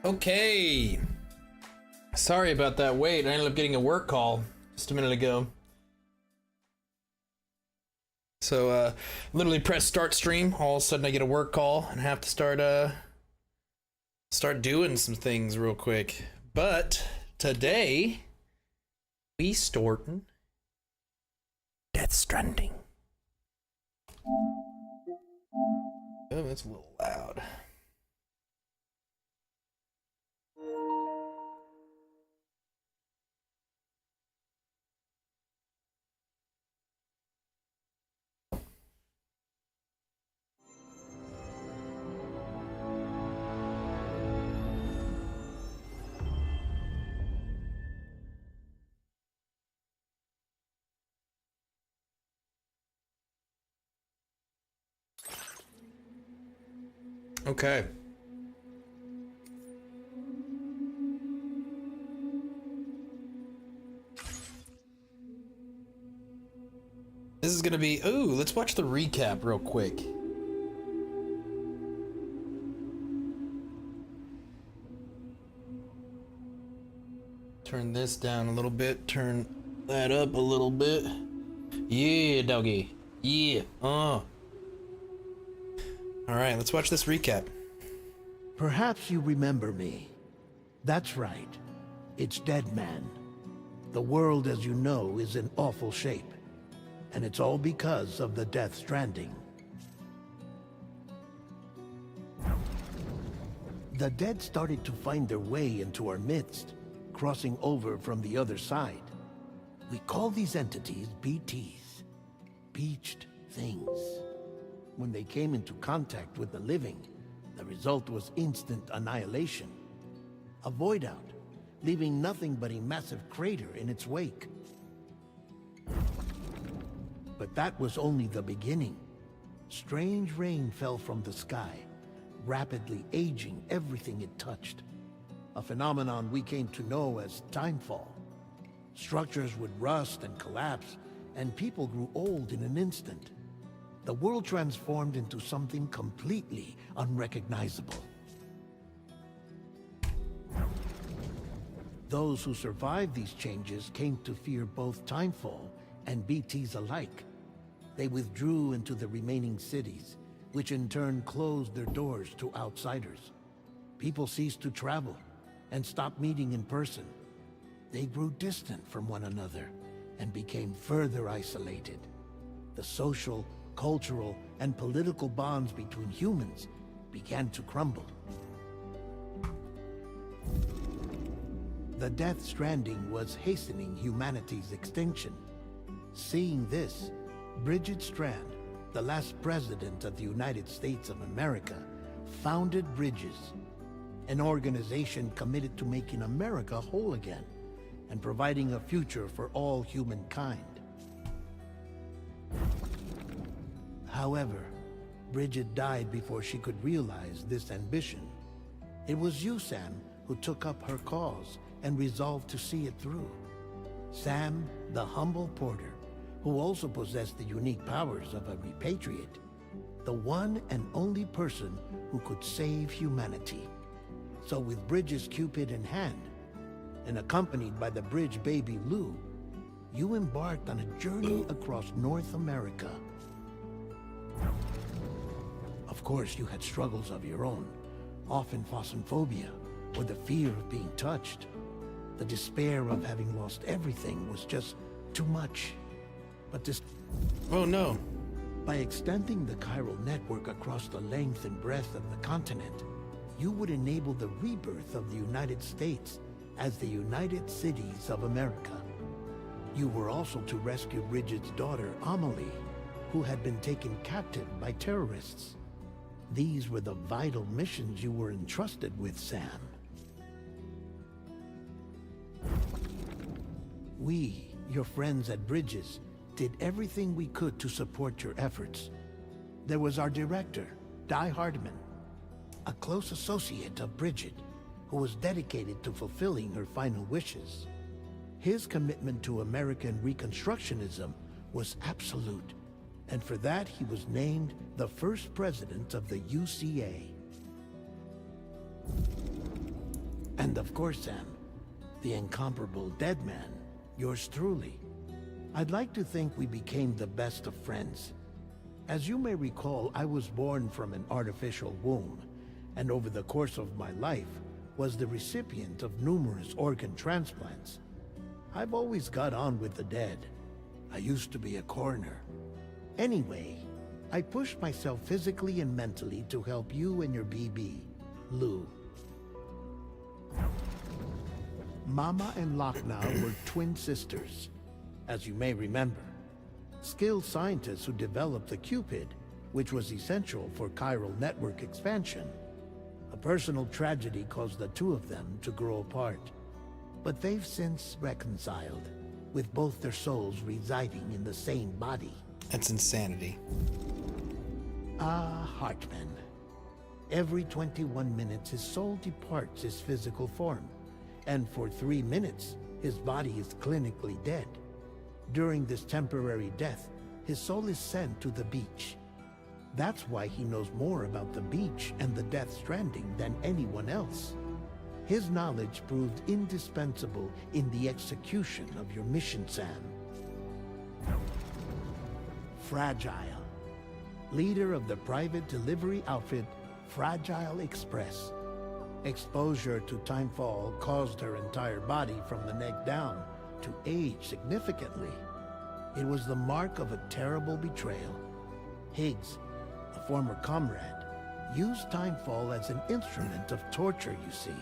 Okay. Sorry about that wait. I ended up getting a work call just a minute ago. So, literally press start stream. All of a sudden I get a work call and have to start doing some things real quick. But today, we starting Death Stranding. Oh, that's a little loud. Okay. This is gonna be, ooh, let's watch the recap real quick. Turn this down a little bit, turn that up a little bit. Yeah, doggy. Yeah, All right, let's watch this recap. Perhaps you remember me. That's right. It's Deadman. The world, as you know, is in awful shape. And it's all because of the Death Stranding. The dead started to find their way into our midst, crossing over from the other side. We call these entities BTs, Beached Things. When they came into contact with the living, the result was instant annihilation. A void out, leaving nothing but a massive crater in its wake. But that was only the beginning. Strange rain fell from the sky, rapidly aging everything it touched. A phenomenon we came to know as timefall. Structures would rust and collapse, and people grew old in an instant. The world transformed into something completely unrecognizable. Those who survived these changes came to fear both Timefall and BTs alike. They withdrew into the remaining cities, which in turn closed their doors to outsiders. People ceased to travel and stopped meeting in person. They grew distant from one another and became further isolated. The social, cultural, and political bonds between humans began to crumble. The Death Stranding was hastening humanity's extinction. Seeing this, Bridget Strand, the last president of the United States of America, founded Bridges, an organization committed to making America whole again and providing a future for all humankind. However, Bridget died before she could realize this ambition. It was you, Sam, who took up her cause and resolved to see it through. Sam, the humble porter, who also possessed the unique powers of a repatriate, the one and only person who could save humanity. So with Bridges' Cupid in hand, and accompanied by the bridge baby Lou, you embarked on a journey across North America. Of course, you had struggles of your own, often phasmophobia, or the fear of being touched. The despair of having lost everything was just too much. But this... Oh no. By extending the chiral network across the length and breadth of the continent, you would enable the rebirth of the United States as the United Cities of America. You were also to rescue Bridget's daughter, Amelie, who had been taken captive by terrorists. These were the vital missions you were entrusted with, Sam. We, your friends at Bridges, did everything we could to support your efforts. There was our director, Di Hardman, a close associate of Bridget, who was dedicated to fulfilling her final wishes. His commitment to American Reconstructionism was absolute, and for that he was named the first president of the UCA. And of course, Sam, the incomparable Dead Man, yours truly. I'd like to think we became the best of friends. As you may recall, I was born from an artificial womb, and over the course of my life, was the recipient of numerous organ transplants. I've always got on with the dead. I used to be a coroner. Anyway, I pushed myself physically and mentally to help you and your BB, Lou. Mama and Lochna were twin sisters, as you may remember. Skilled scientists who developed the Cupid, which was essential for chiral network expansion. A personal tragedy caused the two of them to grow apart. But they've since reconciled, with both their souls residing in the same body. That's insanity. Ah, Hartman. Every 21 minutes his soul departs his physical form, and for 3 minutes his body is clinically dead. During this temporary death, his soul is sent to the beach. That's why he knows more about the beach and the Death Stranding than anyone else. His knowledge proved indispensable in the execution of your mission, Sam. Fragile. Leader of the private delivery outfit, Fragile Express. Exposure to timefall caused her entire body from the neck down to age significantly. It was the mark of a terrible betrayal. Higgs, a former comrade, used timefall as an instrument of torture, you see.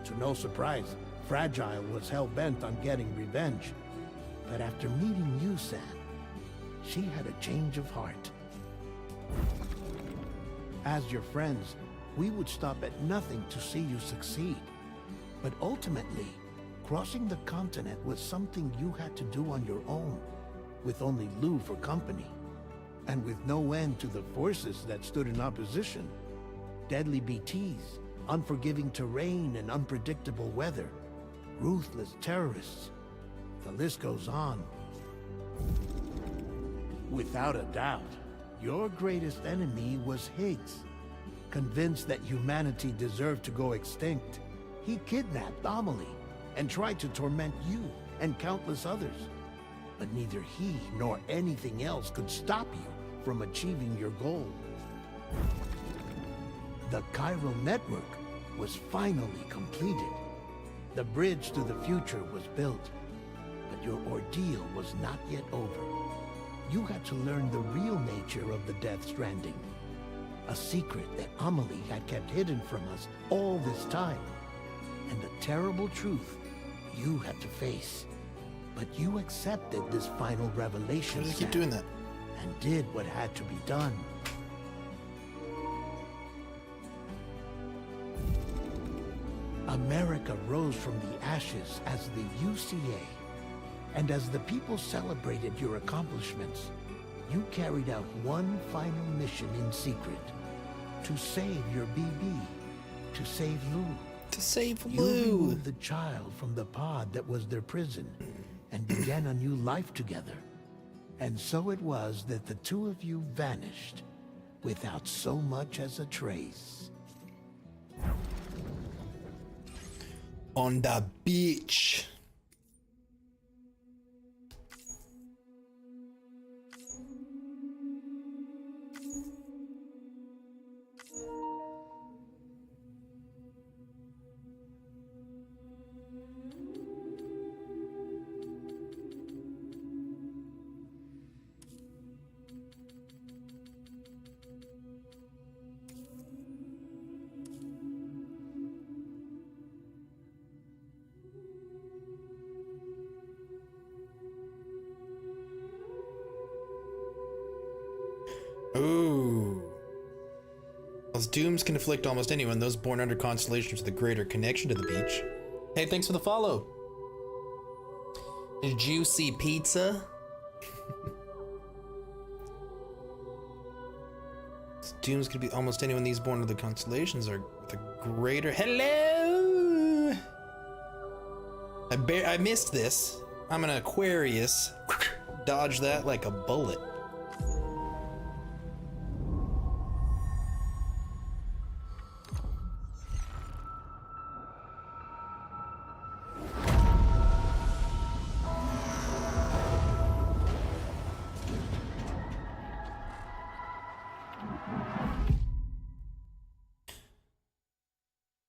To no surprise, Fragile was hell-bent on getting revenge. But after meeting you, Sam, she had a change of heart. As your friends, we would stop at nothing to see you succeed. But ultimately, crossing the continent was something you had to do on your own, with only Lou for company, and with no end to the forces that stood in opposition. Deadly BTs, unforgiving terrain and unpredictable weather, ruthless terrorists. The list goes on. Without a doubt, your greatest enemy was Higgs. Convinced that humanity deserved to go extinct, he kidnapped Amelie and tried to torment you and countless others. But neither he nor anything else could stop you from achieving your goal. The chiral network was finally completed. The bridge to the future was built, but your ordeal was not yet over. You had to learn the real nature of the Death Stranding, a secret that Amelie had kept hidden from us all this time, and a terrible truth you had to face. But you accepted this final revelation, Why do they keep Sam, doing that? and did what had to be done. America rose from the ashes as the UCA, and as the people celebrated your accomplishments, you carried out one final mission in secret, to save your BB, to save Lou. To save You Lou. removed the child from the pod that was their prison, and began a new life together. And so it was that the two of you vanished, without so much as a trace. On the beach. Ooh. Whilst dooms can afflict almost anyone, those born under constellations with a greater connection to the beach. Hey, thanks for the follow. Juicy pizza. Dooms could be almost anyone. These born under the constellations are with a greater. Hello. I missed this. I'm an Aquarius. Dodge that like a bullet.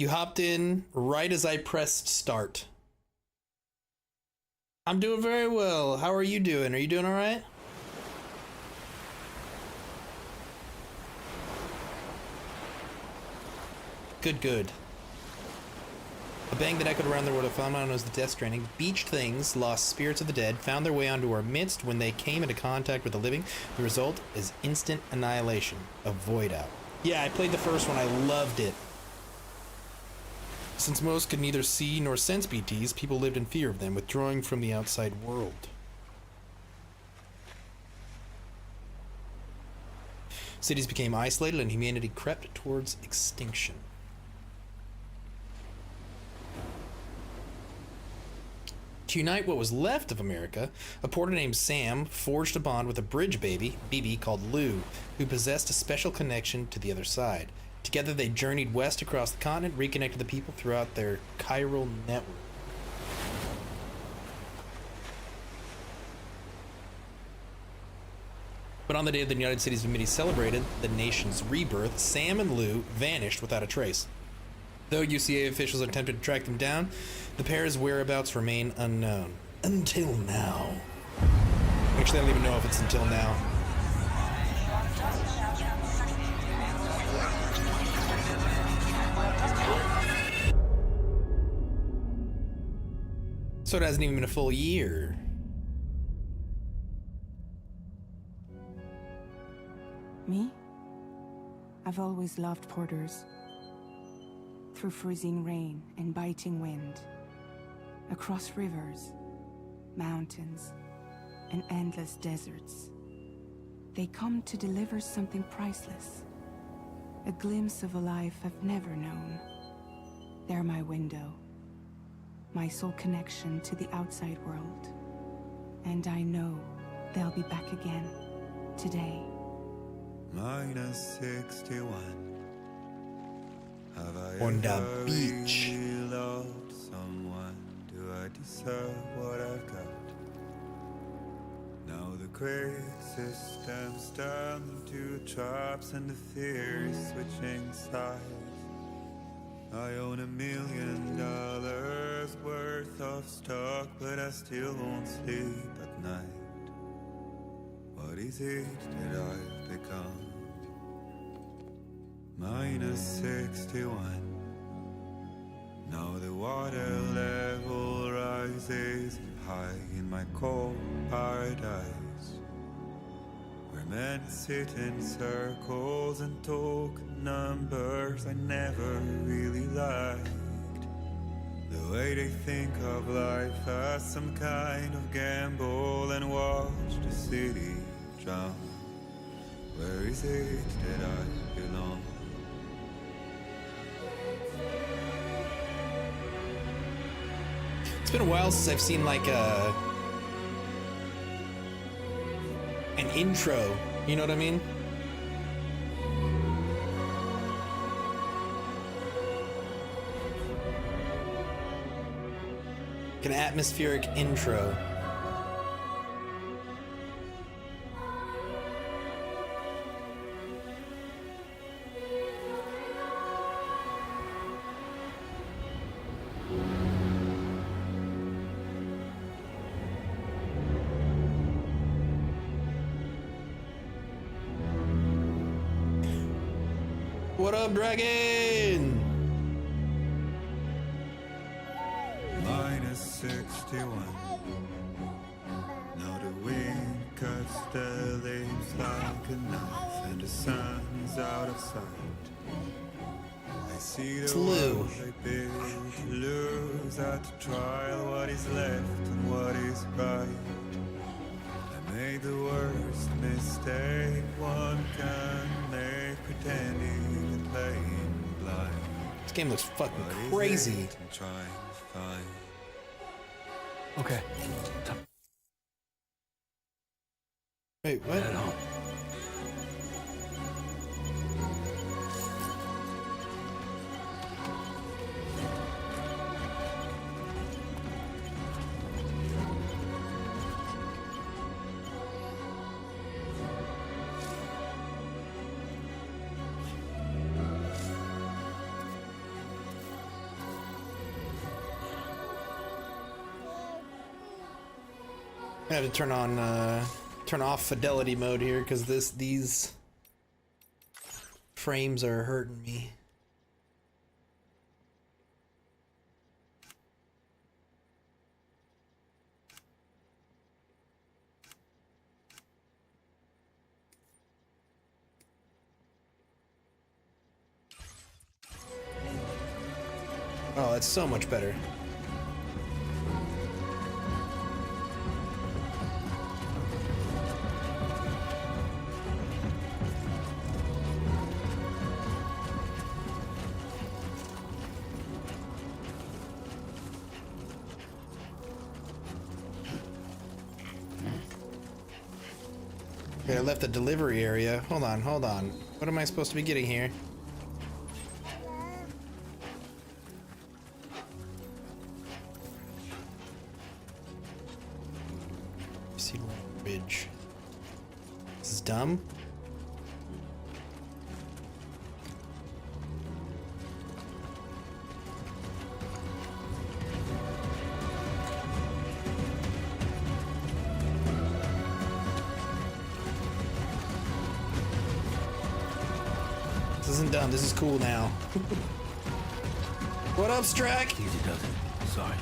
You hopped in right as I pressed start. I'm doing very well. How are you doing? Are you doing all right? Good, good. A bang that echoed around the world of phenomenon was the Death Stranding. Beached things, lost spirits of the dead, found their way onto our midst when they came into contact with the living. The result is instant annihilation. A void out. Yeah, I played the first one. I loved it. Since most could neither see nor sense BTs, people lived in fear of them, withdrawing from the outside world. Cities became isolated and humanity crept towards extinction. To unite what was left of America, a porter named Sam forged a bond with a bridge baby, BB, called Lou, who possessed a special connection to the other side. Together they journeyed west across the continent, reconnected the people throughout their chiral network. But on the day the United Cities Committee celebrated the nation's rebirth, Sam and Lou vanished without a trace. Though UCA officials attempted to track them down, the pair's whereabouts remain unknown. Until now. Actually, I don't even know if it's until now. So it hasn't even been a full year. Me? I've always loved porters. Through freezing rain and biting wind, across rivers, mountains, and endless deserts, they come to deliver something priceless, a glimpse of a life I've never known. They're my window, my sole connection to the outside world, and I know they'll be back again today. Minus 61. Have I On the ever beach. really loved someone? Do I deserve what I've got? Now the crazy systems turn to traps and the fear is switching sides. I own $1 million worth of stock, but I still won't sleep at night. What is it that I've become? Minus 61. Now the water level rises high in my cold paradise, where men sit in circles and talk numbers I never really liked. The way they think of life as some kind of gamble and watch the city drown. Where is it that I belong? It's been a while since I've seen like an intro, you know what I mean? An atmospheric intro. What up, Dragon? Minus 61. Now the wind cuts the leaves like a knife, and the sun's out of sight. I see It's the Lou. world they build to lose at the trial what is left and what is right. I made the worst mistake one can make, pretending and playing blind. This game looks fucking What is crazy. it I'm trying to find? Okay. Wait, what? Head home. I have to turn off fidelity mode here because these frames are hurting me. Oh, that's so much better. Okay, I left the delivery area. Hold on, hold on. What am I supposed to be getting here? See bridge. This is dumb. This isn't dumb. This is cool now. What up, Strack? Easy does it. Sorry.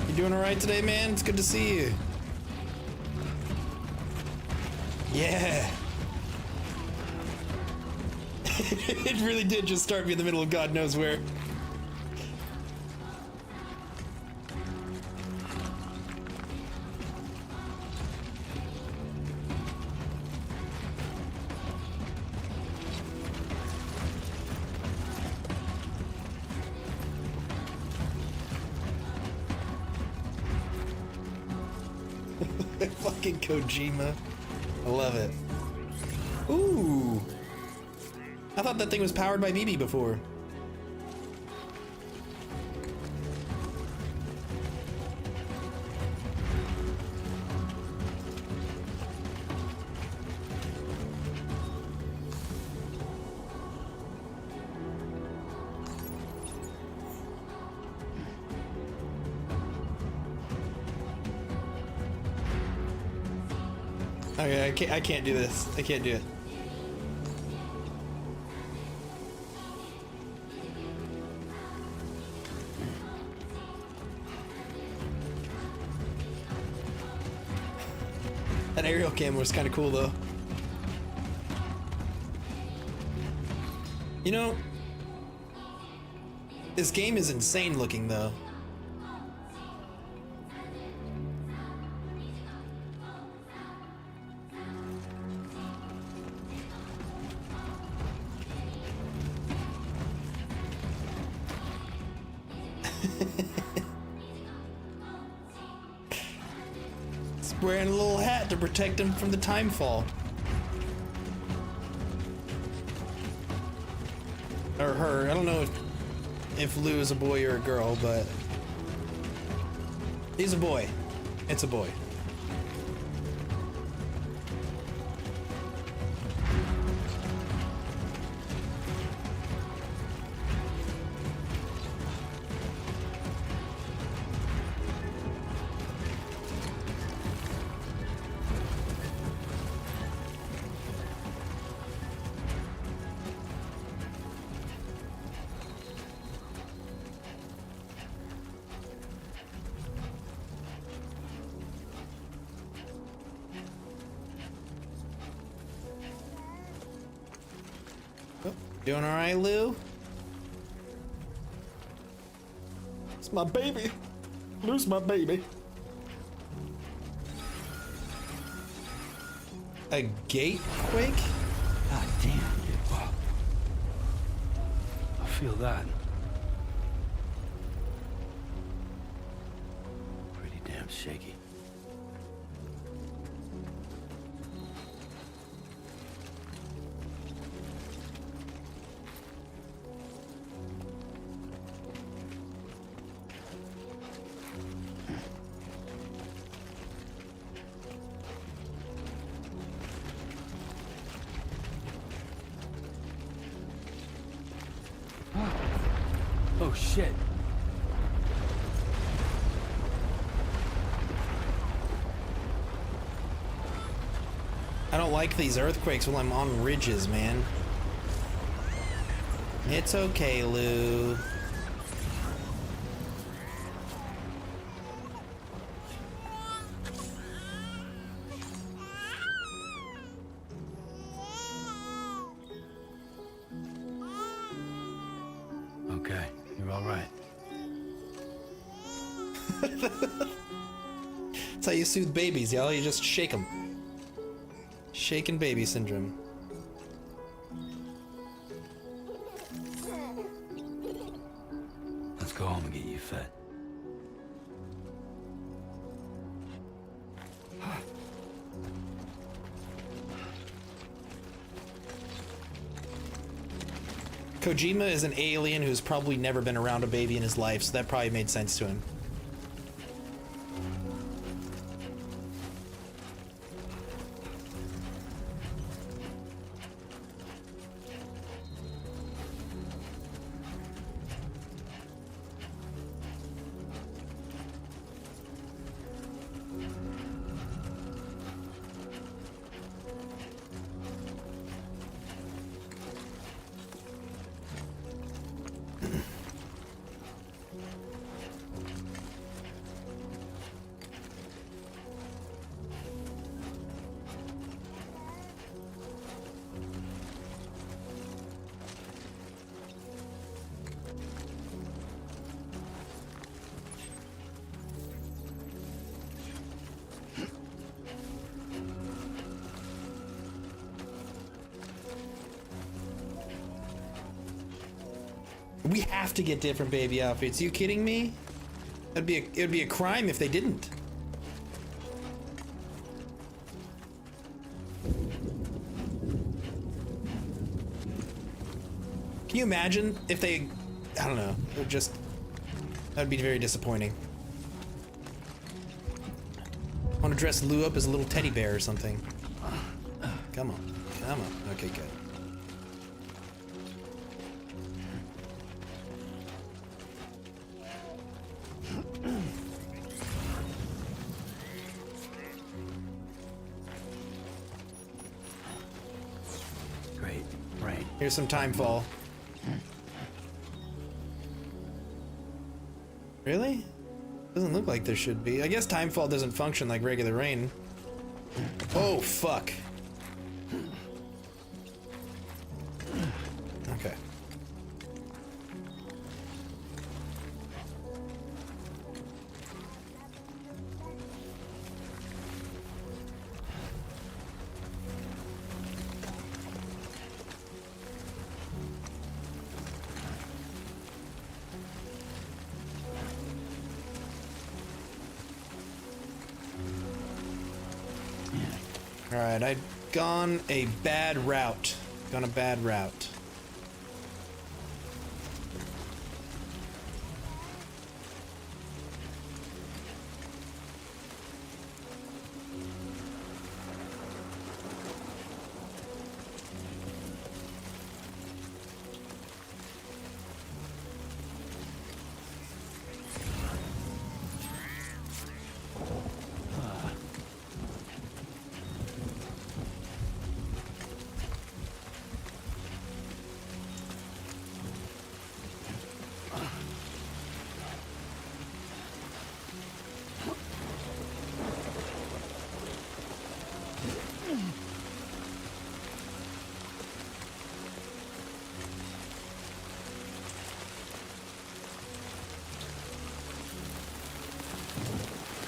You doing alright today, man? It's good to see you. Yeah. It really did just start me in the middle of God knows where. Fucking Kojima. I love it. Ooh. I thought that thing was powered by BB before. Okay, I can't do this. I can't do it. That aerial camera was kind of cool though. You know, this game is insane looking though. He's wearing a little hat to protect him from the time fall. Or her. I don't know if Lou is a boy or a girl, but he's a boy. It's a boy. Doing all right, Lou? It's my baby. Lou's my baby. A gate quake? God damn. Wow. I feel that. Pretty damn shaky. Oh shit. I don't like these earthquakes while I'm on ridges, man. It's okay, Lou. Okay, you're all right. That's how you soothe babies, y'all. You just shake them. Shaken baby syndrome. Let's go home and get you fed. Kojima is an alien who's probably never been around a baby in his life, so that probably made sense to him. We have to get different baby outfits. You kidding me? It would be a crime if they didn't. Can you imagine if they, I don't know, it would just, that would be very disappointing. I want to dress Lou up as a little teddy bear or something. Come on, come on. Okay, good. Great. Right. Here's some Timefall. Really? Doesn't look like there should be. I guess Timefall doesn't function like regular rain. Oh, fuck. Okay. Alright, I've gone a bad route. Gone a bad route.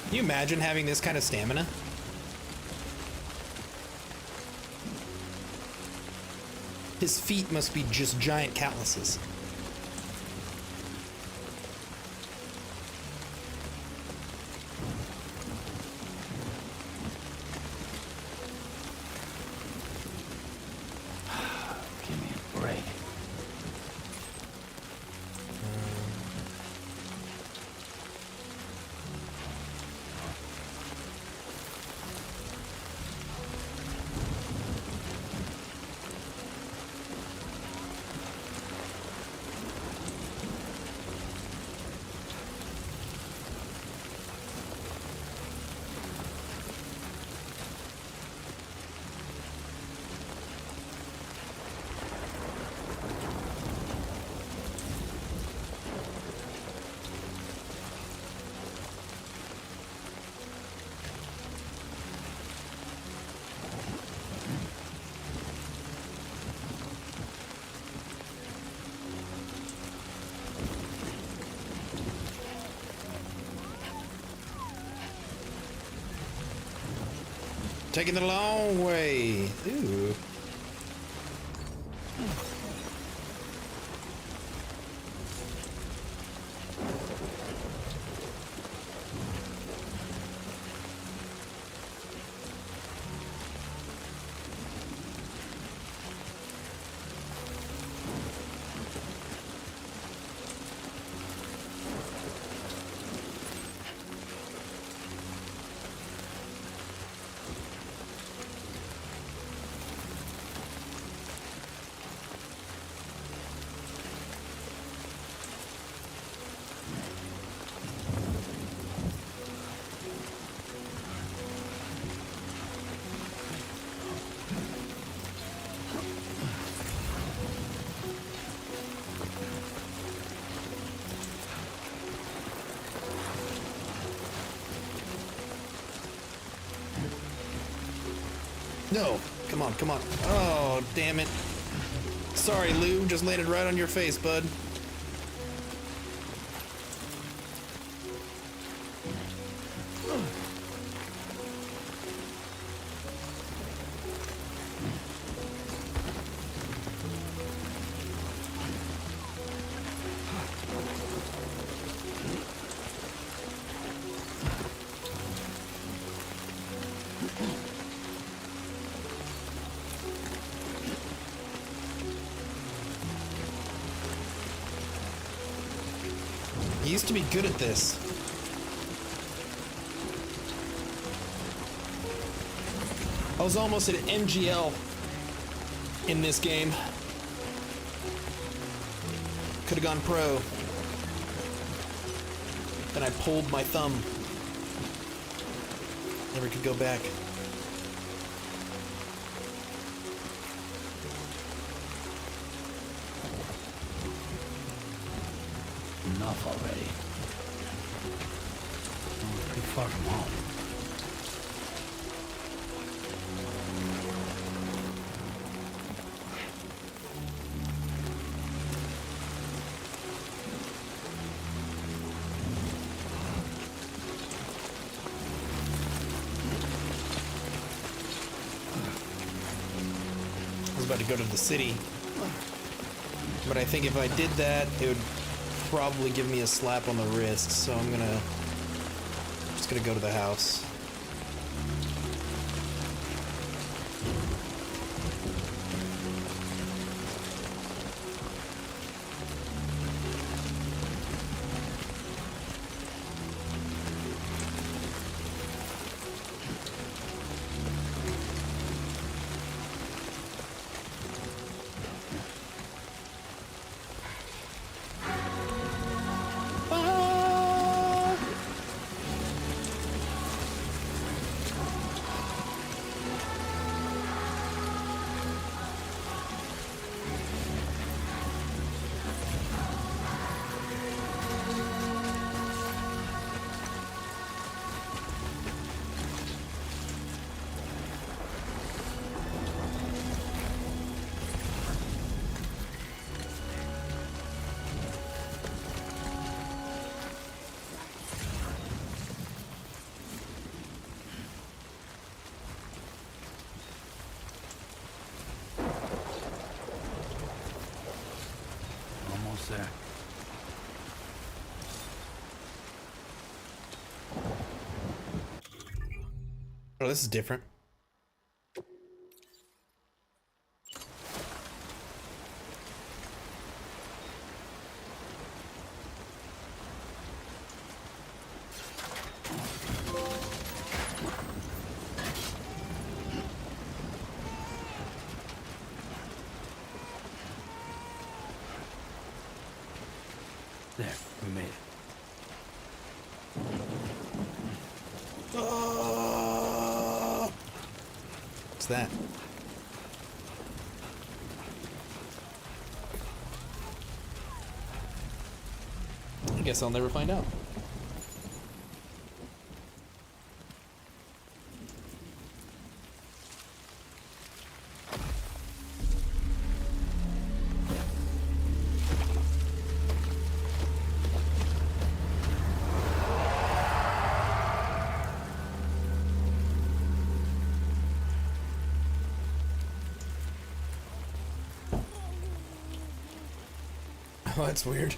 Can you imagine having this kind of stamina? His feet must be just giant calluses. Give me a break. Taking the long way. Ooh. No, come on, come on. Oh, damn it. Sorry, Lou, just landed right on your face, bud. You used to be good at this. I was almost at MGL in this game. Could have gone pro. Then I pulled my thumb. Never could go back. Enough already. We're pretty far from home. I was about to go to the city. But I think if I did that, it would probably give me a slap on the wrist, so I'm just gonna go to the house. Almost there. Oh, this is different. There, we made it. What's that? I guess I'll never find out. Oh, that's weird.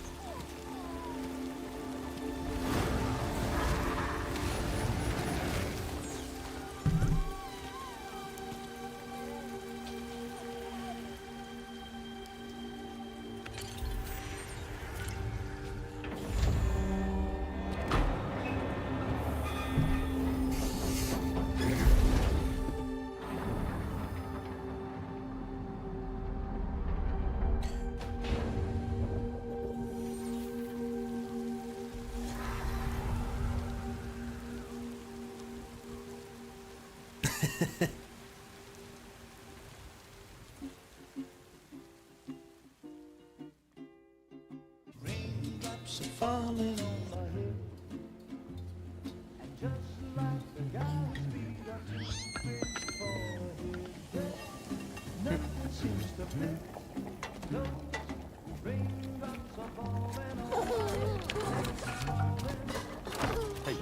Hey.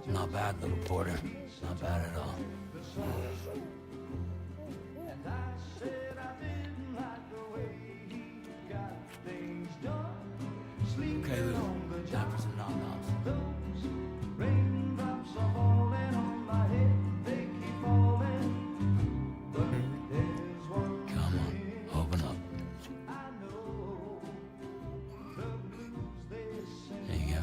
Not bad, little porter. Not bad at all. Okay, Lou. Time for some nom-noms. Come on, open up. There you go.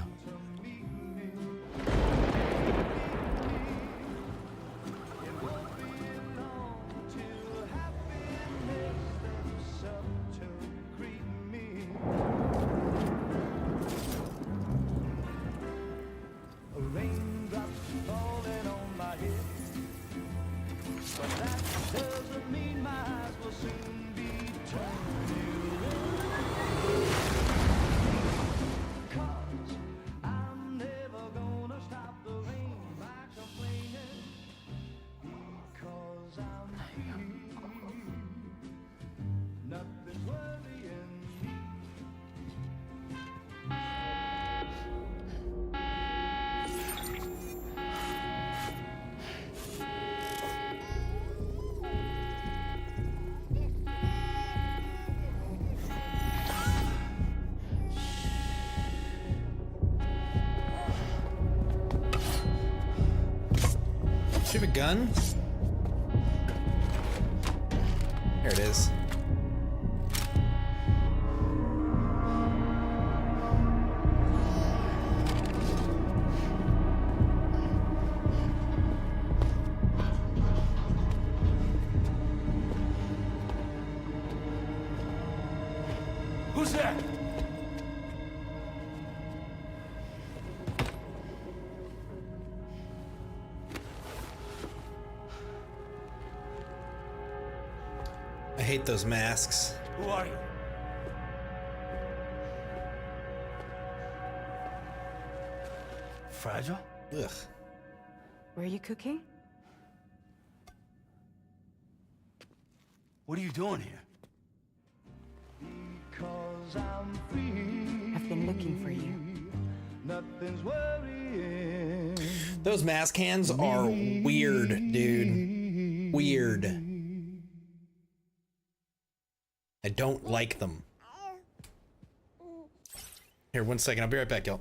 Do you have a gun? There it is. Who's there? I hate those masks. Who are you? Fragile? Ugh. Were you cooking? What are you doing here? I've been looking for you. Those mask hands are weird, dude. Weird. I don't like them. Here, 1 second. I'll be right back, y'all.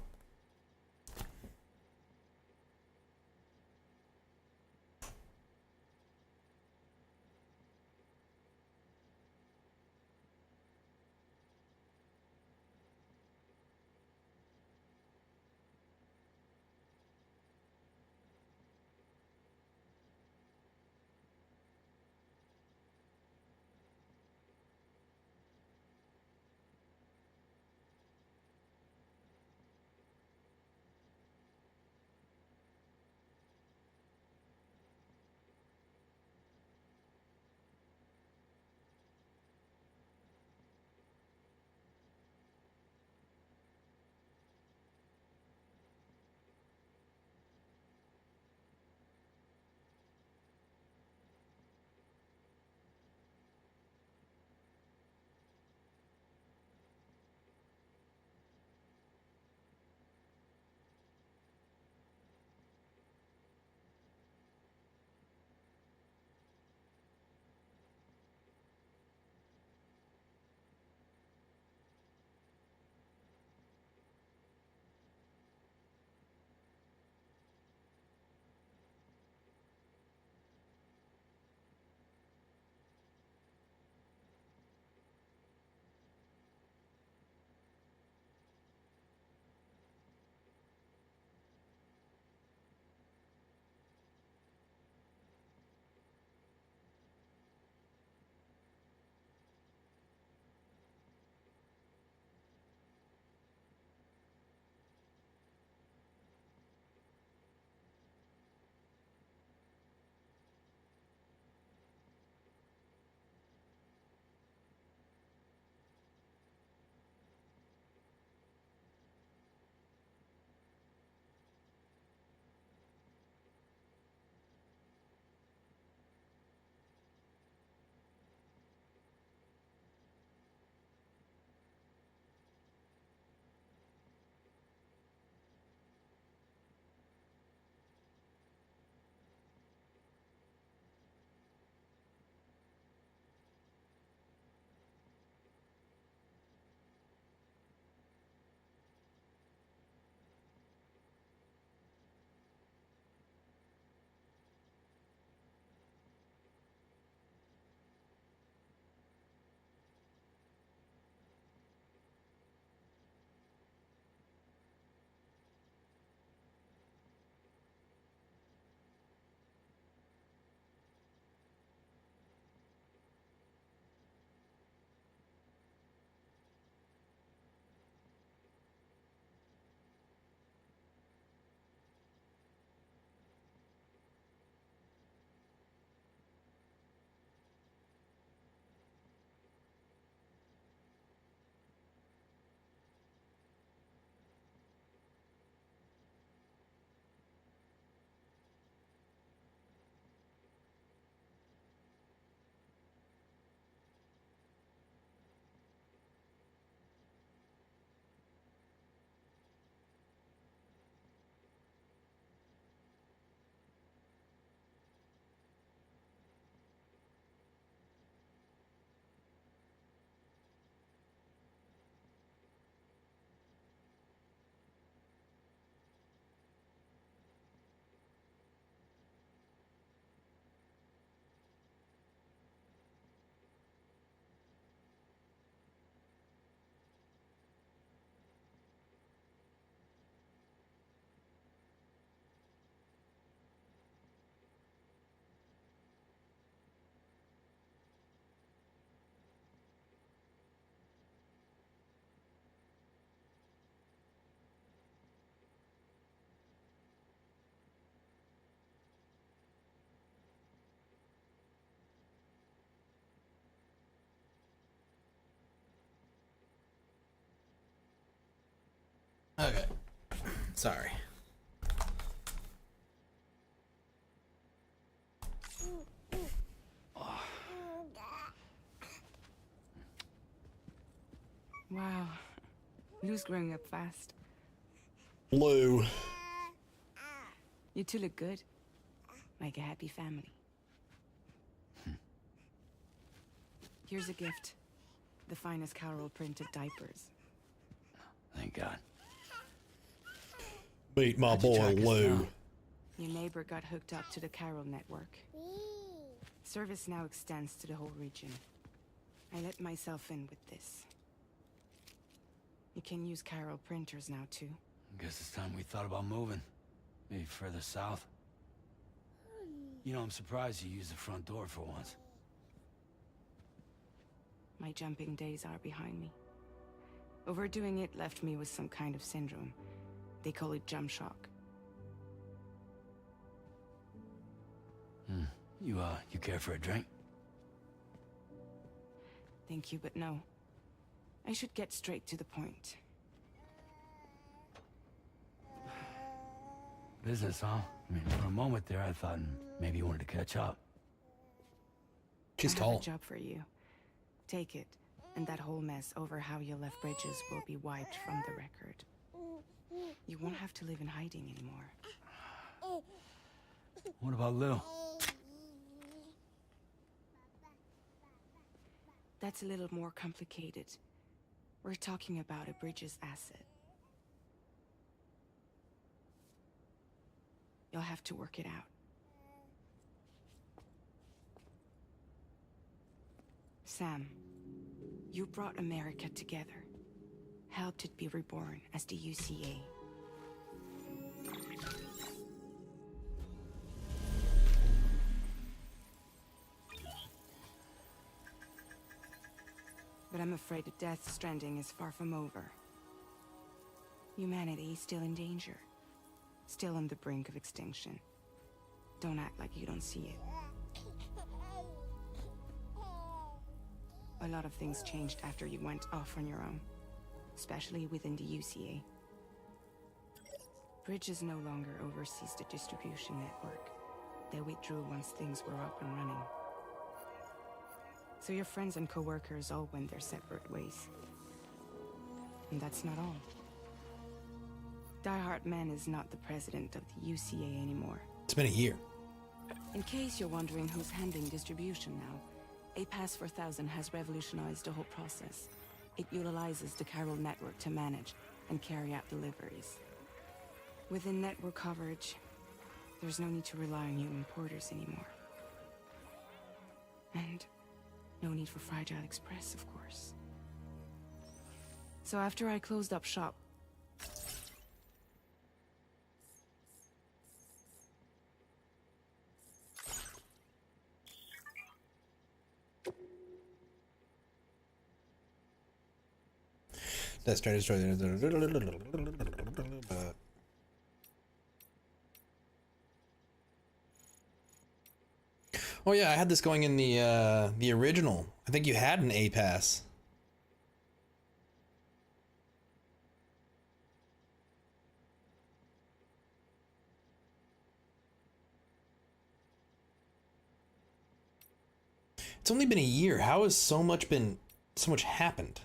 Okay. Sorry. Wow. Lou's growing up fast. Lou. You two look good. Like a happy family. Here's a gift. The finest Carol printed diapers. Thank God. Meet my How'd you boy track us Lou. down? Your neighbor got hooked up to the Carol network. Service now extends to the whole region. I let myself in with this. You can use Carol printers now too. Guess it's time we thought about moving. Maybe further south. You know, I'm surprised you used the front door for once. My jumping days are behind me. Overdoing it left me with some kind of syndrome. They call it jump shock. You care for a drink? Thank you, but no. I should get straight to the point. Business, huh? I mean, for a moment there, I thought maybe you wanted to catch up. She's I have tall. a job for you. Take it, and that whole mess over how you left Bridges will be wiped from the record. You won't have to live in hiding anymore. What about Lou? That's a little more complicated. We're talking about a Bridges asset. You'll have to work it out. Sam, you brought America together. Helped it be reborn as the UCA. But I'm afraid that Death Stranding is far from over. Humanity is still in danger. Still on the brink of extinction. Don't act like you don't see it. A lot of things changed after you went off on your own. Especially within the UCA. Bridges no longer oversees the distribution network. They withdrew once things were up and running. So your friends and co-workers all went their separate ways. And that's not all. Die Hard Man is not the president of the UCA anymore. It's been a year. In case you're wondering who's handling distribution now, A Pass 4000 has revolutionized the whole process. It utilizes the Carol network to manage and carry out deliveries. Within network coverage, there's no need to rely on human porters anymore. And no need for Fragile Express, of course. So after I closed up shop, That's trying to destroy. Oh yeah, I had this going in the original. I think you had an A pass. It's only been a year. How has so much happened?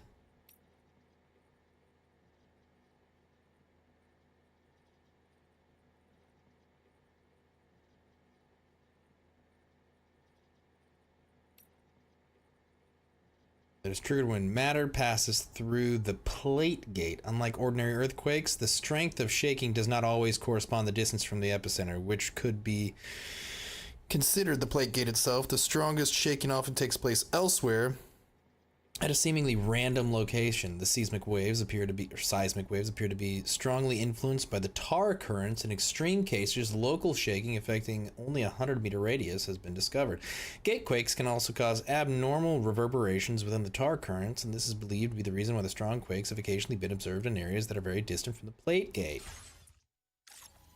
That is triggered when matter passes through the plate gate. Unlike ordinary earthquakes, the strength of shaking does not always correspond to the distance from the epicenter, which could be considered the plate gate itself. The strongest shaking often takes place elsewhere at a seemingly random location. The seismic waves appear to be strongly influenced by the tar currents. In extreme cases, local shaking affecting only a 100-meter radius has been discovered. Gatequakes can also cause abnormal reverberations within the tar currents, and this is believed to be the reason why the strong quakes have occasionally been observed in areas that are very distant from the plate gate.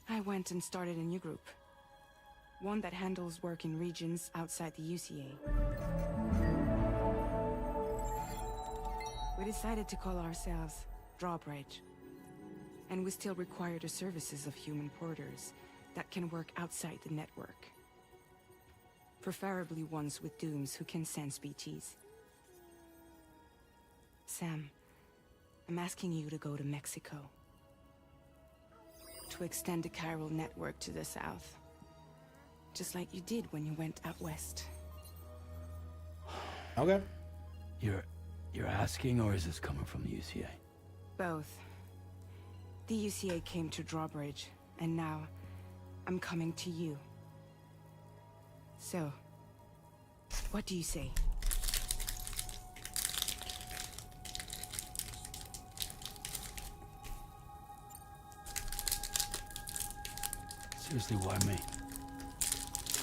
I went and started a new group. One that handles work in regions outside the UCA. We decided to call ourselves Drawbridge. And we still require the services of human porters that can work outside the network. Preferably ones with dooms who can sense BTs. Sam, I'm asking you to go to Mexico. To extend the chiral network to the south. Just like you did when you went out west. Okay. You're asking, or is this coming from the UCA? Both. The UCA came to Drawbridge, and now I'm coming to you. So, what do you say? Seriously, why me?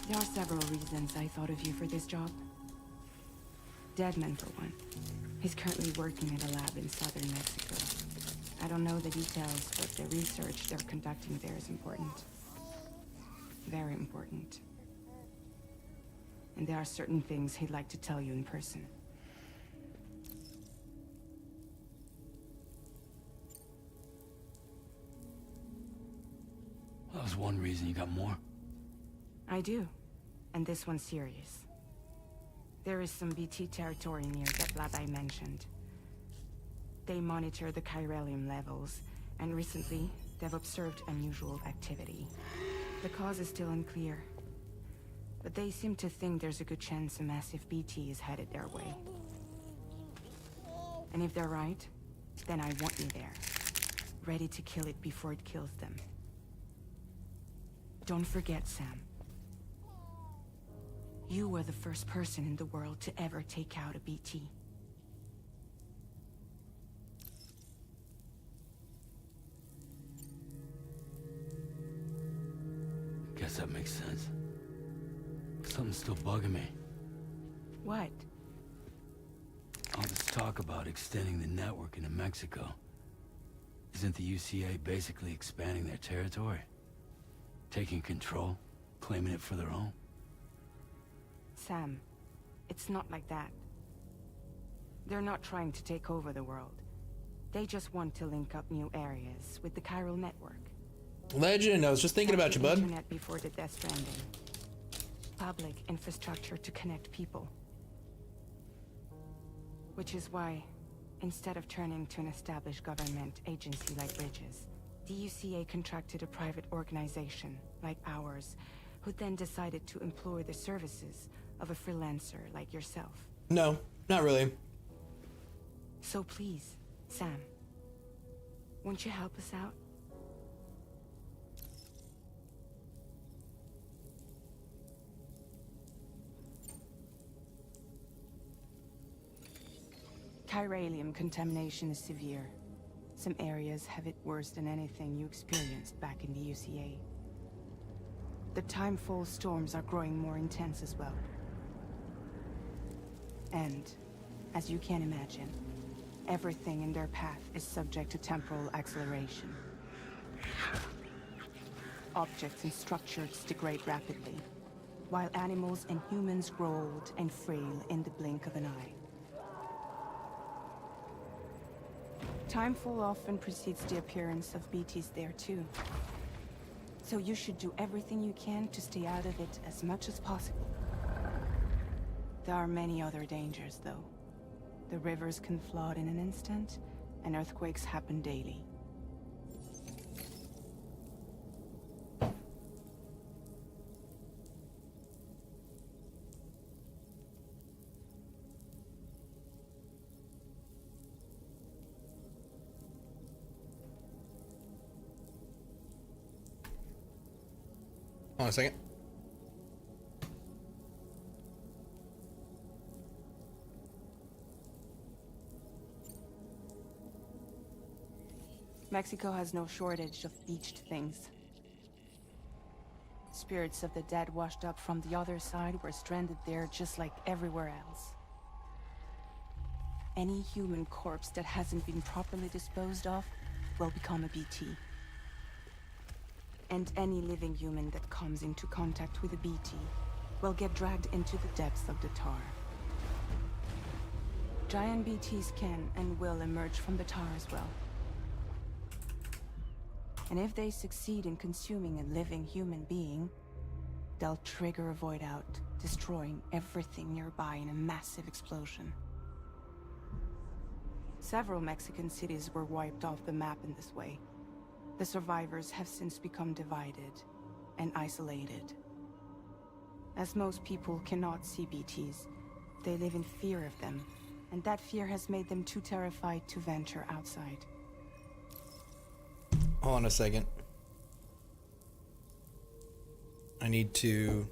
There are several reasons I thought of you for this job. Deadman, for one. He's currently working at a lab in southern Mexico. I don't know the details, but the research they're conducting there is important. Very important. And there are certain things he'd like to tell you in person. That was one reason. You got more? I do. And this one's serious. There is some BT territory near that lab I mentioned. They monitor the chiralium levels, and recently, they've observed unusual activity. The cause is still unclear, but they seem to think there's a good chance a massive BT is headed their way. And if they're right, then I want you there, ready to kill it before it kills them. Don't forget, Sam. You were the first person in the world to ever take out a BT. Guess that makes sense. Something's still bugging me. What? All this talk about extending the network into Mexico. Isn't the UCA basically expanding their territory? Taking control? Claiming it for their own? Sam, it's not like that. They're not trying to take over the world. They just want to link up new areas with the chiral network. Legend, I was just thinking about you, bud. Internet before the Death Stranding. Public infrastructure to connect people. Which is why, instead of turning to an established government agency like Bridges, the UCA contracted a private organization like ours, who then decided to employ the services of a freelancer like yourself. No, not really. So please, Sam, won't you help us out? Chiralium contamination is severe. Some areas have it worse than anything you experienced back in the UCA. The timefall storms are growing more intense as well. And, as you can imagine, everything in their path is subject to temporal acceleration. Objects and structures degrade rapidly, while animals and humans grow old and frail in the blink of an eye. Timefall often precedes the appearance of BTs there too. So you should do everything you can to stay out of it as much as possible. There are many other dangers, though. The rivers can flood in an instant, and earthquakes happen daily. Hold on a second. Mexico has no shortage of beached things. Spirits of the dead washed up from the other side were stranded there just like everywhere else. Any human corpse that hasn't been properly disposed of will become a BT. And any living human that comes into contact with a BT will get dragged into the depths of the tar. Giant BTs can and will emerge from the tar as well. And if they succeed in consuming a living human being, they'll trigger a void out, destroying everything nearby in a massive explosion. Several Mexican cities were wiped off the map in this way. The survivors have since become divided and isolated. As most people cannot see BTs, they live in fear of them, and that fear has made them too terrified to venture outside. Hold on a second. I need to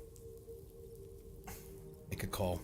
make a call.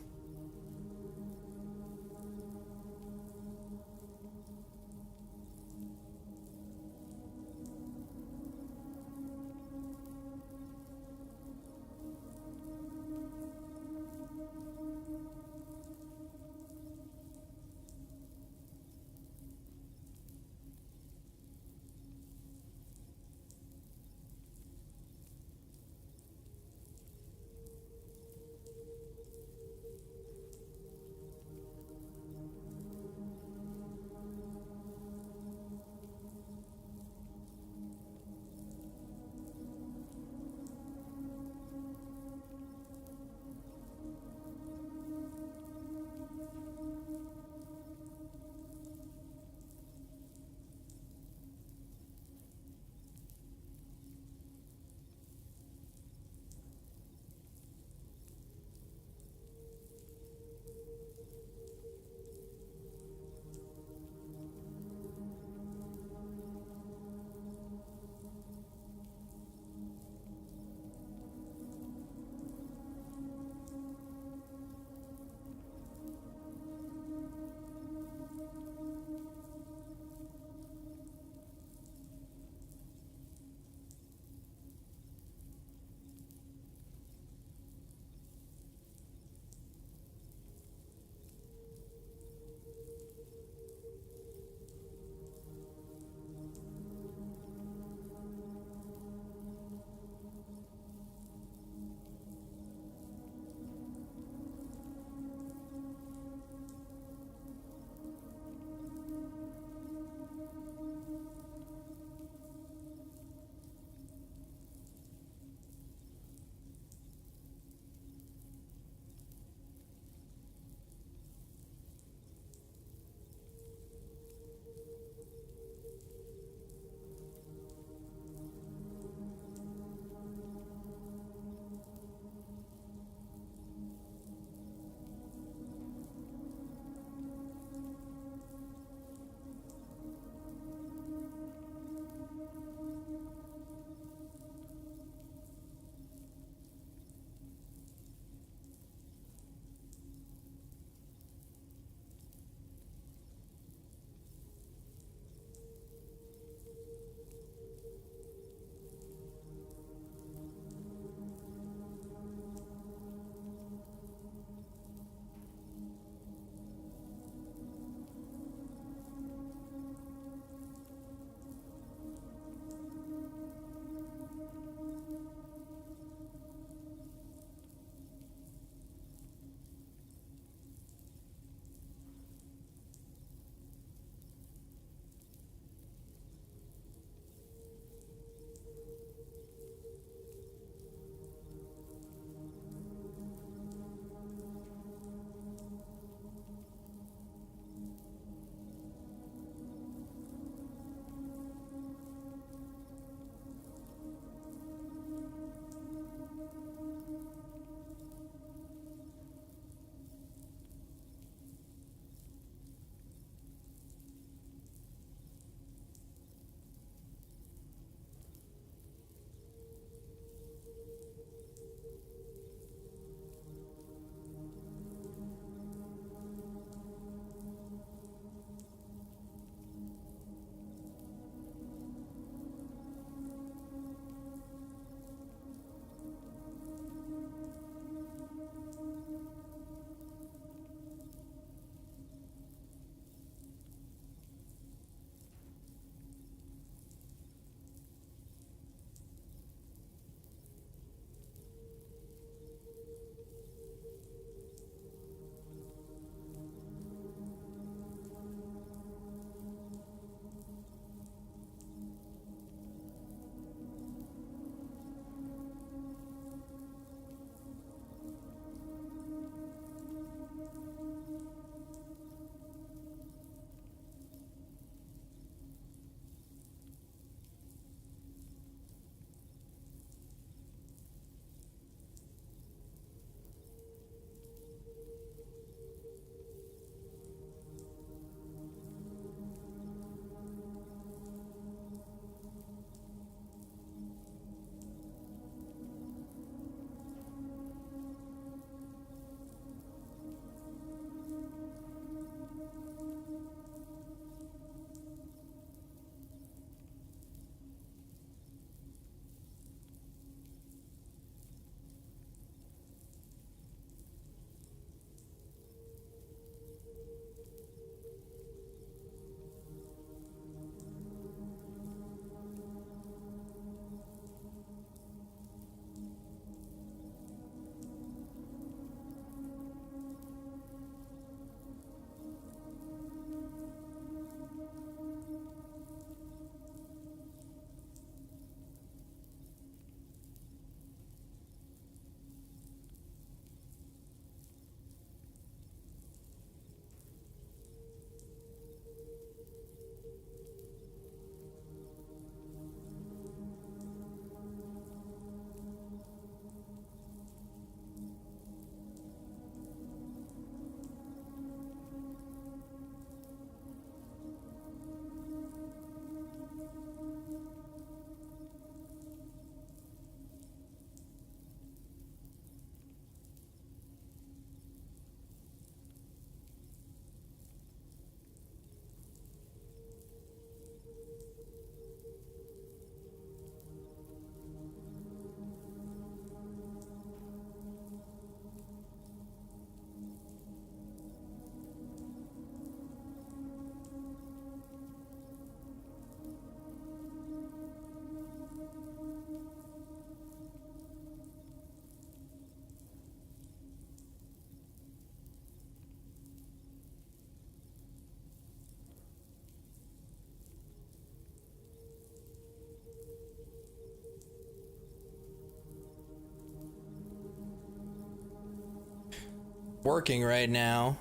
working right now.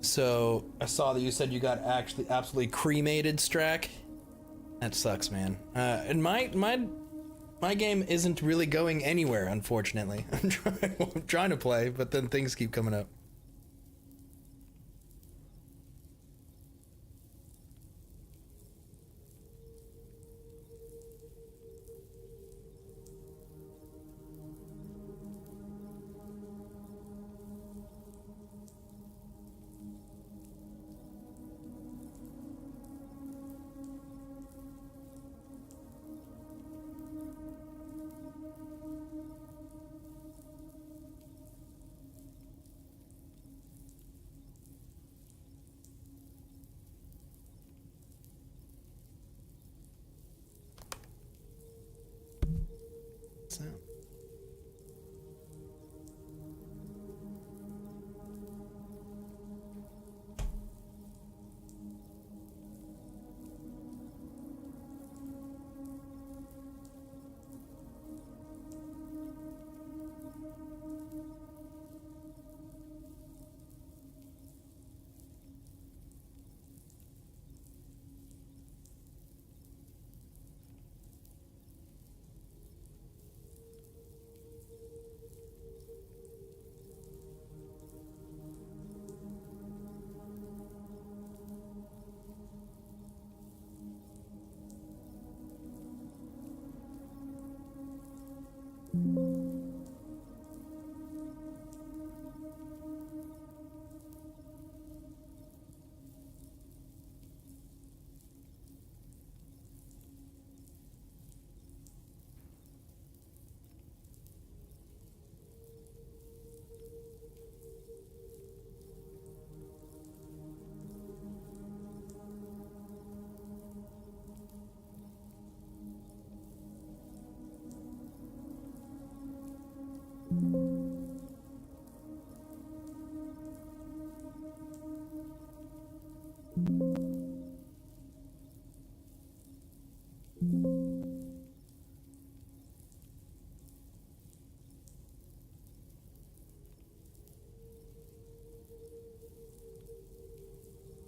So I saw that you said you got actually absolutely cremated, Strack. That sucks, man. And my game isn't really going anywhere, unfortunately. I'm trying to play, but then things keep coming up. So.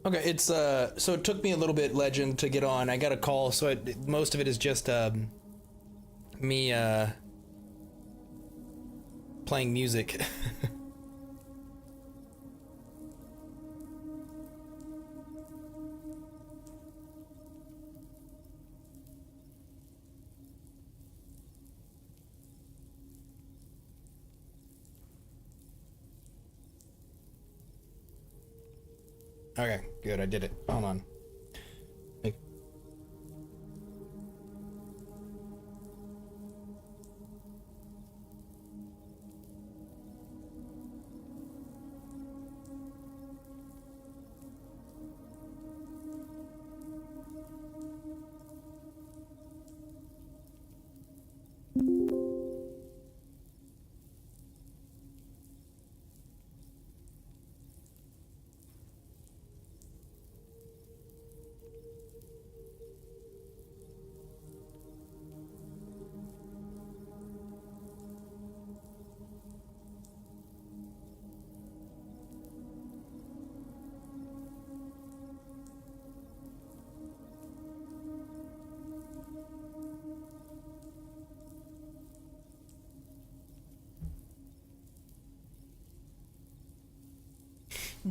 Okay, it's so it took me a little bit, Legend, to get on. I got a call, so most of it is just me playing music. Okay, good, I did it. Hold on.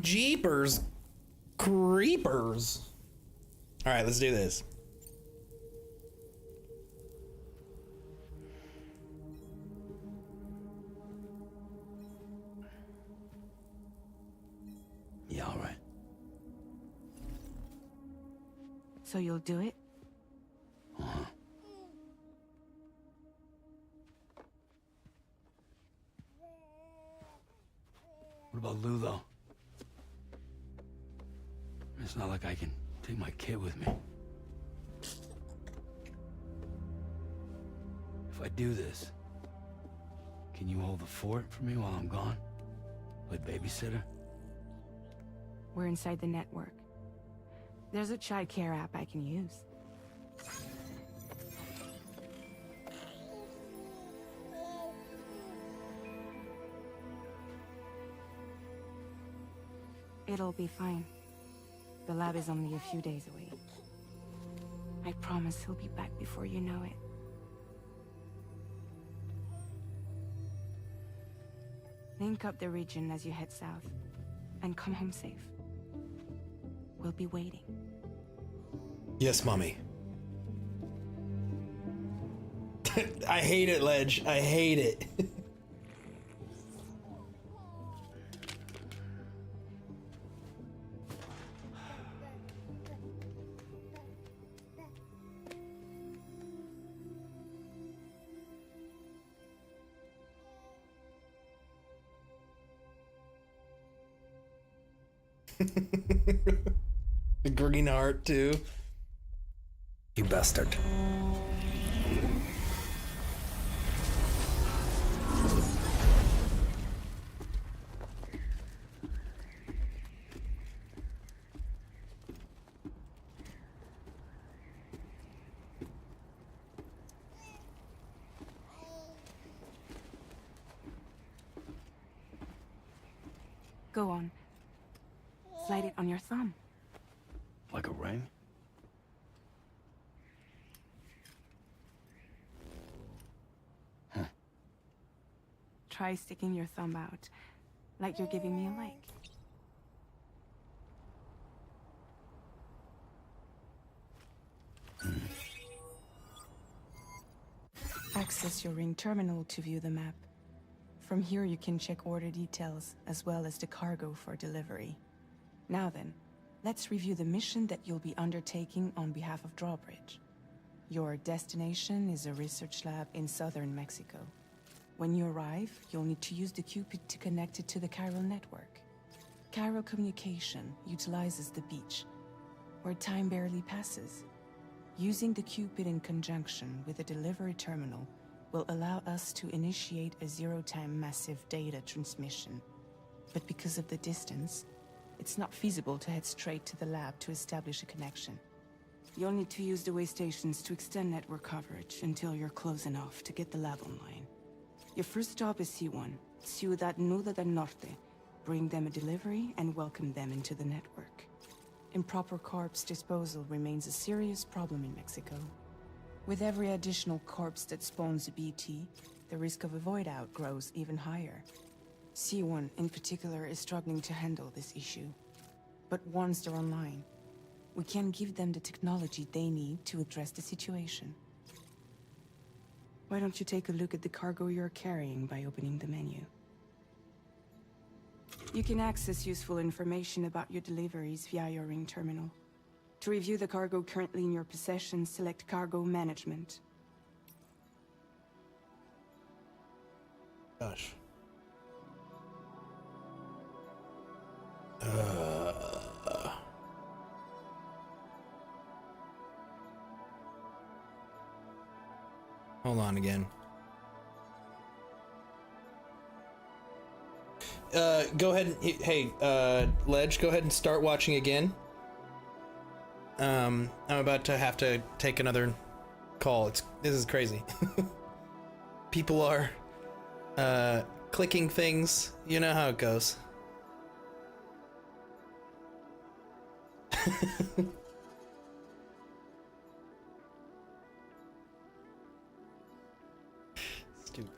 Jeepers creepers. All right, let's do this. Yeah, all right. So you'll do it? Uh-huh. What about Lou, though? It's not like I can take my kid with me. If I do this, can you hold the fort for me while I'm gone? Play babysitter? We're inside the network. There's a child care app I can use. It'll be fine. The lab is only a few days away. I promise he'll be back before you know it. Link up the region as you head south, and come home safe. We'll be waiting. Yes, Mommy. I hate it, Ledge. I hate it. The green heart, too. You bastard. Go on. Slide it on your thumb. Like a ring? Try sticking your thumb out, like you're giving me a like. Access your ring terminal to view the map. From here you can check order details, as well as the cargo for delivery. Now then, let's review the mission that you'll be undertaking on behalf of Drawbridge. Your destination is a research lab in southern Mexico. When you arrive, you'll need to use the Cupid to connect it to the Chiral network. Chiral communication utilizes the beach, where time barely passes. Using the Cupid in conjunction with a delivery terminal will allow us to initiate a zero-time massive data transmission. But because of the distance, it's not feasible to head straight to the lab to establish a connection. You'll need to use the way stations to extend network coverage until you're close enough to get the lab online. Your first stop is C1, Ciudad Nuda del Norte. Bring them a delivery and welcome them into the network. Improper corpse disposal remains a serious problem in Mexico. With every additional corpse that spawns a BT, the risk of a void out grows even higher. C1 in particular is struggling to handle this issue. But once they're online, we can give them the technology they need to address the situation. Why don't you take a look at the cargo you're carrying by opening the menu? You can access useful information about your deliveries via your ring terminal. To review the cargo currently in your possession, select Cargo Management. Gosh. Hold on again. Go ahead and, hey, Ledge, go ahead and start watching again. I'm about to have to take another call. This is crazy. People are, clicking things. You know how it goes. Stupid.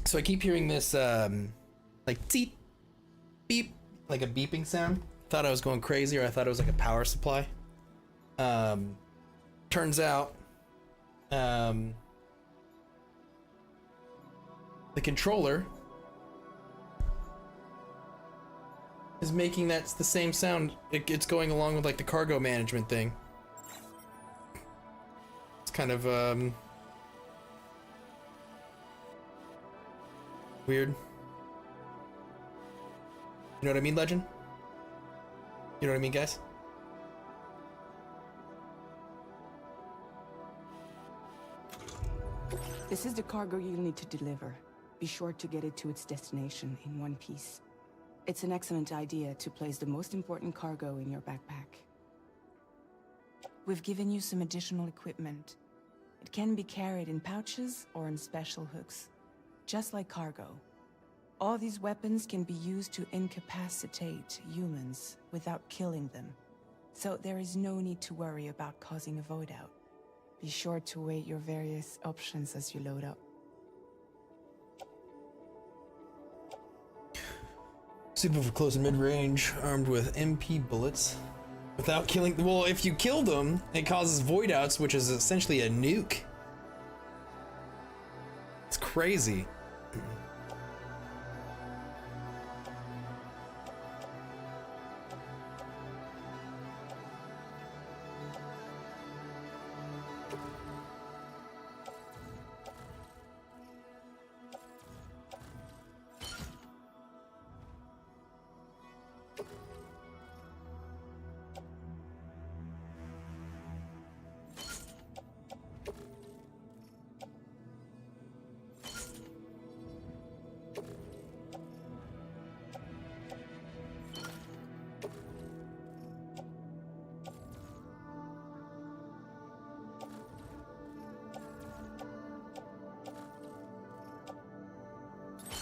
So I keep hearing this, like, teep, beep, like a beeping sound. Thought I was going crazy, or I thought it was like a power supply. Turns out, the controller is making that the same sound. It's going along with like the cargo management thing. It's kind of weird. You know what I mean, Legend? You know what I mean, guys? This is the cargo you'll need to deliver. Be sure to get it to its destination in one piece. It's an excellent idea to place the most important cargo in your backpack. We've given you some additional equipment. It can be carried in pouches or in special hooks, just like cargo. All these weapons can be used to incapacitate humans without killing them. So there is no need to worry about causing a void out. Be sure to weigh your various options as you load up. Suitable for close and mid-range, armed with MP bullets. Without killing... Well, if you kill them, it causes void outs, which is essentially a nuke. It's crazy.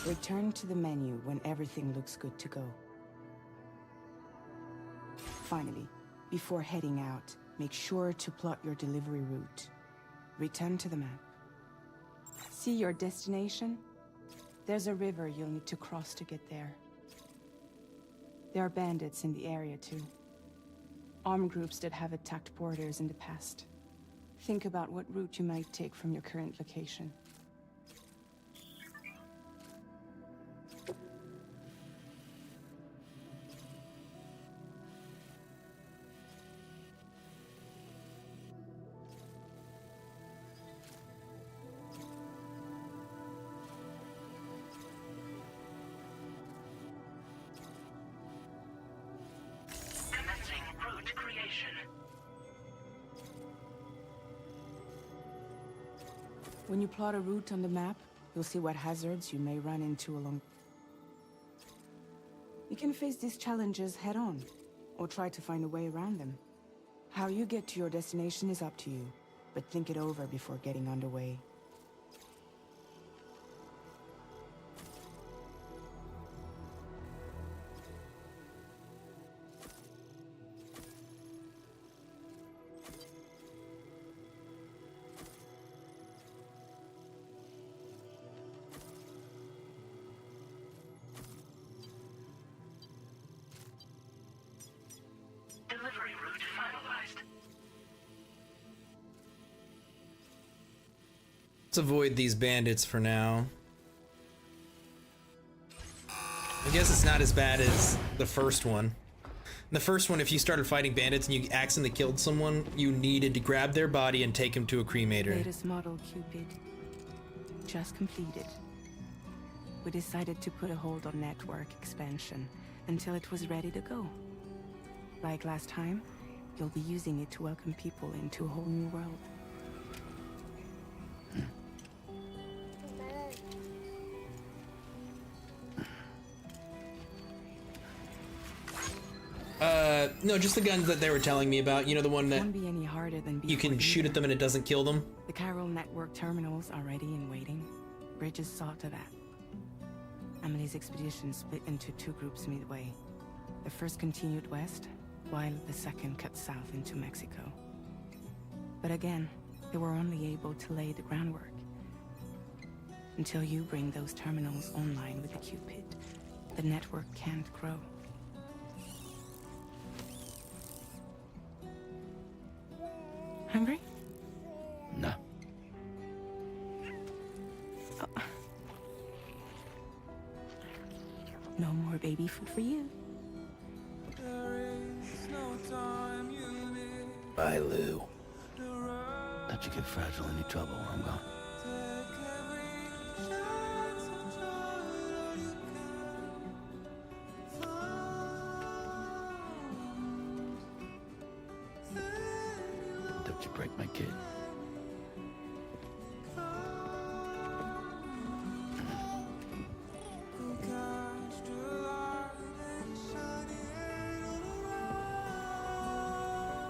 Return to the menu when everything looks good to go. Finally, before heading out, make sure to plot your delivery route. Return to the map. See your destination? There's a river you'll need to cross to get there. There are bandits in the area too. Armed groups that have attacked borders in the past. Think about what route you might take from your current location. When you plot a route on the map, you'll see what hazards you may run into along. You can face these challenges head-on, or try to find a way around them. How you get to your destination is up to you, but think it over before getting underway. Delivery route finalized. Let's avoid these bandits for now. I guess it's not as bad as the first one. In the first one, if you started fighting bandits and you accidentally killed someone, you needed to grab their body and take him to a cremator. Latest model Cupid. Just completed. We decided to put a hold on network expansion until it was ready to go. Like last time, you'll be using it to welcome people into a whole new world. No, just the guns that they were telling me about. You know, the one that Won't be any harder than you can before shoot at either. them and it doesn't kill them. The Chiral network terminals are ready and waiting. Bridges saw to that. Emily's expedition split into two groups midway. The first continued west, while the second cut south into Mexico. But again, they were only able to lay the groundwork. Until you bring those terminals online with the Cupid, the network can't grow. Hungry? No. No more baby food for you. Bye, Lou. Don't you get fragile any trouble where I'm going. Don't you break my kid.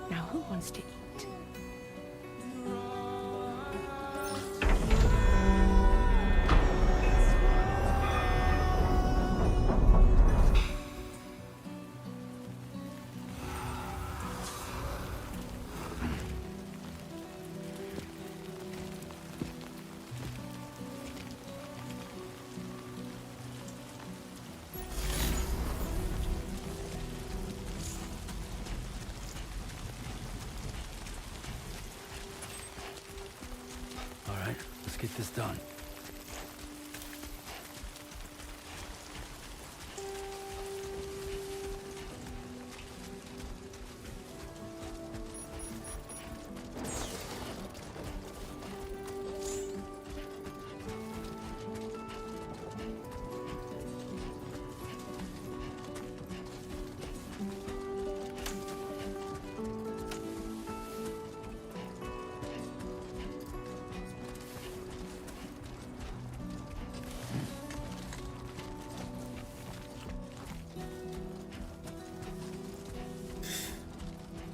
Now who wants to eat? All right, let's get this done.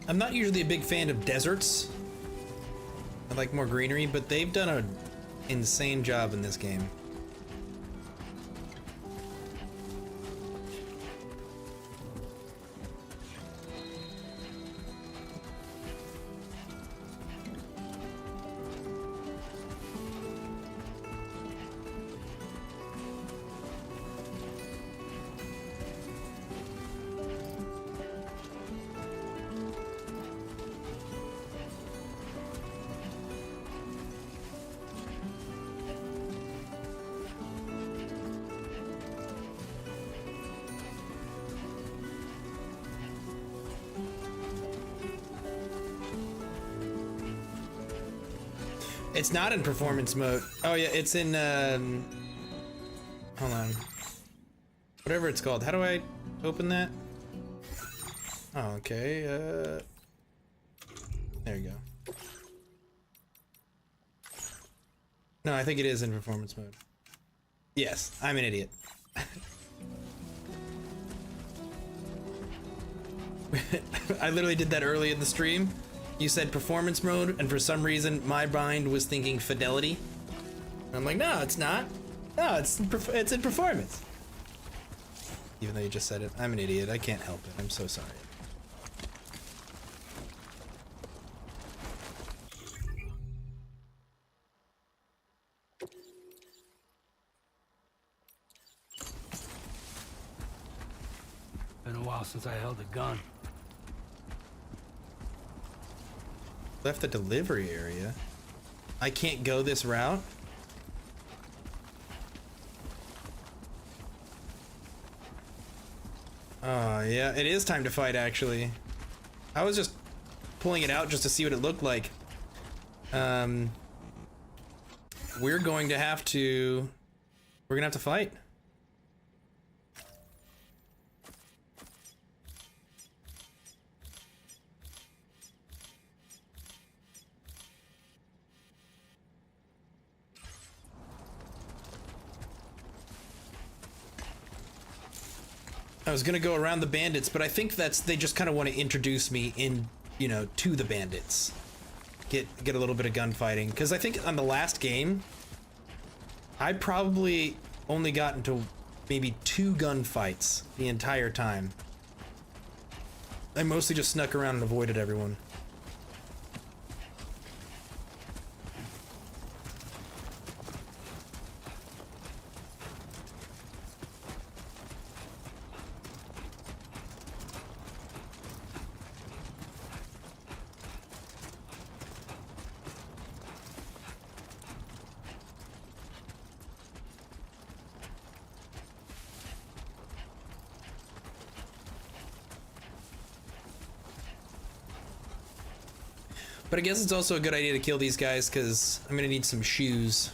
I'm not usually a big fan of deserts. I like more greenery, but they've done an insane job in this game. It's not in performance mode. Oh yeah, it's in, hold on. Whatever it's called. How do I open that? Oh, okay, there you go. No, I think it is in performance mode. Yes, I'm an idiot. I literally did that early in the stream. You said performance mode, and for some reason my mind was thinking fidelity. I'm like, no, it's not. No, it's in performance. Even though you just said it, I'm an idiot. I can't help it. I'm so sorry. Been a while since I held a gun. Left the delivery area. I can't go this route. Oh, yeah, it is time to fight, actually. I was just pulling it out just to see what it looked like. We're going to have to fight. I was gonna go around the bandits, but I think they just kind of want to introduce me in, you know, to the bandits. Get a little bit of gunfighting, because I think on the last game, I probably only got into maybe 2 gunfights the entire time. I mostly just snuck around and avoided everyone. But I guess it's also a good idea to kill these guys because I'm gonna need some shoes.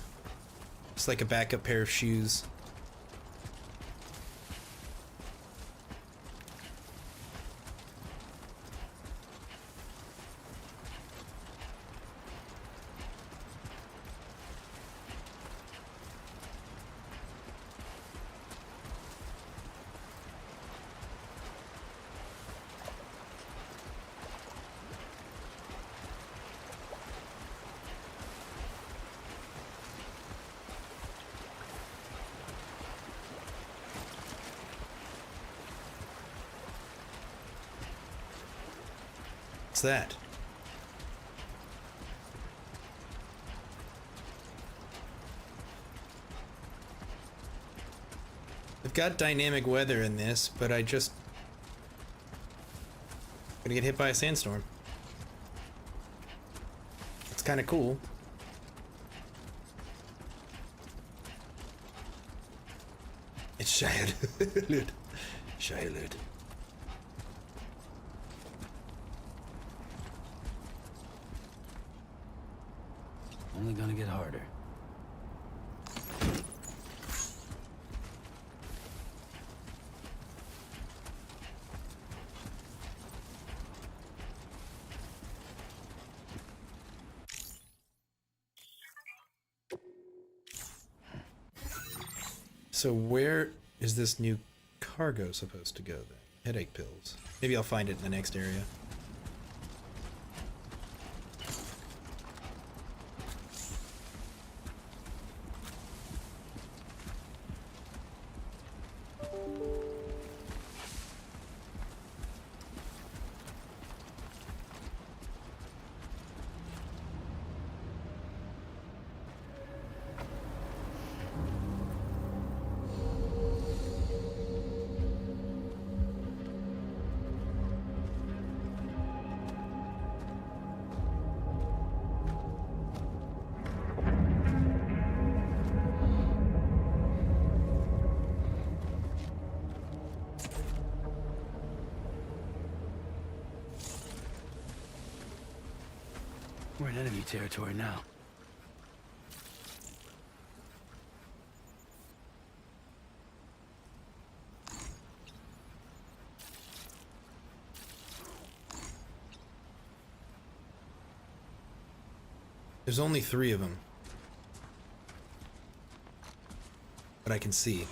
Just like a backup pair of shoes. What's that? I've got dynamic weather in this, but I just gonna get hit by a sandstorm. It's kind of cool. It's Shia. Shia. Only gonna get harder. So where is this new cargo supposed to go then? Headache pills. Maybe I'll find it in the next area. We're in enemy territory now. There's only 3 of them. But I can see.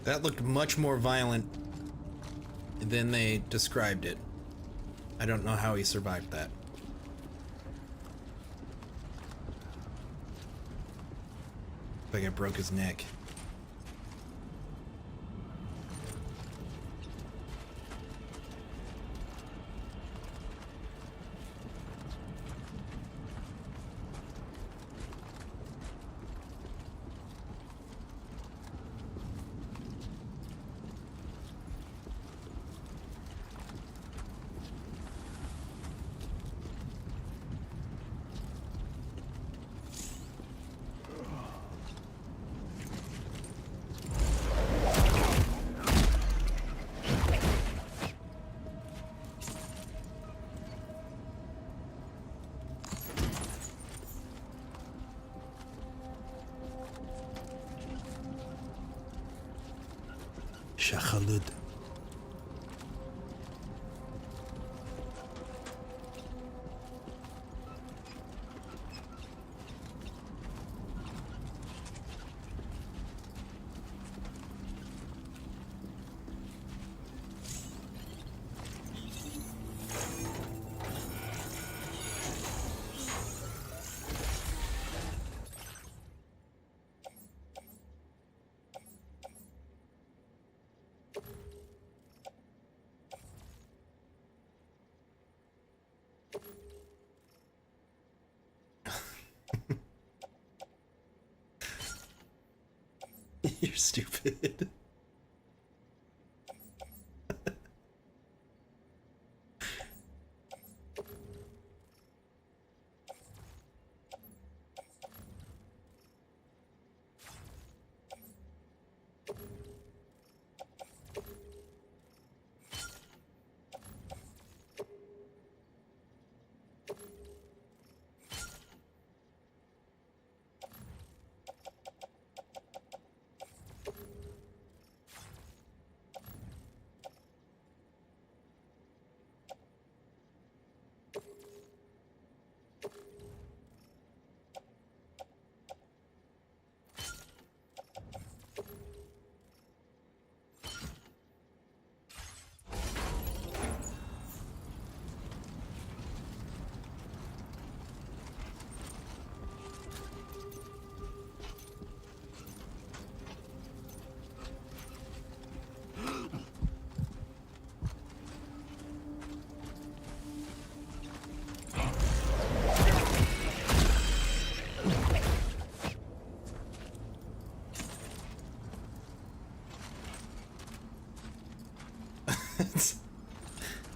That looked much more violent than they described it. I don't know how he survived that. Like I broke his neck. Shakhalud. You're stupid.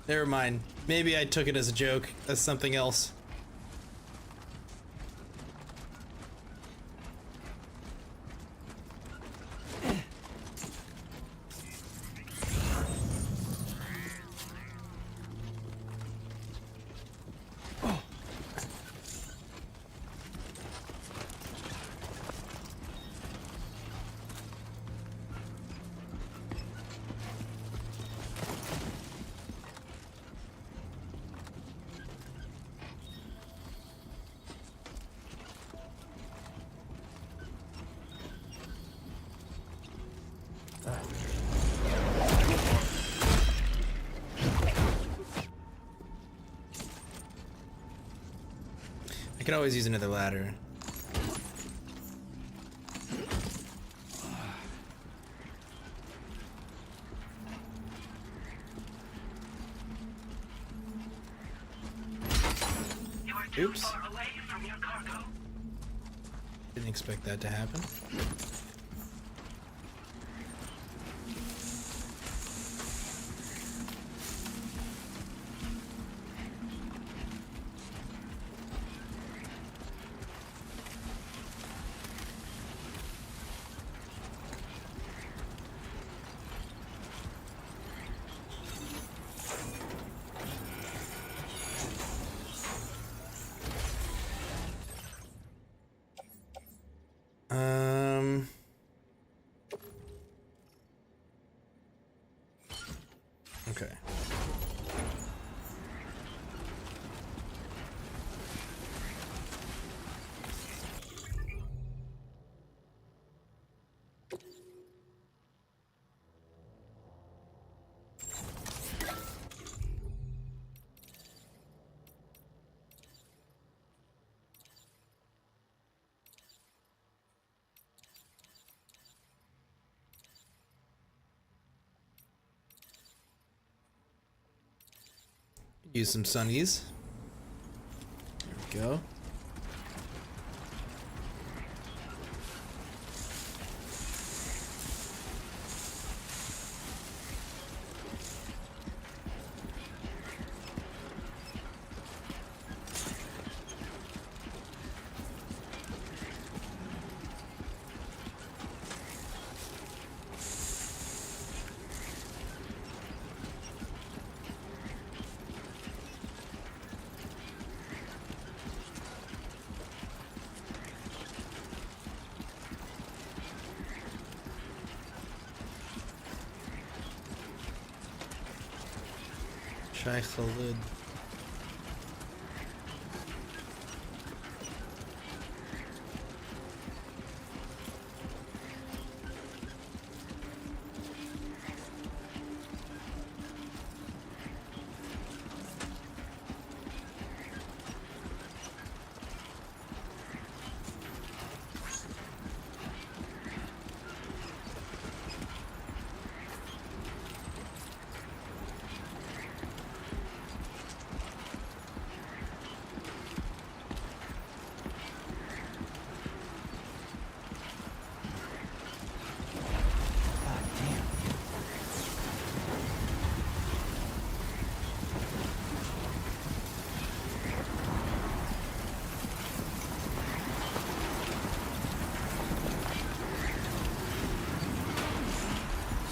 Never mind. Maybe I took it as a joke, as something else. I could always use another ladder. You are too Oops. far away from your cargo. Didn't expect that to happen. Okay. Use some sunnies. There we go. Shai Khalid.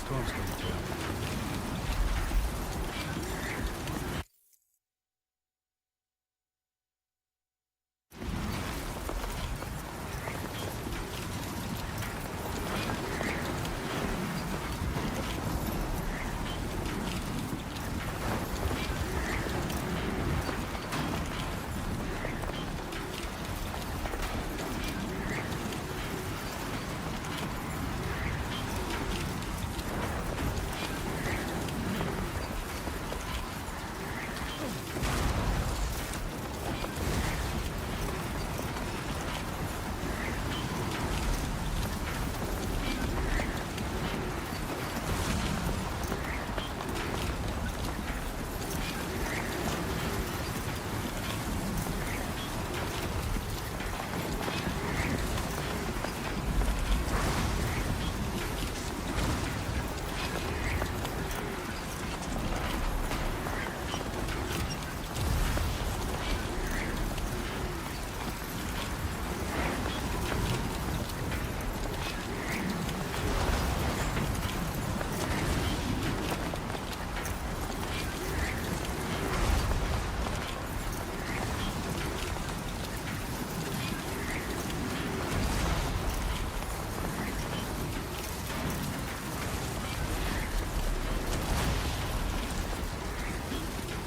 storm's coming through.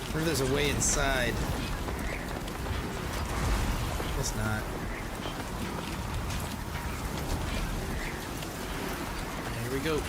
I wonder if there's a way inside. Guess not. Here we go.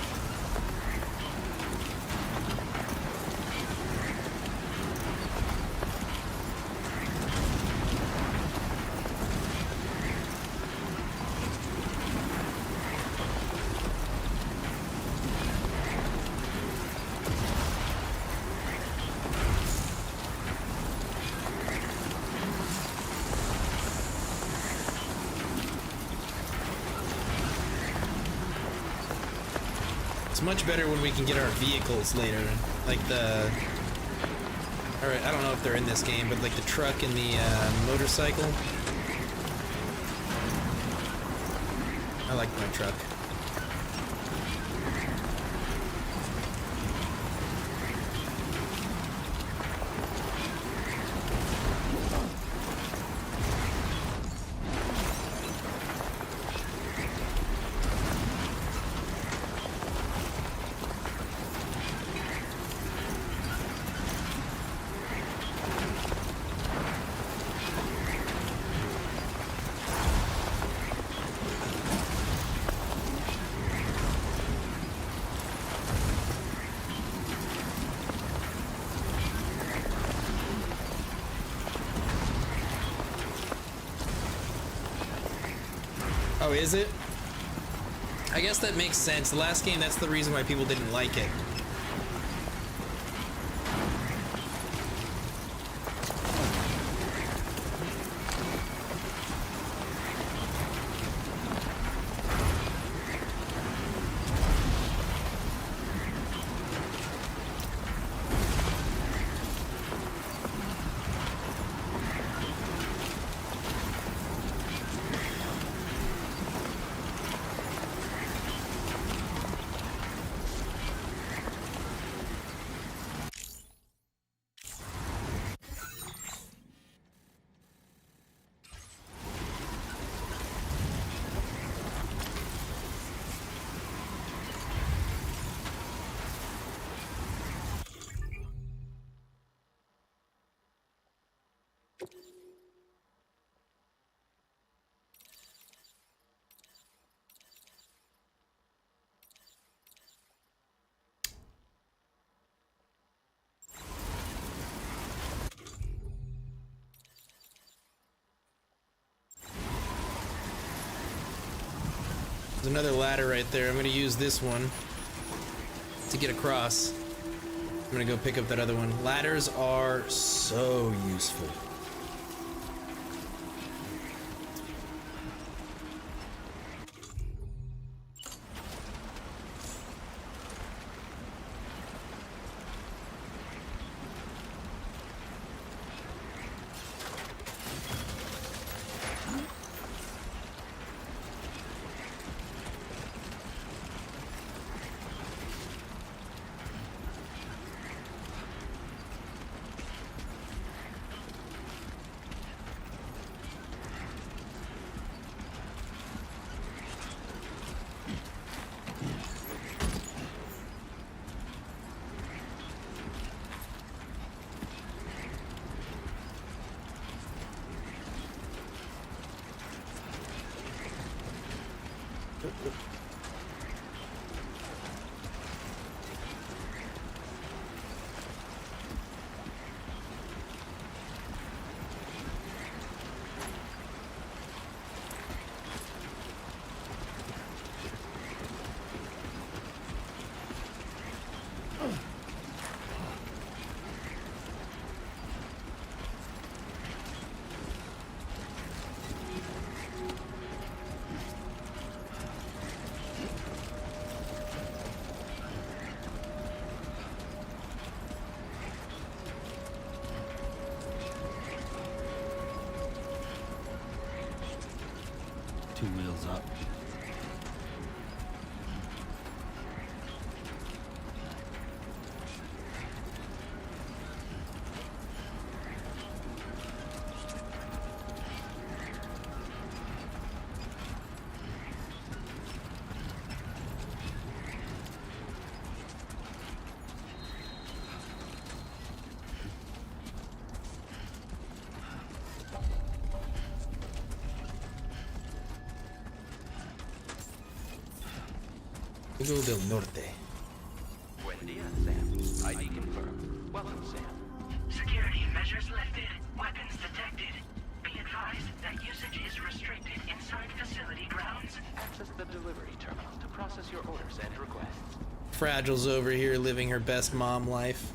It's much better when we can get our vehicles later, like the... Alright, I don't know if they're in this game, but like the truck and the motorcycle. I like my truck. Oh, is it? I guess that makes sense. The last game, that's the reason why people didn't like it. There's another ladder right there. I'm gonna use this one to get across. I'm gonna go pick up that other one. Ladders are so useful. 2 wheels up. Jugo del Norte. Buen dia, Sam. ID confirmed. Welcome, Sam. Security measures lifted. Weapons detected. Be advised that usage is restricted inside facility grounds. Access the delivery terminal to process your orders and requests. Fragile's over here living her best mom life.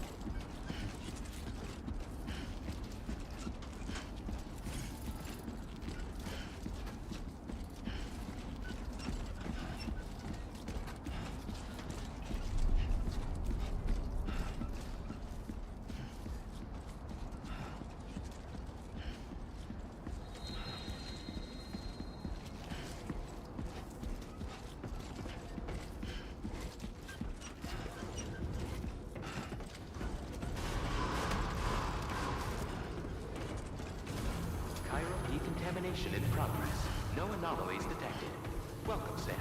Chiral decontamination in progress. No anomalies detected. Welcome, Sam.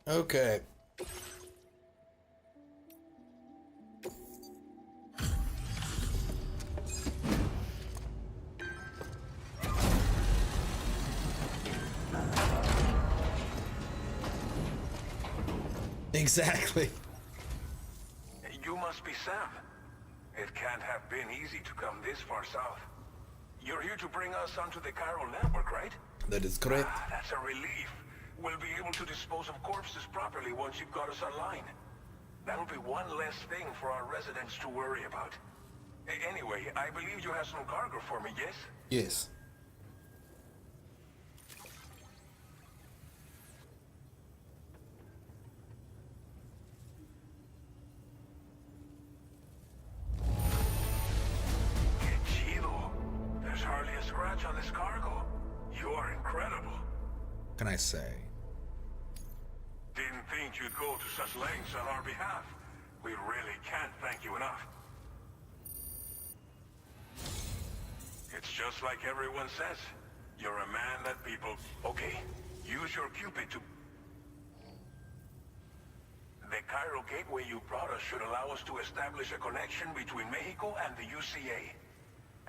Okay. Exactly. You must be Sam. It can't have been easy to come this far south. You're here to bring us onto the Chiral network, right? That is correct. That's a relief. We'll be able to dispose of corpses properly once you've got us online. That'll be one less thing for our residents to worry about. Anyway, I believe you have some cargo for me, yes? Yes. Que chido. There's hardly a scratch on this cargo. You are incredible. What can I say? Didn't think you'd go to such lengths on our behalf. We really can't thank you enough. It's just like everyone says. You're a man that people... Okay, use your Cupid to... The Chiral gateway you brought us should allow us to establish a connection between Mexico and the UCA.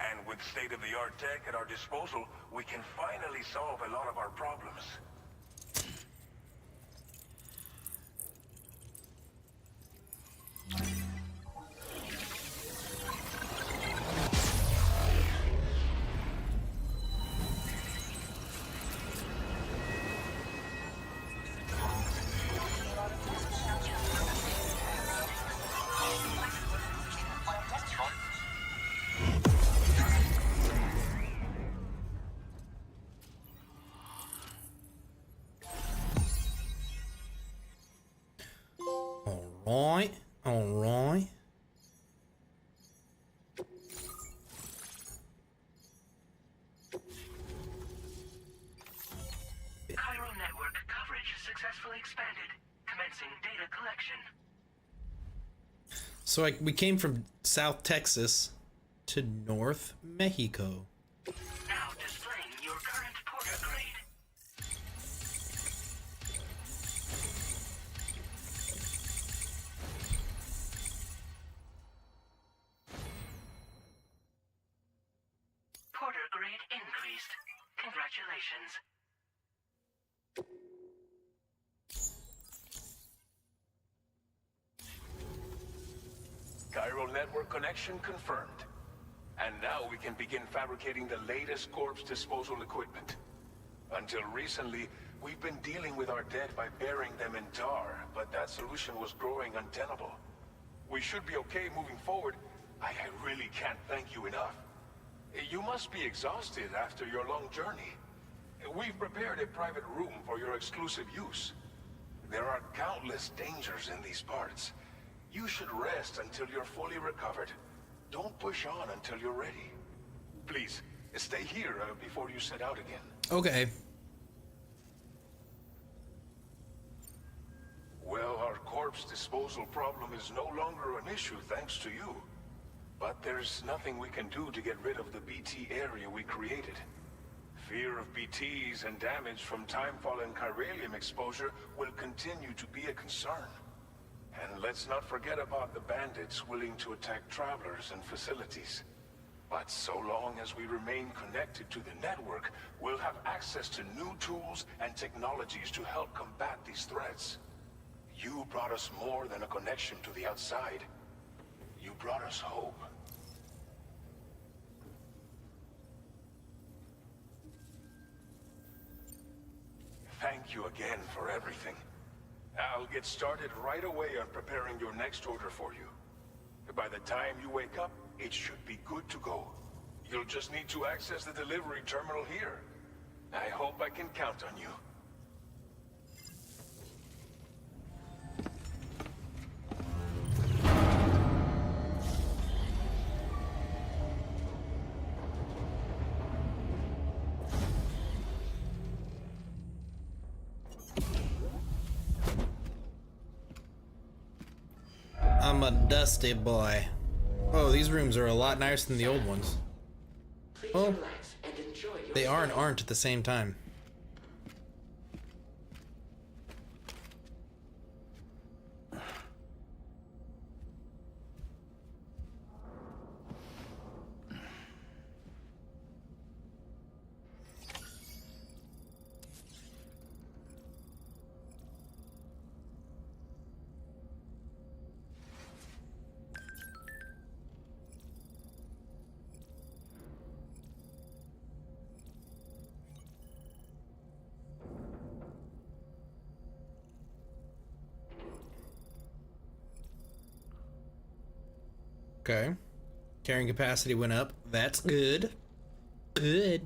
And with state-of-the-art tech at our disposal, we can finally solve a lot of our problems. Alright. Alright. Chiral network coverage successfully expanded. Commencing data collection. So we came from South Texas to North Mexico. Now displaying your current porter grade. Porter grade increased. Congratulations. Chiral network connection confirmed. And now we can begin fabricating the latest corpse disposal equipment. Until recently, we've been dealing with our dead by burying them in tar, but that solution was growing untenable. We should be okay moving forward. I really can't thank you enough. You must be exhausted after your long journey. We've prepared a private room for your exclusive use. There are countless dangers in these parts. You should rest until you're fully recovered. Don't push on until you're ready. Please, stay here before you set out again. Okay. Well, our corpse disposal problem is no longer an issue thanks to you. But there's nothing we can do to get rid of the BT area we created. Fear of BTs and damage from Timefall and Chiralium exposure will continue to be a concern. And let's not forget about the bandits willing to attack travelers and facilities. But so long as we remain connected to the network, we'll have access to new tools and technologies to help combat these threats. You brought us more than a connection to the outside. You brought us hope. Thank you again for everything. I'll get started right away on preparing your next order for you. By the time you wake up, it should be good to go. You'll just need to access the delivery terminal here. I hope I can count on you. I'm a dusty boy. Oh, these rooms are a lot nicer than the old ones. Please Well, relax and enjoy your they are and aren't at the same time. Okay. Carrying capacity went up. That's good. Good.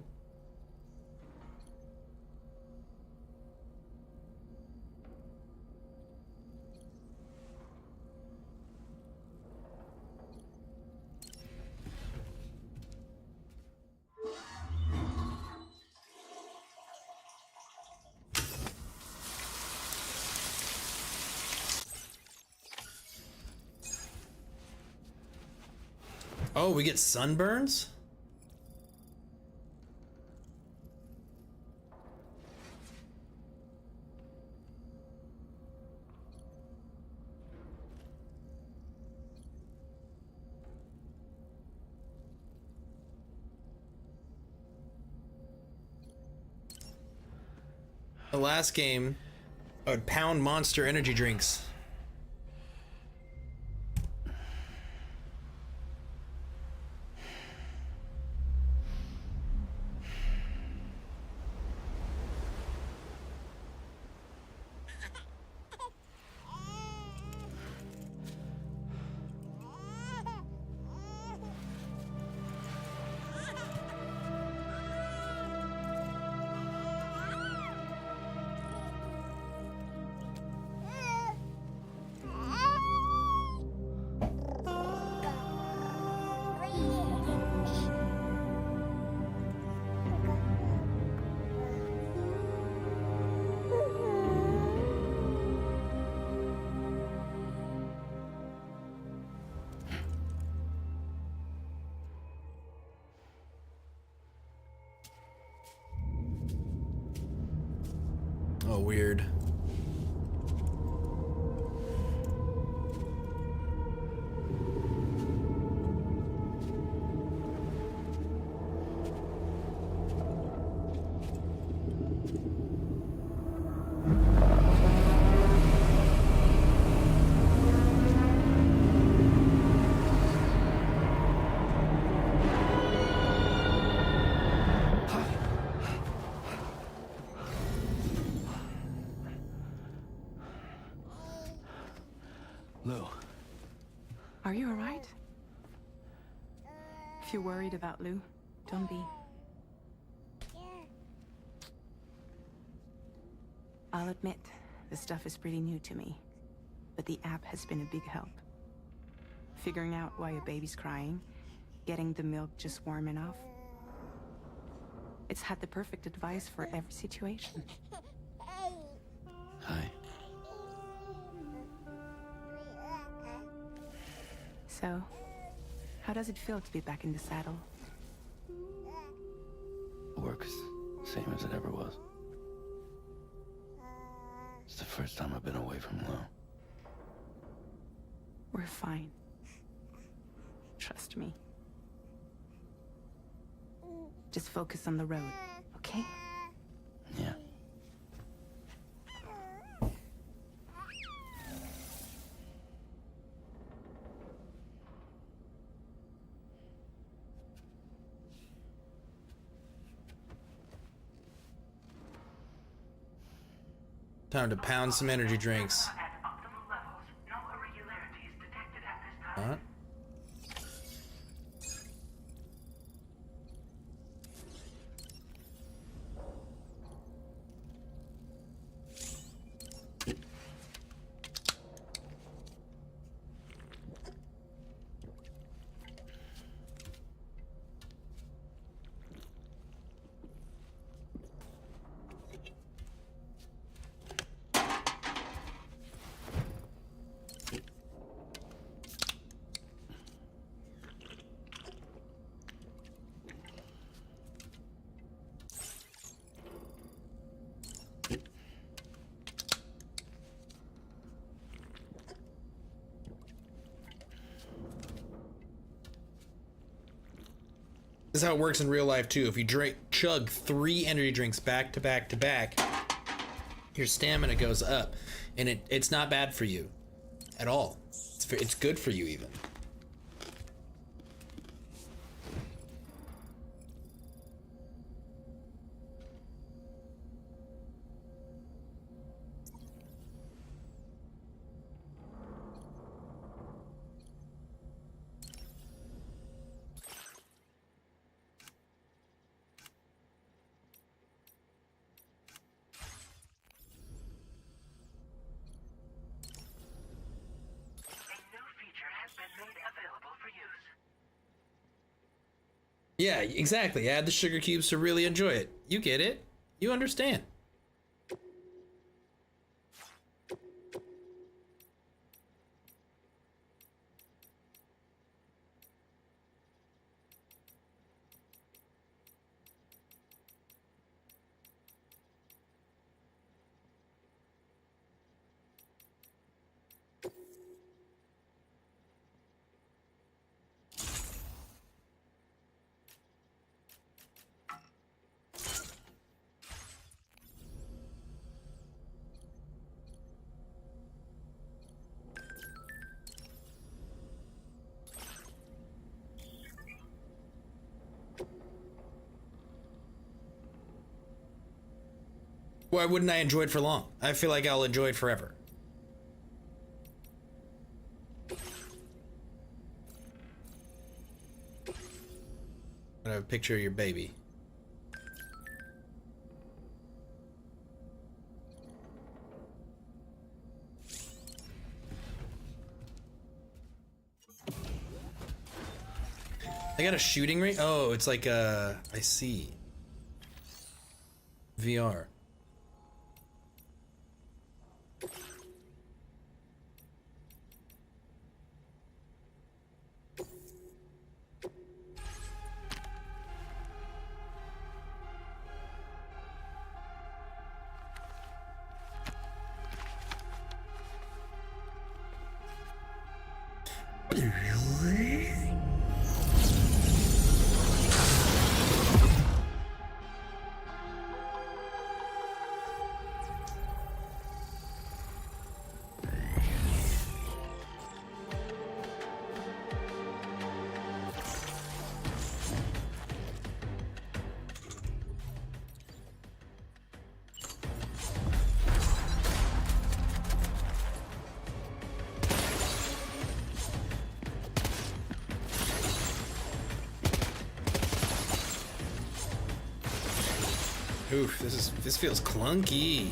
Oh, we get sunburns? The last game, I would pound Monster energy drinks. Oh, weird. Lou. Are you alright? If you're worried about Lou, don't be. I'll admit, this stuff is pretty new to me, but the app has been a big help. Figuring out why a baby's crying, getting the milk just warm enough. It's had the perfect advice for every situation. Hi. So, how does it feel to be back in the saddle? Works same as it ever was. It's the first time I've been away from Lo. We're fine. Trust me. Just focus on the road, okay? Yeah. Time to pound some energy drinks. At optimal levels, no irregularities detected at this time. Huh? This is how it works in real life too. If you chug 3 energy drinks back to back to back, your stamina goes up, and it's not bad for you at all. It's good for you even. Yeah, exactly. Add the sugar cubes to really enjoy it. You get it. You understand. Why wouldn't I enjoy it for long? I feel like I'll enjoy it forever. I have a picture of your baby. They got a shooting range? Oh, it's like I see. VR. Oof, this feels clunky.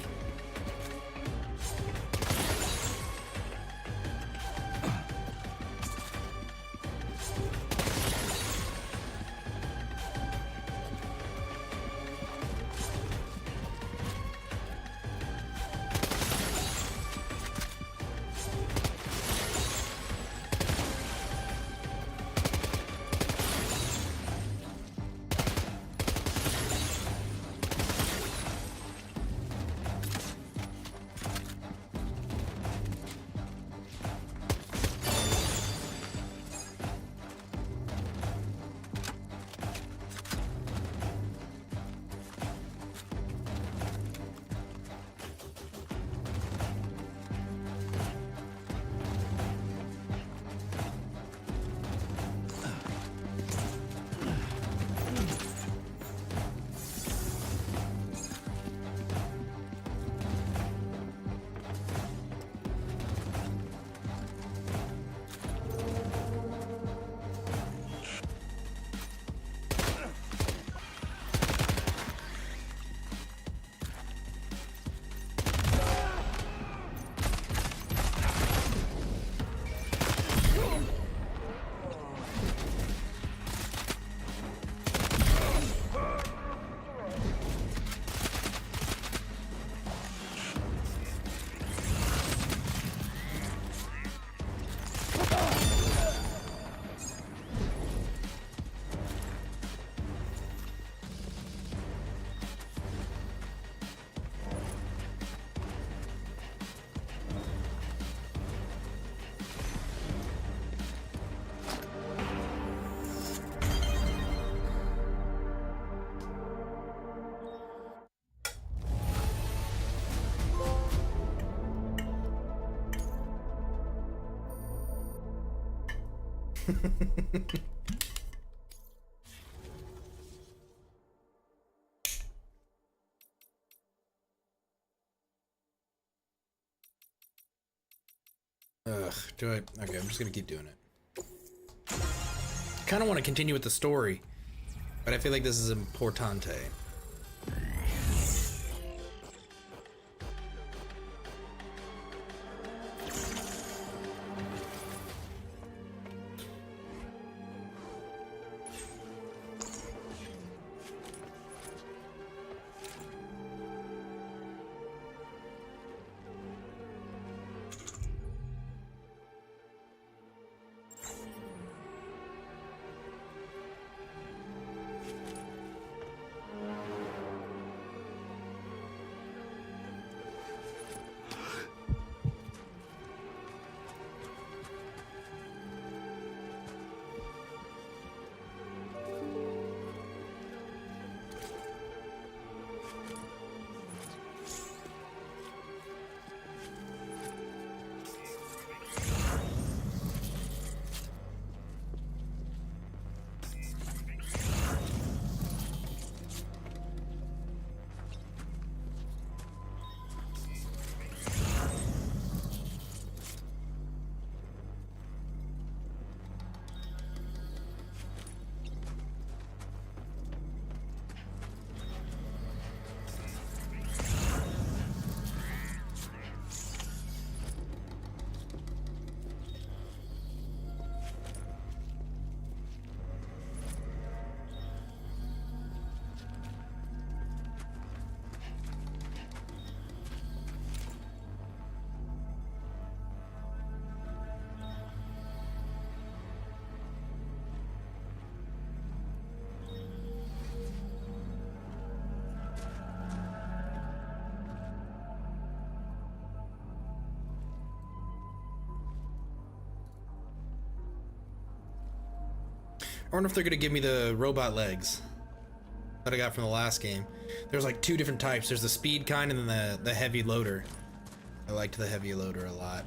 Ugh, do I? Okay, I'm just gonna keep doing it. Kind of want to continue with the story, but I feel like this is importante. I wonder if they're gonna give me the robot legs that I got from the last game. There's like two different types. There's the speed kind and then the heavy loader. I liked the heavy loader a lot.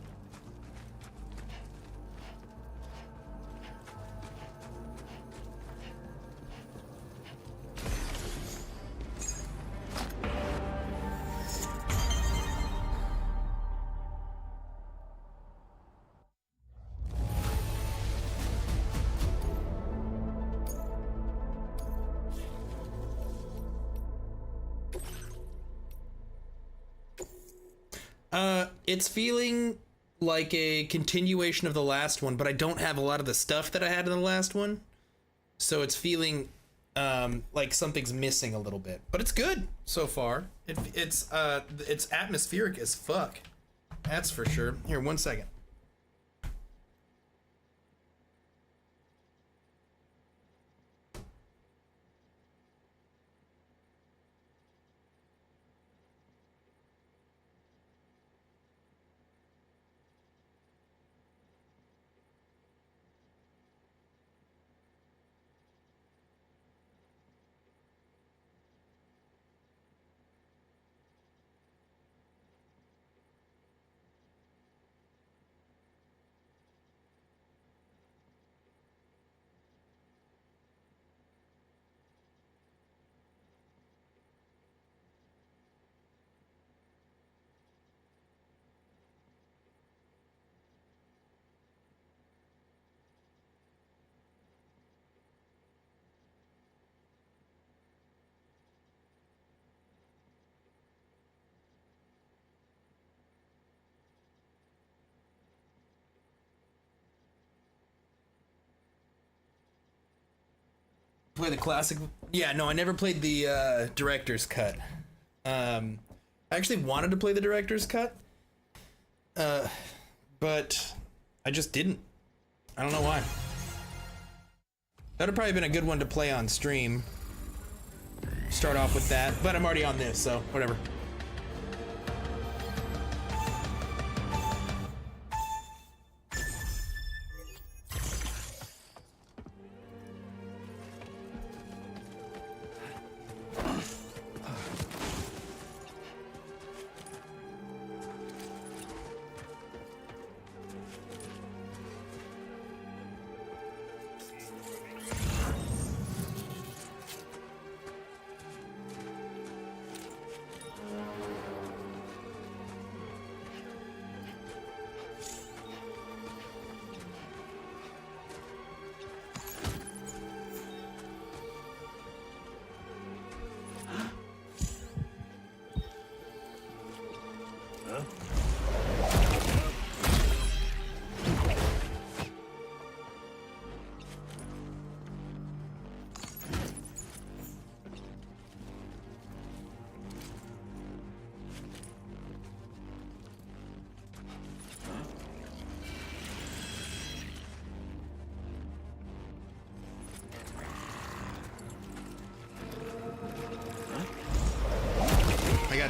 It's feeling like a continuation of the last one, but I don't have a lot of the stuff that I had in the last one. So it's feeling like something's missing a little bit, but it's good so far. It's atmospheric as fuck. That's for sure. Here, 1 second. Play the classic. Yeah, no, I never played the director's cut. I actually wanted to play the director's cut, but I just didn't. I don't know why. That'd probably been a good one to play on stream. Start off with that, but I'm already on this, so whatever.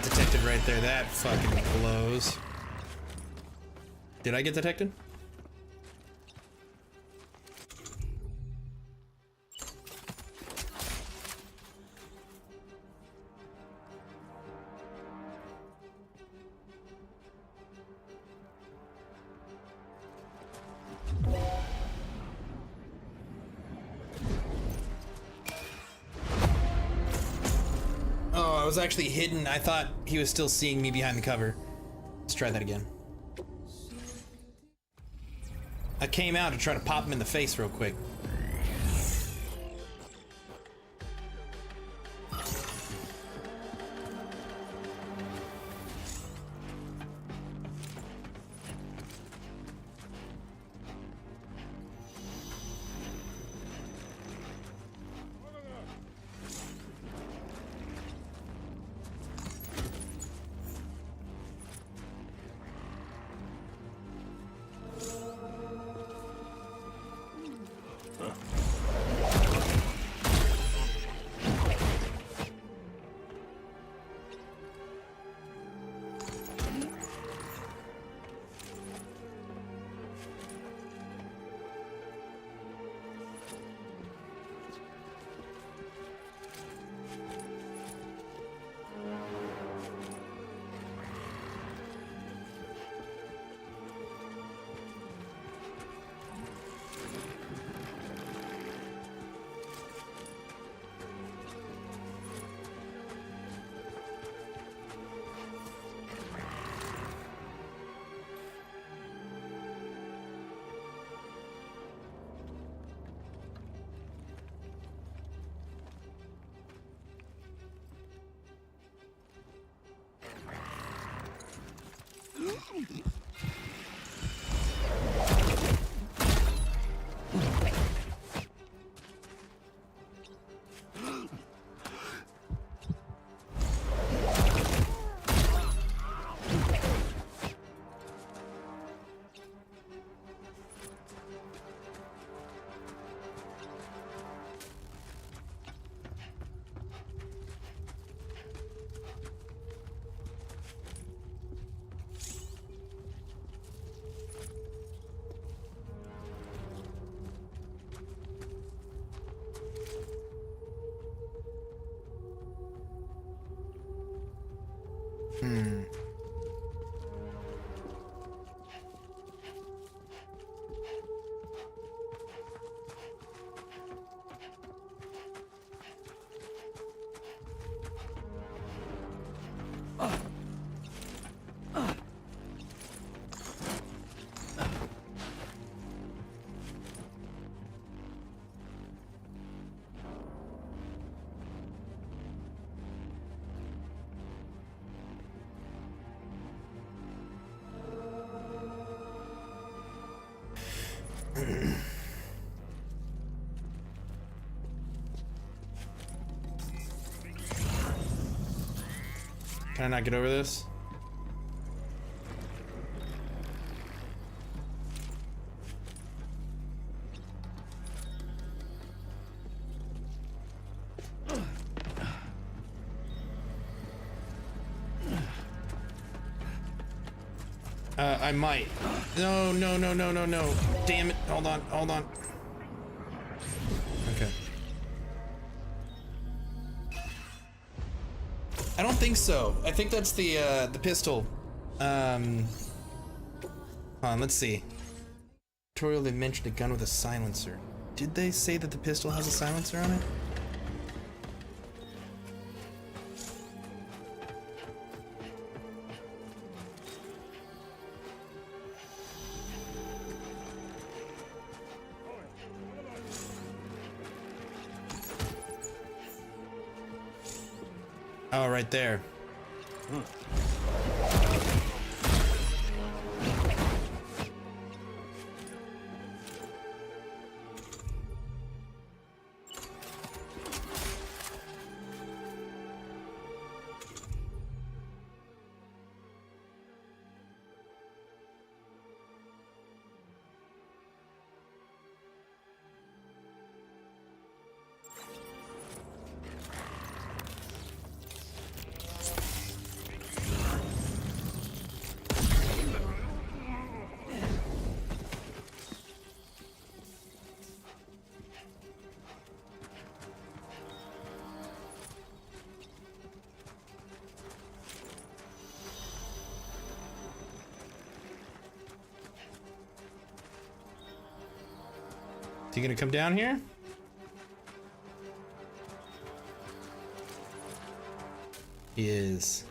got detected right there. That fucking blows. Did I get detected? Oh, I was actually hidden. I thought he was still seeing me behind the cover. Let's try that again. I came out to try to pop him in the face real quick. Can I not get over this? I might. No, no, no, no, no, no. Damn it. Hold on, hold on. Okay. I don't think so. I think that's the pistol. Hold on, let's see. Tutorial, they mentioned a gun with a silencer. Did they say that the pistol has a silencer on it? Oh, right there. Is he gonna come down here? He is.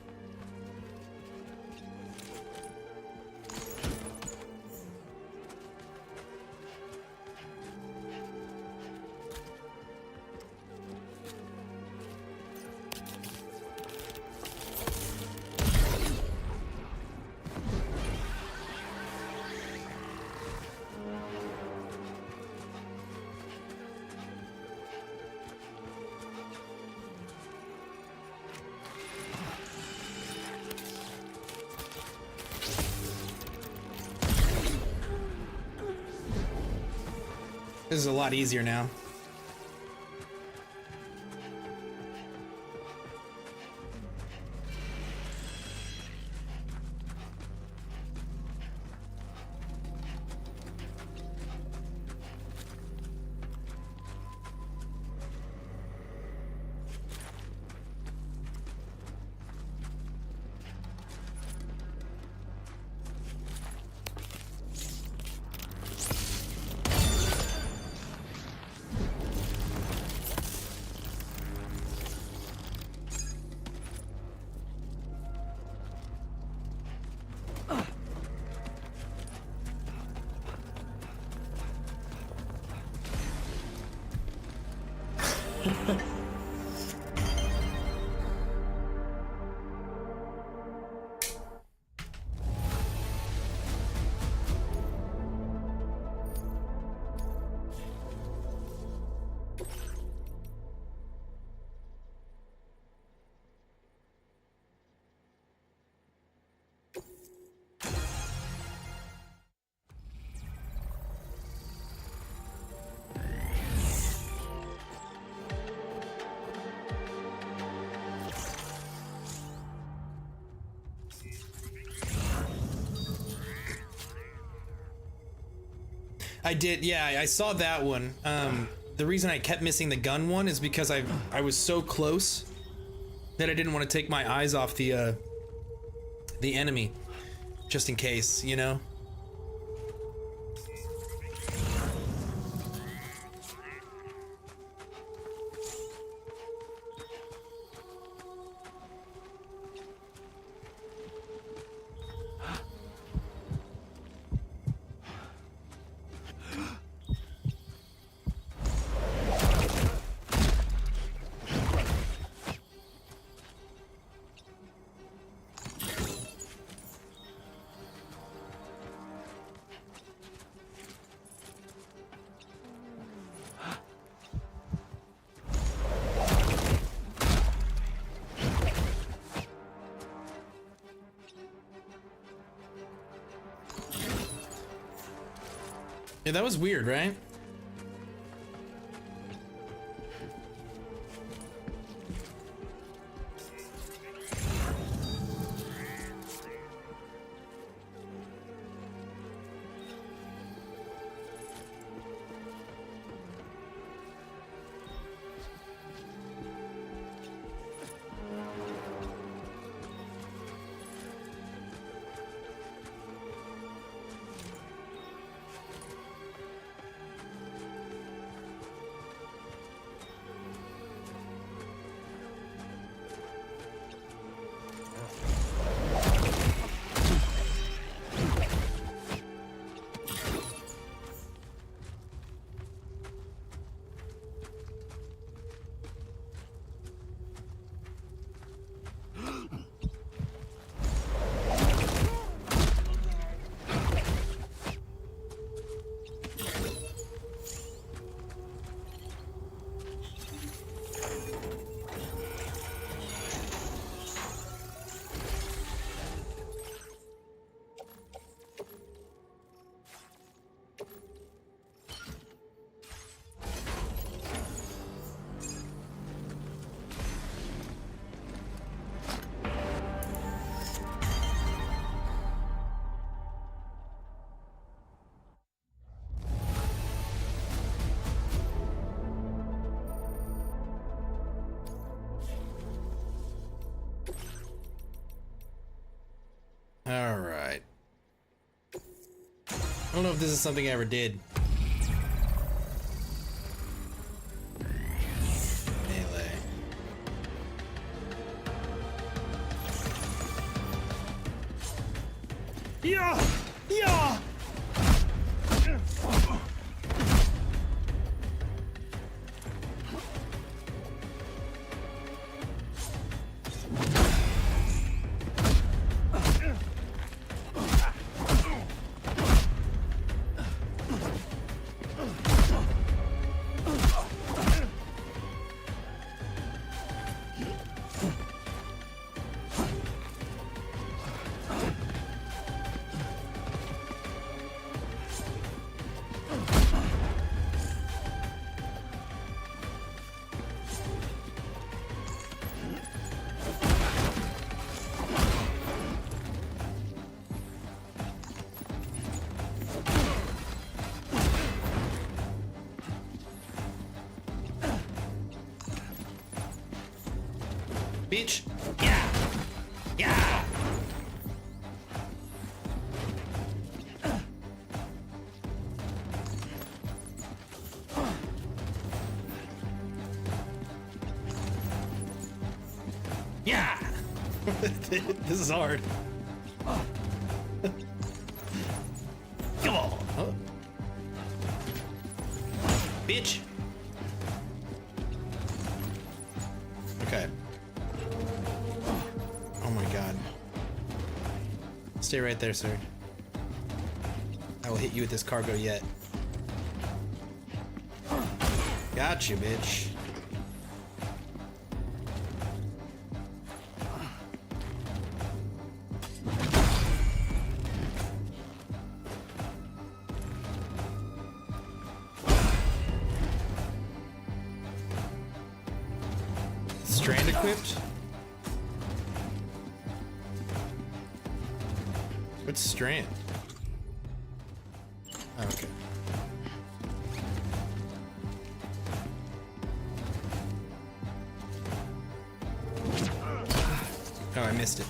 This is a lot easier now. I did, yeah, I saw that one. The reason I kept missing the gun one is because I was so close that I didn't want to take my eyes off the enemy, just in case, you know? Yeah, that was weird, right? All right. I don't know if this is something I ever did. Yeah! Yeah! Bitch. Yeah. Yeah. Yeah. This is hard. Come on. Huh? Bitch. Okay. Oh my god. Stay right there, sir. I will hit you with this cargo yet. Got you, bitch. Strand equipped? What's strand? Oh, okay. Oh, I missed it.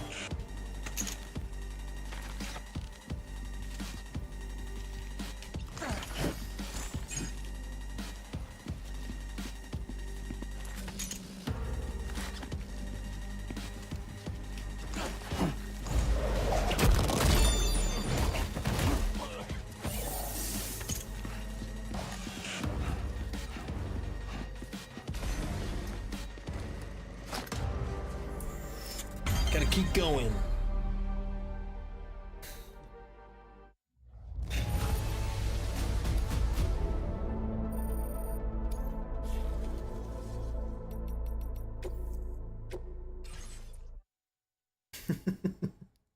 Gotta keep going.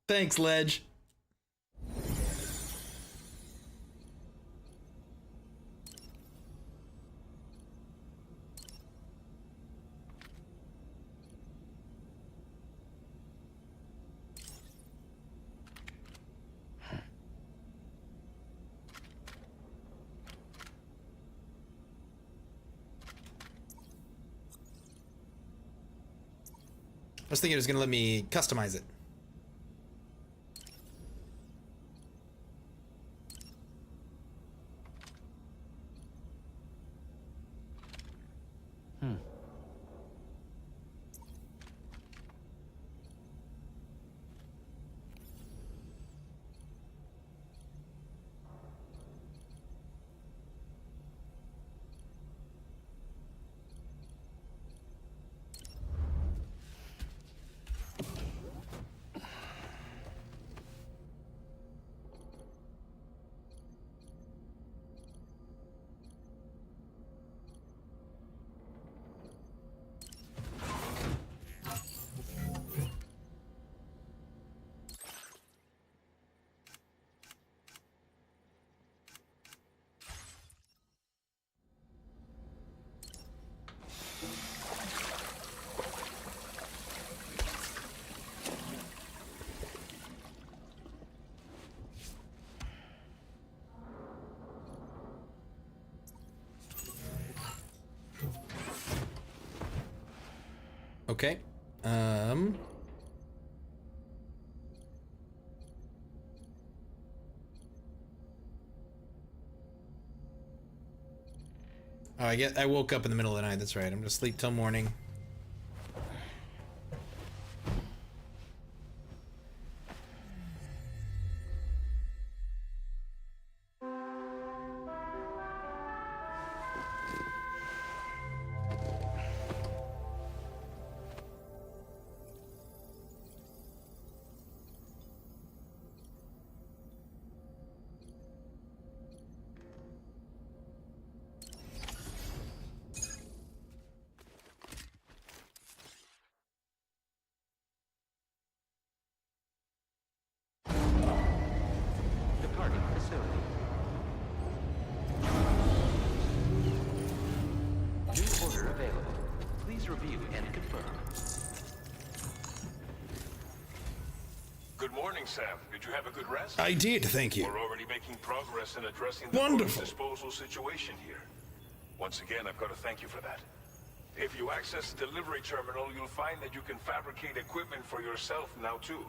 Thanks, Ledge. I was thinking it was gonna let me customize it. Okay. Oh, I woke up in the middle of the night. That's right. I'm gonna sleep till morning. Please review and confirm. Good morning, Sam. Did you have a good rest? I did, thank you. We're already making progress in addressing the Wonderful. disposal situation here. Once again, I've got to thank you for that. If you access the delivery terminal, you'll find that you can fabricate equipment for yourself now too.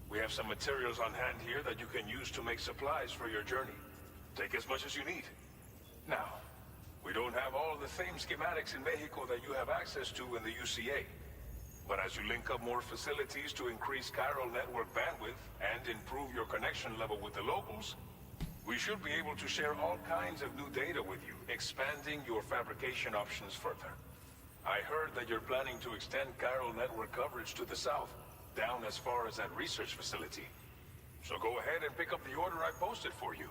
We have some materials on hand here that you can use to make supplies for your journey. Take as much as you need. Now, we don't have all the same schematics in Mexico that you have access to in the UCA. But as you link up more facilities to increase chiral network bandwidth and improve your connection level with the locals, we should be able to share all kinds of new data with you, expanding your fabrication options further. I heard that you're planning to extend chiral network coverage to the south, down as far as that research facility. So go ahead and pick up the order I posted for you.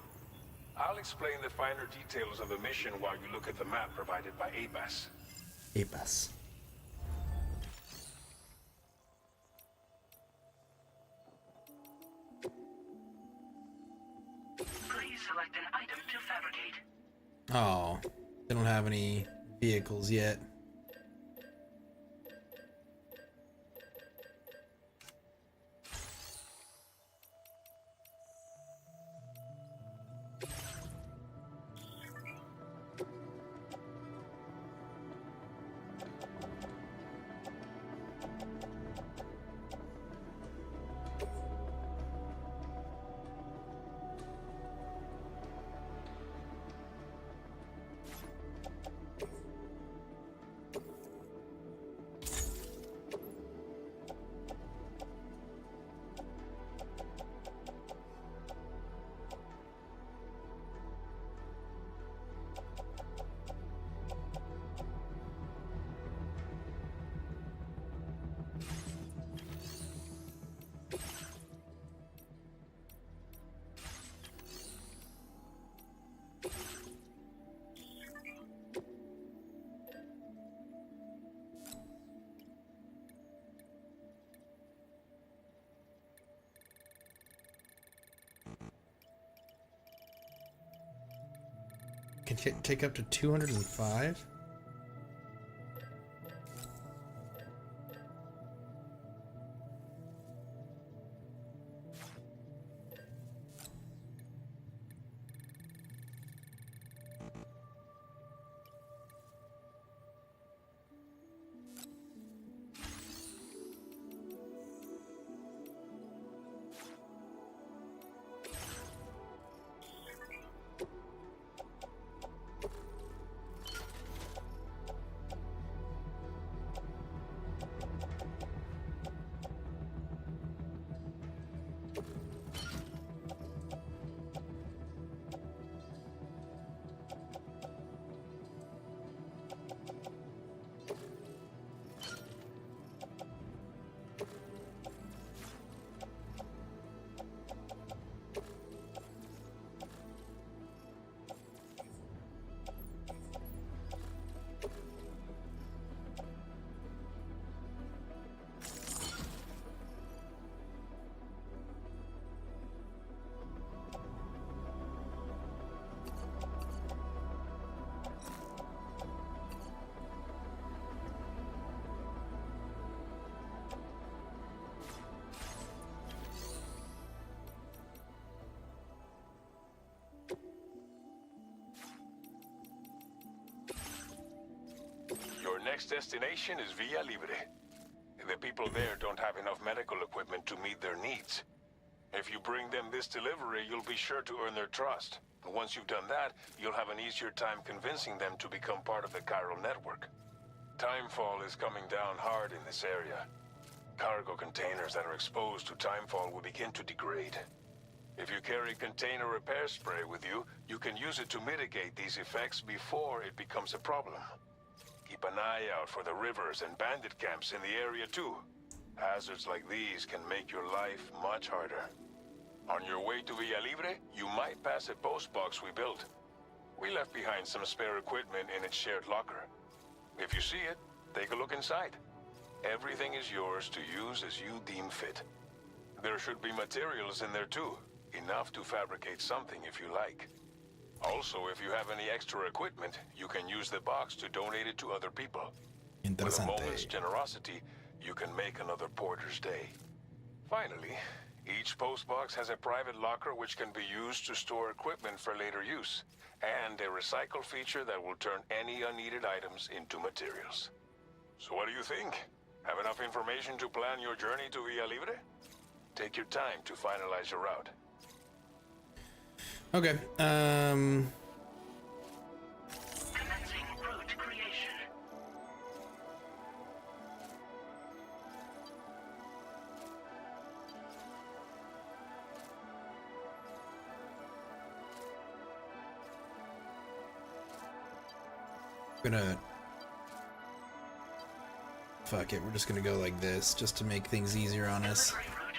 I'll explain the finer details of the mission while you look at the map provided by ABAS. ABAS. Please select an item to fabricate. Oh, they don't have any vehicles yet. Can take up to 205? Your next destination is Villa Libre. The people there don't have enough medical equipment to meet their needs. If you bring them this delivery, you'll be sure to earn their trust. And once you've done that, you'll have an easier time convincing them to become part of the chiral network. Timefall is coming down hard in this area. Cargo containers that are exposed to timefall will begin to degrade. If you carry container repair spray with you, you can use it to mitigate these effects before it becomes a problem. Keep an eye out for the rivers and bandit camps in the area too. Hazards like these can make your life much harder. On your way to Villa Libre, you might pass a post box we built. We left behind some spare equipment in its shared locker. If you see it, take a look inside. Everything is yours to use as you deem fit. There should be materials in there too, enough to fabricate something if you like. Also, if you have any extra equipment, you can use the box to donate it to other people. With a Interesante. moment's generosity, you can make another porter's day. Finally, each postbox has a private locker which can be used to store equipment for later use, and a recycle feature that will turn any unneeded items into materials. So what do you think? Have enough information to plan your journey to Villa Libre? Take your time to finalize your route. Okay. Commencing route creation. Fuck it, we're just gonna go like this, just to make things easier on us. Delivery route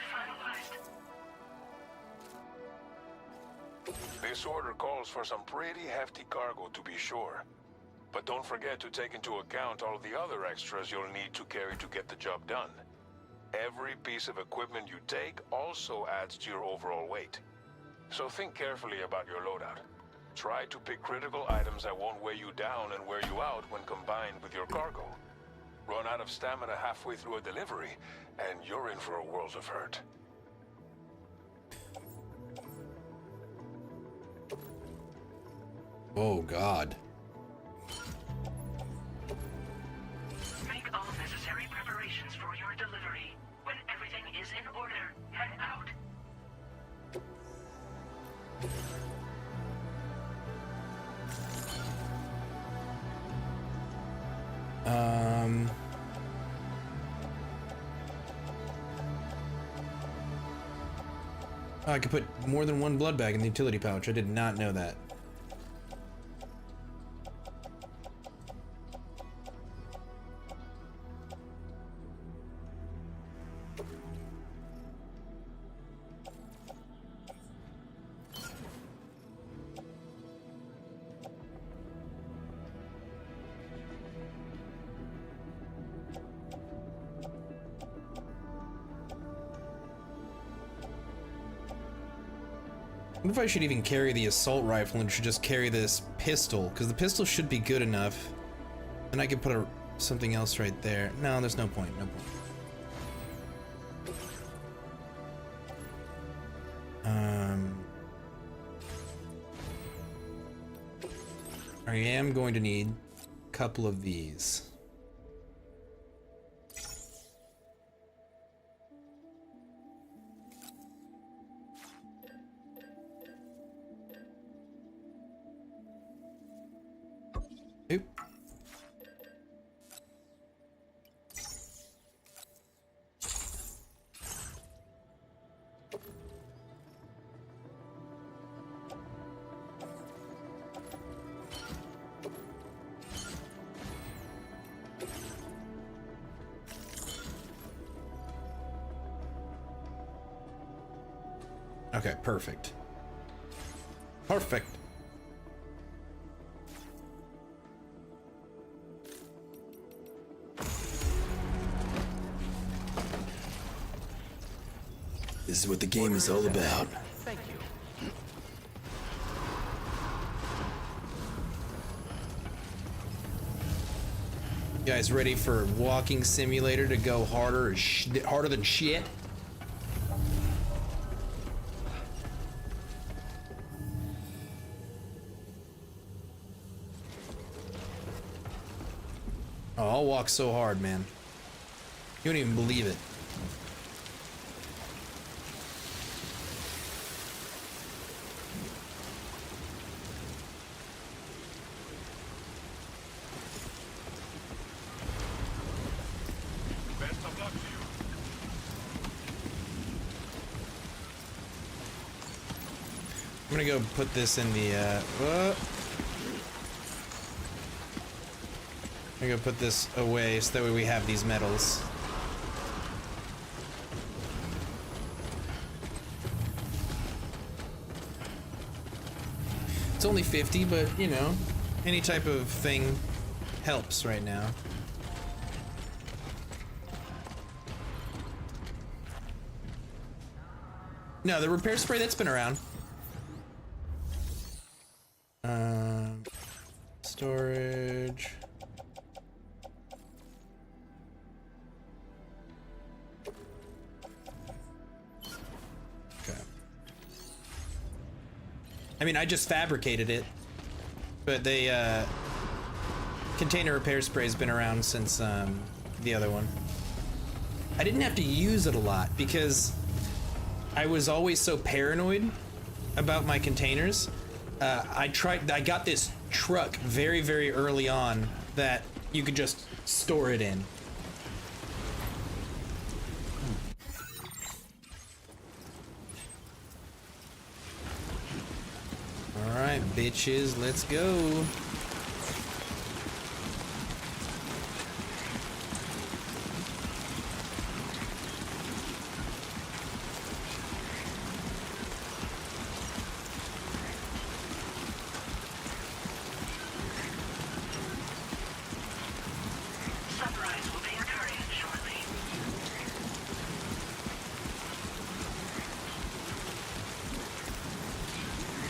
finalized. This order calls for some pretty hefty cargo, to be sure. But don't forget to take into account all the other extras you'll need to carry to get the job done. Every piece of equipment you take also adds to your overall weight. So think carefully about your loadout. Try to pick critical items that won't weigh you down and wear you out when combined with your cargo. Run out of stamina halfway through a delivery, and you're in for a world of hurt. Oh god. Make all necessary preparations for your delivery. When everything is in order, head out. Oh, I could put more than one blood bag in the utility pouch. I did not know that. I wonder if I should even carry the assault rifle and should just carry this pistol, because the pistol should be good enough. And I could put something else right there. No, there's no point, no point. I am going to need a couple of these. Oop. Okay, perfect. Perfect. This is what the game is all about. Thank you. You guys ready for walking simulator to go harder than shit? Oh, I'll walk so hard, man. You won't even believe it. Best of luck to you. I'm gonna go put this in the, I'm gonna go put this away so that way we have these medals. It's only 50, but you know, any type of thing helps right now. No, the repair spray, that's been around. Storage. I mean, I just fabricated it, but the container repair spray's been around since the other one. I didn't have to use it a lot because I was always so paranoid about my containers. I got this truck very, very early on that you could just store it in. All right, bitches, let's go. Sunrise will be occurring shortly.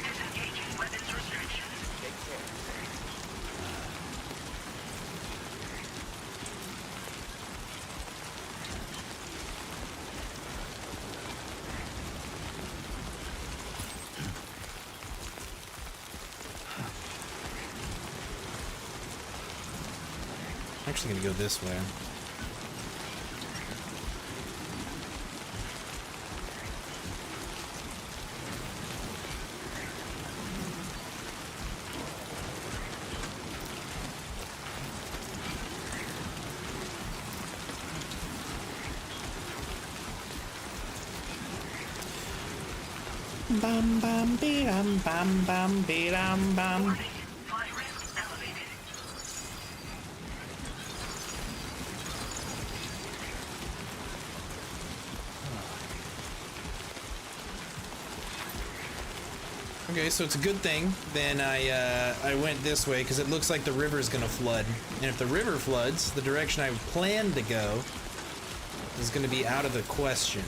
Disengaging weapons restrictions. Take care. I'm actually gonna go this way. Bam bam bam bam bam bam bam. Warning. Fly risk elevated. Okay, so it's a good thing then I went this way because it looks like the river's gonna flood. And if the river floods, the direction I planned to go is gonna be out of the question.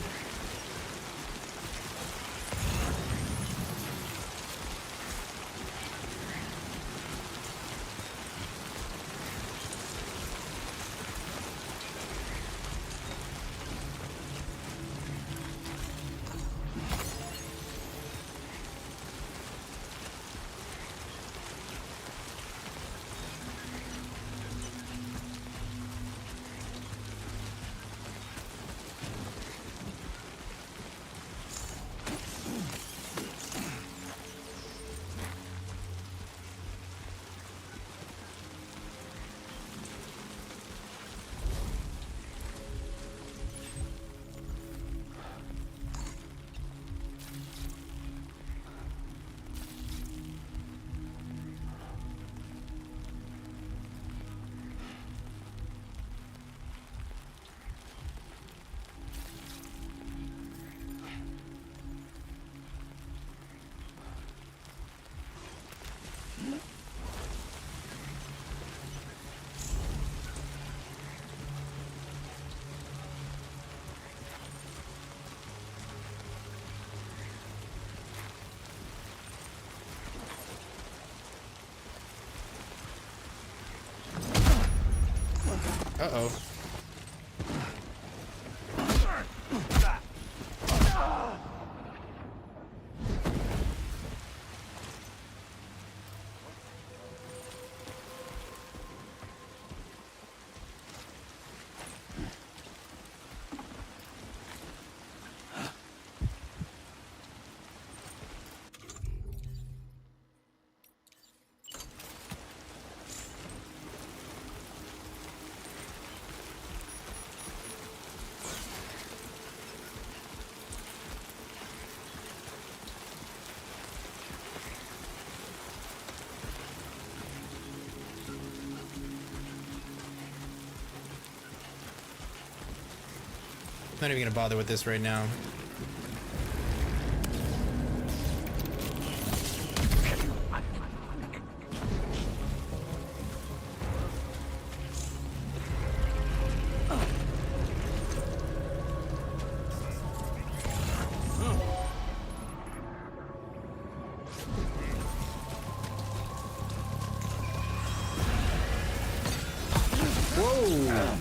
Uh-oh. Not even gonna bother with this right now. Whoa!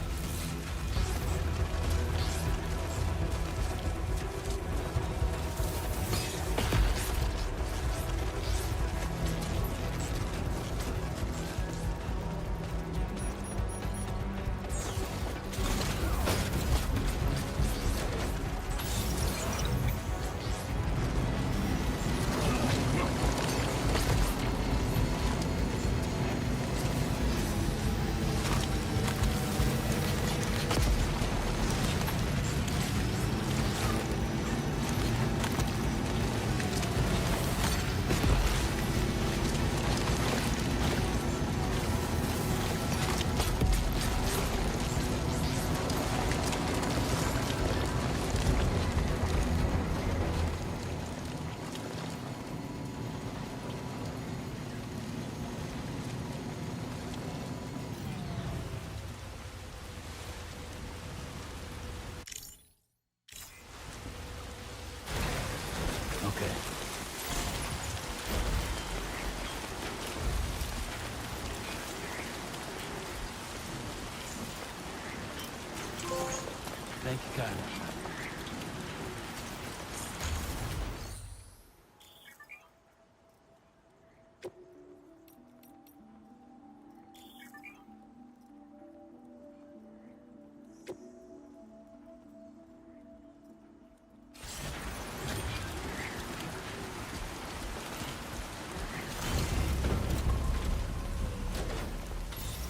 Kind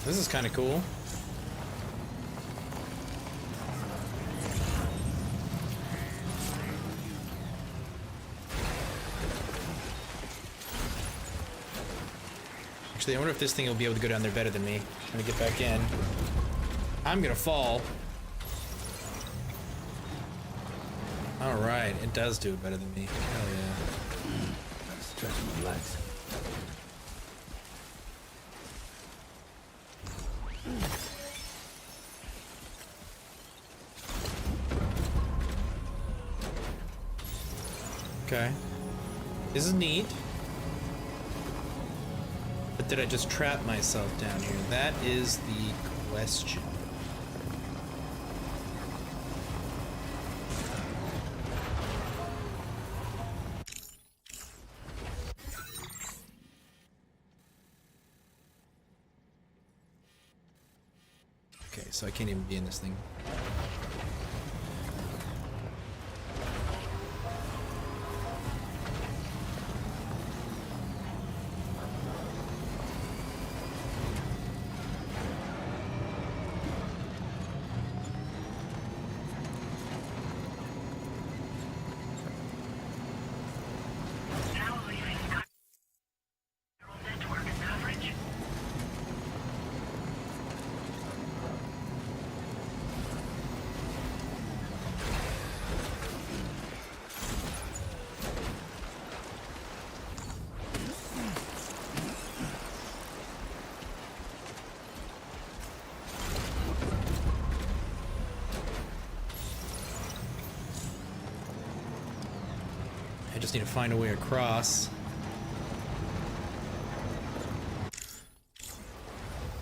This is kind of cool. Actually, I wonder if this thing will be able to go down there better than me. Trying to get back in. I'm gonna fall. Alright, it does do it better than me. Hell yeah. of stretching my legs. Okay. This is neat. But did I just trap myself down here? That is the question. Okay, so I can't even be in this thing. Now leaving Chiral network coverage. I just need to find a way across.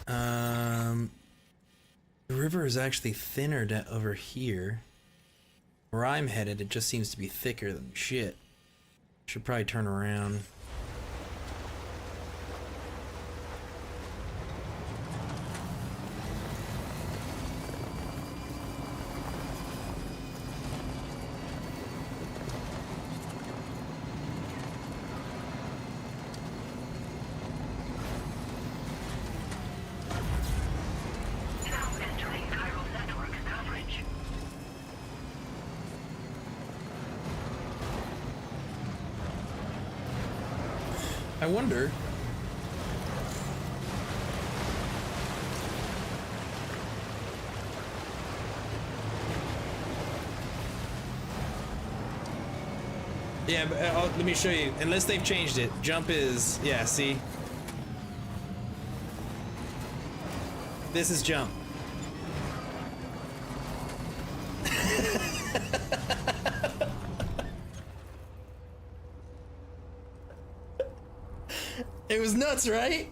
The river is actually thinner over here. Where I'm headed, it just seems to be thicker than shit. Should probably turn around. Now entering Chiral network coverage. I wonder. Yeah, but let me show you. Unless they've changed it, jump is, yeah, see? This is jump. It was nuts, right?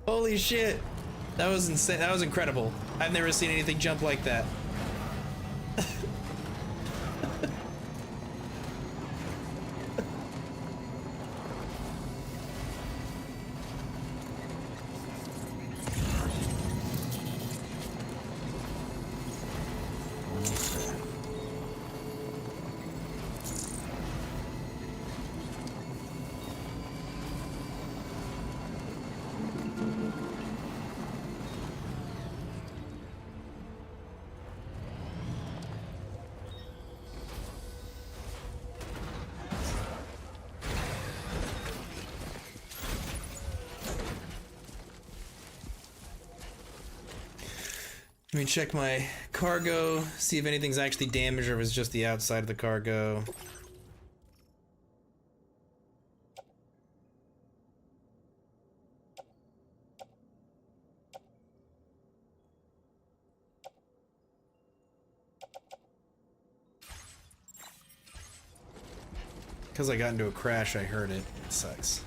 Holy shit. That was insane. That was incredible. I've never seen anything jump like that. Let me check my cargo, see if anything's actually damaged or if it's just the outside of the cargo. Because I got into a crash, I heard it. It sucks.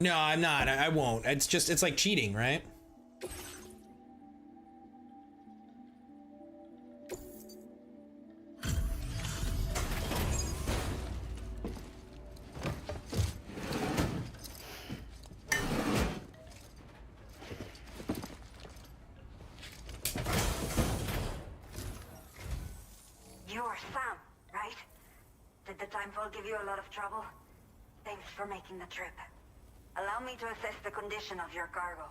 No, I'm not. I won't. It's just, it's like cheating, right? Sam, right? Did the Timefall give you a lot of trouble? Thanks for making the trip. Allow me to assess the condition of your cargo.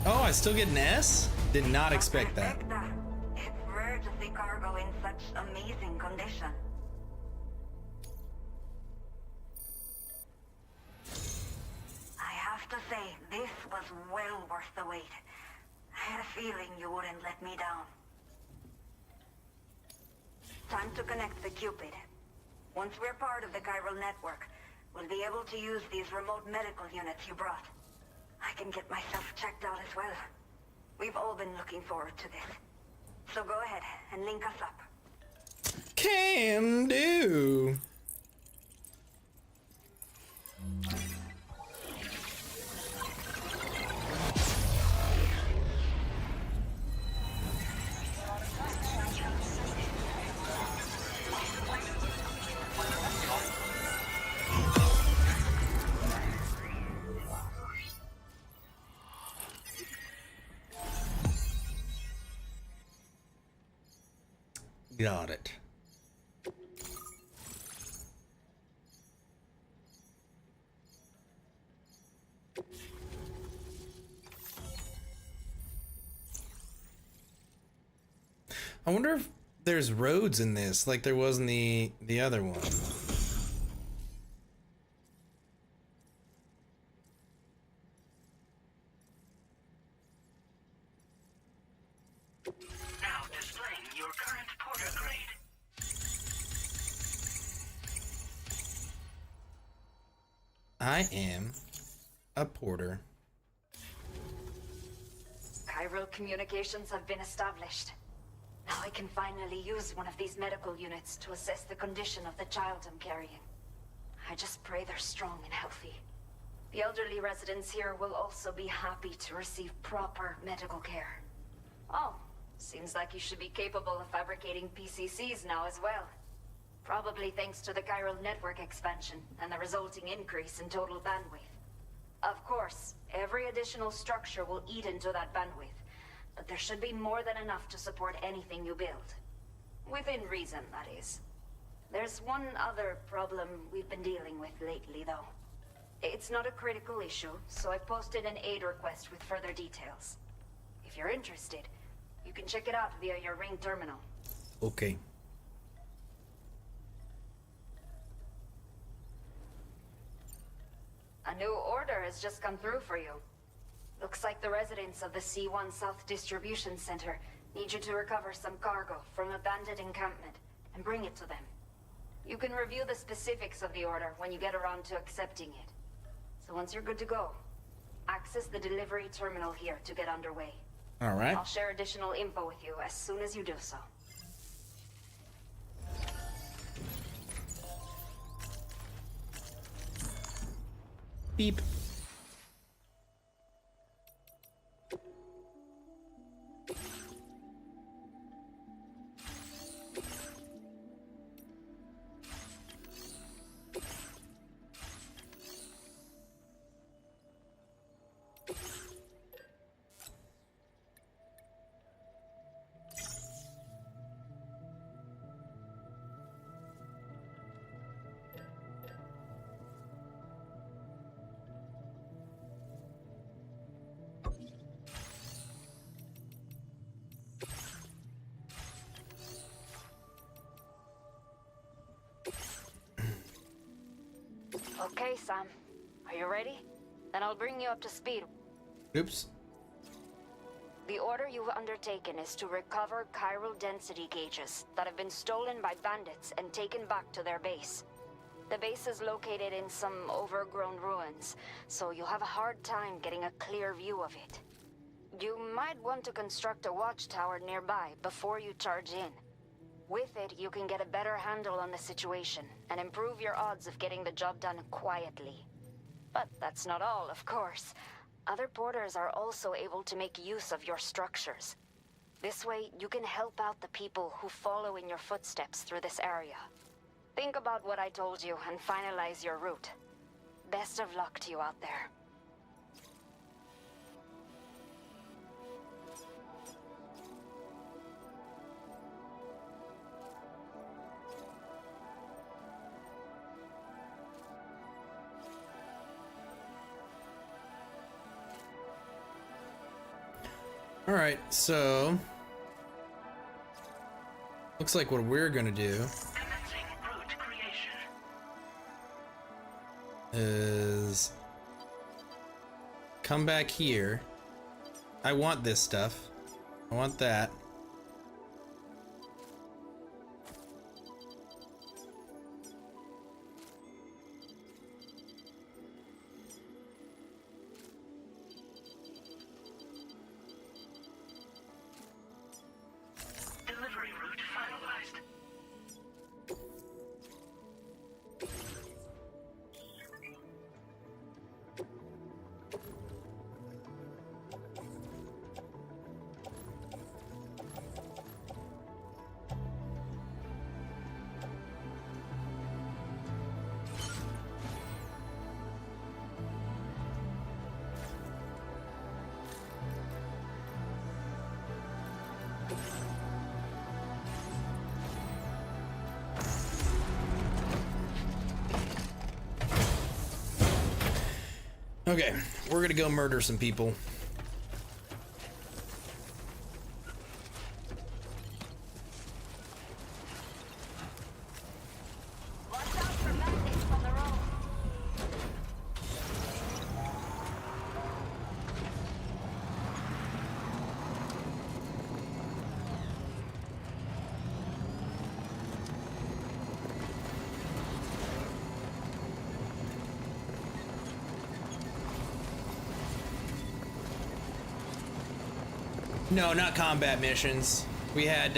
Oh, I still get an S? Did not expect that. It's rare to see cargo in such amazing condition. I have to say, this was well worth the wait. I had a feeling you wouldn't let me down. Time to connect the Cupid. Once we're part of the chiral network, we'll be able to use these remote medical units you brought. I can get myself checked out as well. We've all been looking forward to this. So go ahead and link us up. Can do. Got it. I wonder if there's roads in this, like there was in the other one. Now displaying your current porter grade. I am a porter. Chiral communications have been established. Now I can finally use one of these medical units to assess the condition of the child I'm carrying. I just pray they're strong and healthy. The elderly residents here will also be happy to receive proper medical care. Oh, seems like you should be capable of fabricating PCCs now as well. Probably thanks to the chiral network expansion and the resulting increase in total bandwidth. Of course, every additional structure will eat into that bandwidth, but there should be more than enough to support anything you build. Within reason, that is. There's one other problem we've been dealing with lately, though. It's not a critical issue, so I posted an aid request with further details. If you're interested, you can check it out via your Ring terminal. Okay. A new order has just come through for you. Looks like the residents of the C1 South Distribution Center need you to recover some cargo from a bandit encampment and bring it to them. You can review the specifics of the order when you get around to accepting it. So once you're good to go, access the delivery terminal here to get underway. All right. I'll share additional info with you as soon as you do so. Beep. Okay, Sam. Are you ready? Then I'll bring you up to speed. Oops. The order you've undertaken is to recover chiral density gauges that have been stolen by bandits and taken back to their base. The base is located in some overgrown ruins, so you'll have a hard time getting a clear view of it. You might want to construct a watchtower nearby before you charge in. With it, you can get a better handle on the situation and improve your odds of getting the job done quietly. But that's not all, of course. Other porters are also able to make use of your structures. This way, you can help out the people who follow in your footsteps through this area. Think about what I told you and finalize your route. Best of luck to you out there. Alright, so looks like what we're gonna do Commencing root creation. is come back here. I want this stuff. I want that. Delivery route finalized. Okay, we're gonna go murder some people. Watch out for bandits on the road. No, not combat missions. We had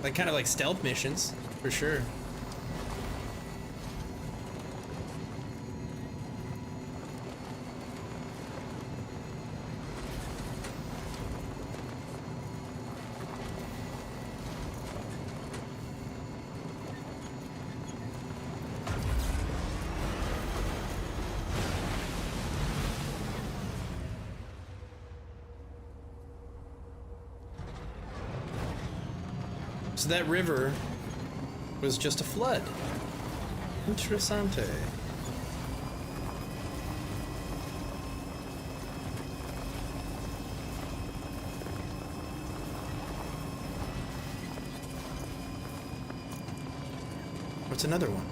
like kind of like stealth missions, for sure. So that river was just a flood. Interessante. What's another one?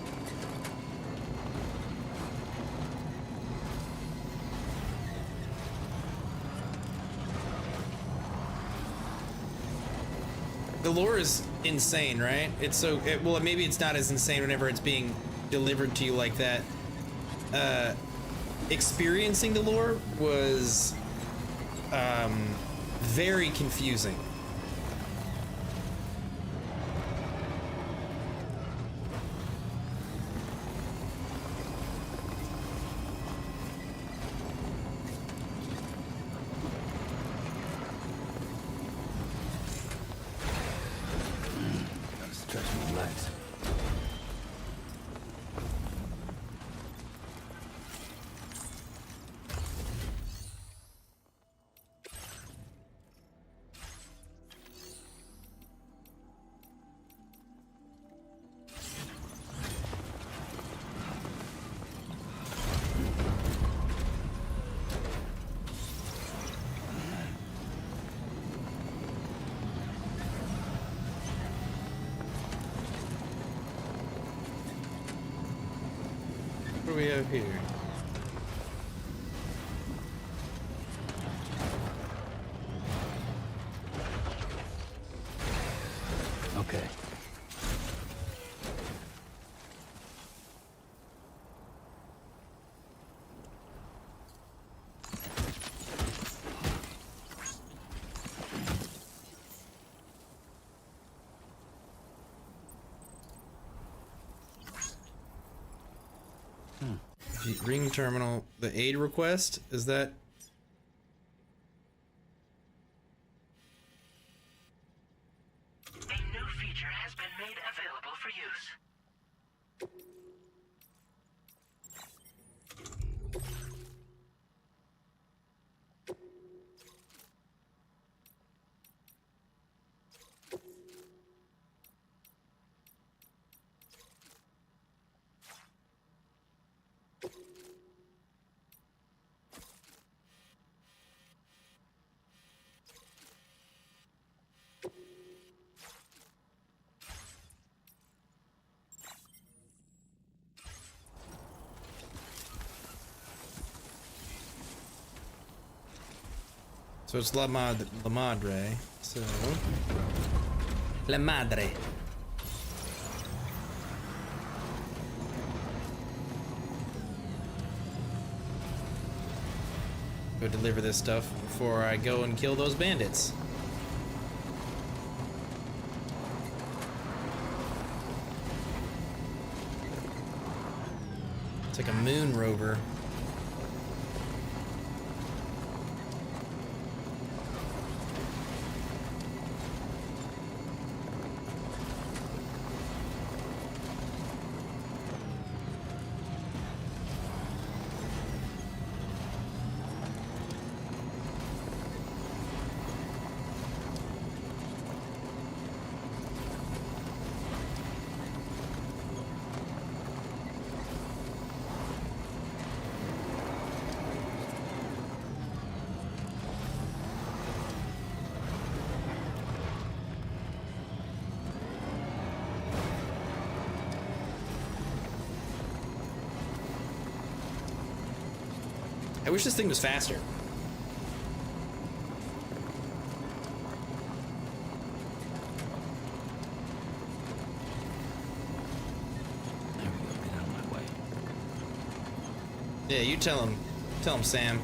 The lore is insane, right? It's so well, maybe it's not as insane whenever it's being delivered to you like that. Experiencing the lore was very confusing. Gotta stretch my legs. What do we have here? Okay. Ring terminal. The aid request? Is that... A new feature has been made available for use. So it's La Madre. So La Madre. Go deliver this stuff before I go and kill those bandits. It's like a moon rover. I wish this thing was faster. There we go, get out of my way. Yeah, you tell him. Tell him, Sam.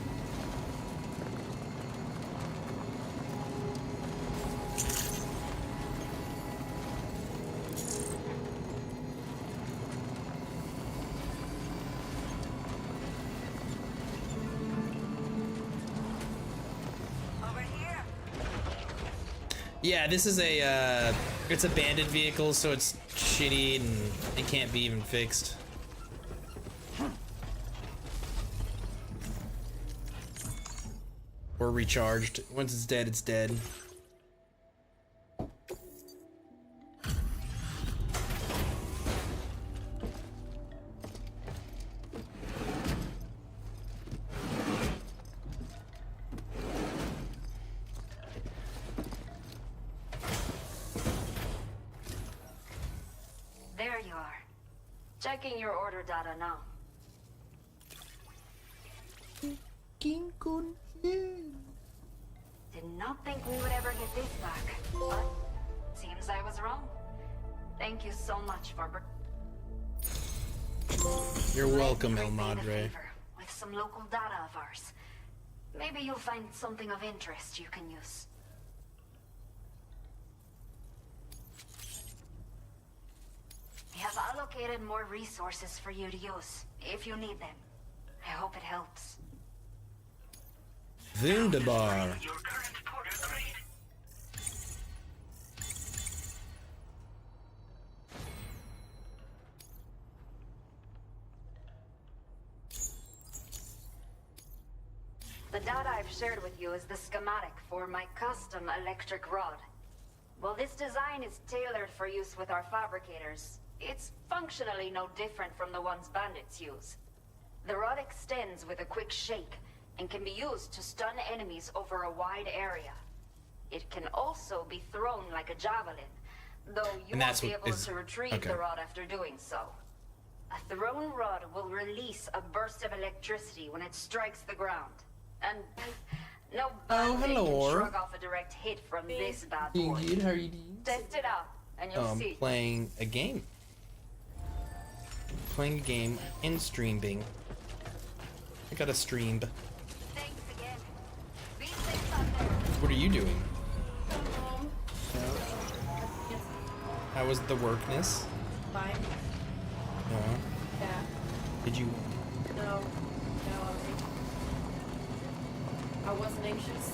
Yeah, this is a, it's a bandit vehicle, so it's shitty and it can't be even fixed. Or recharged. Once it's dead, it's dead. There you are. Checking your order data now. Did not think we would ever get this back, but seems I was wrong. Thank you so much for... You're welcome, Let El me repay the Madre. favor with some local data of ours. Maybe you'll find something of interest you can use. We have allocated more resources for you to use, if you need them. I hope it helps. Wunderbar. Your current porter grade. The data I've shared with you is the schematic for my custom electric rod. While this design is tailored for use with our fabricators, it's functionally no different from the ones bandits use. The rod extends with a quick shake and can be used to stun enemies over a wide area. It can also be thrown like a javelin, though you And won't that's be what able is- to retrieve okay. the rod after doing so. A thrown rod will release a burst of electricity when it strikes the ground. And no bandit hello. can shrug off a direct hit from this bad boy. How are you doing? Test it out, and you'll see. Playing a game. Playing a game in streaming. I got a stream. Thanks again. Be safe out there. What are you doing? How was the workness? Fine. No. Yeah. Did you? No. I wasn't anxious.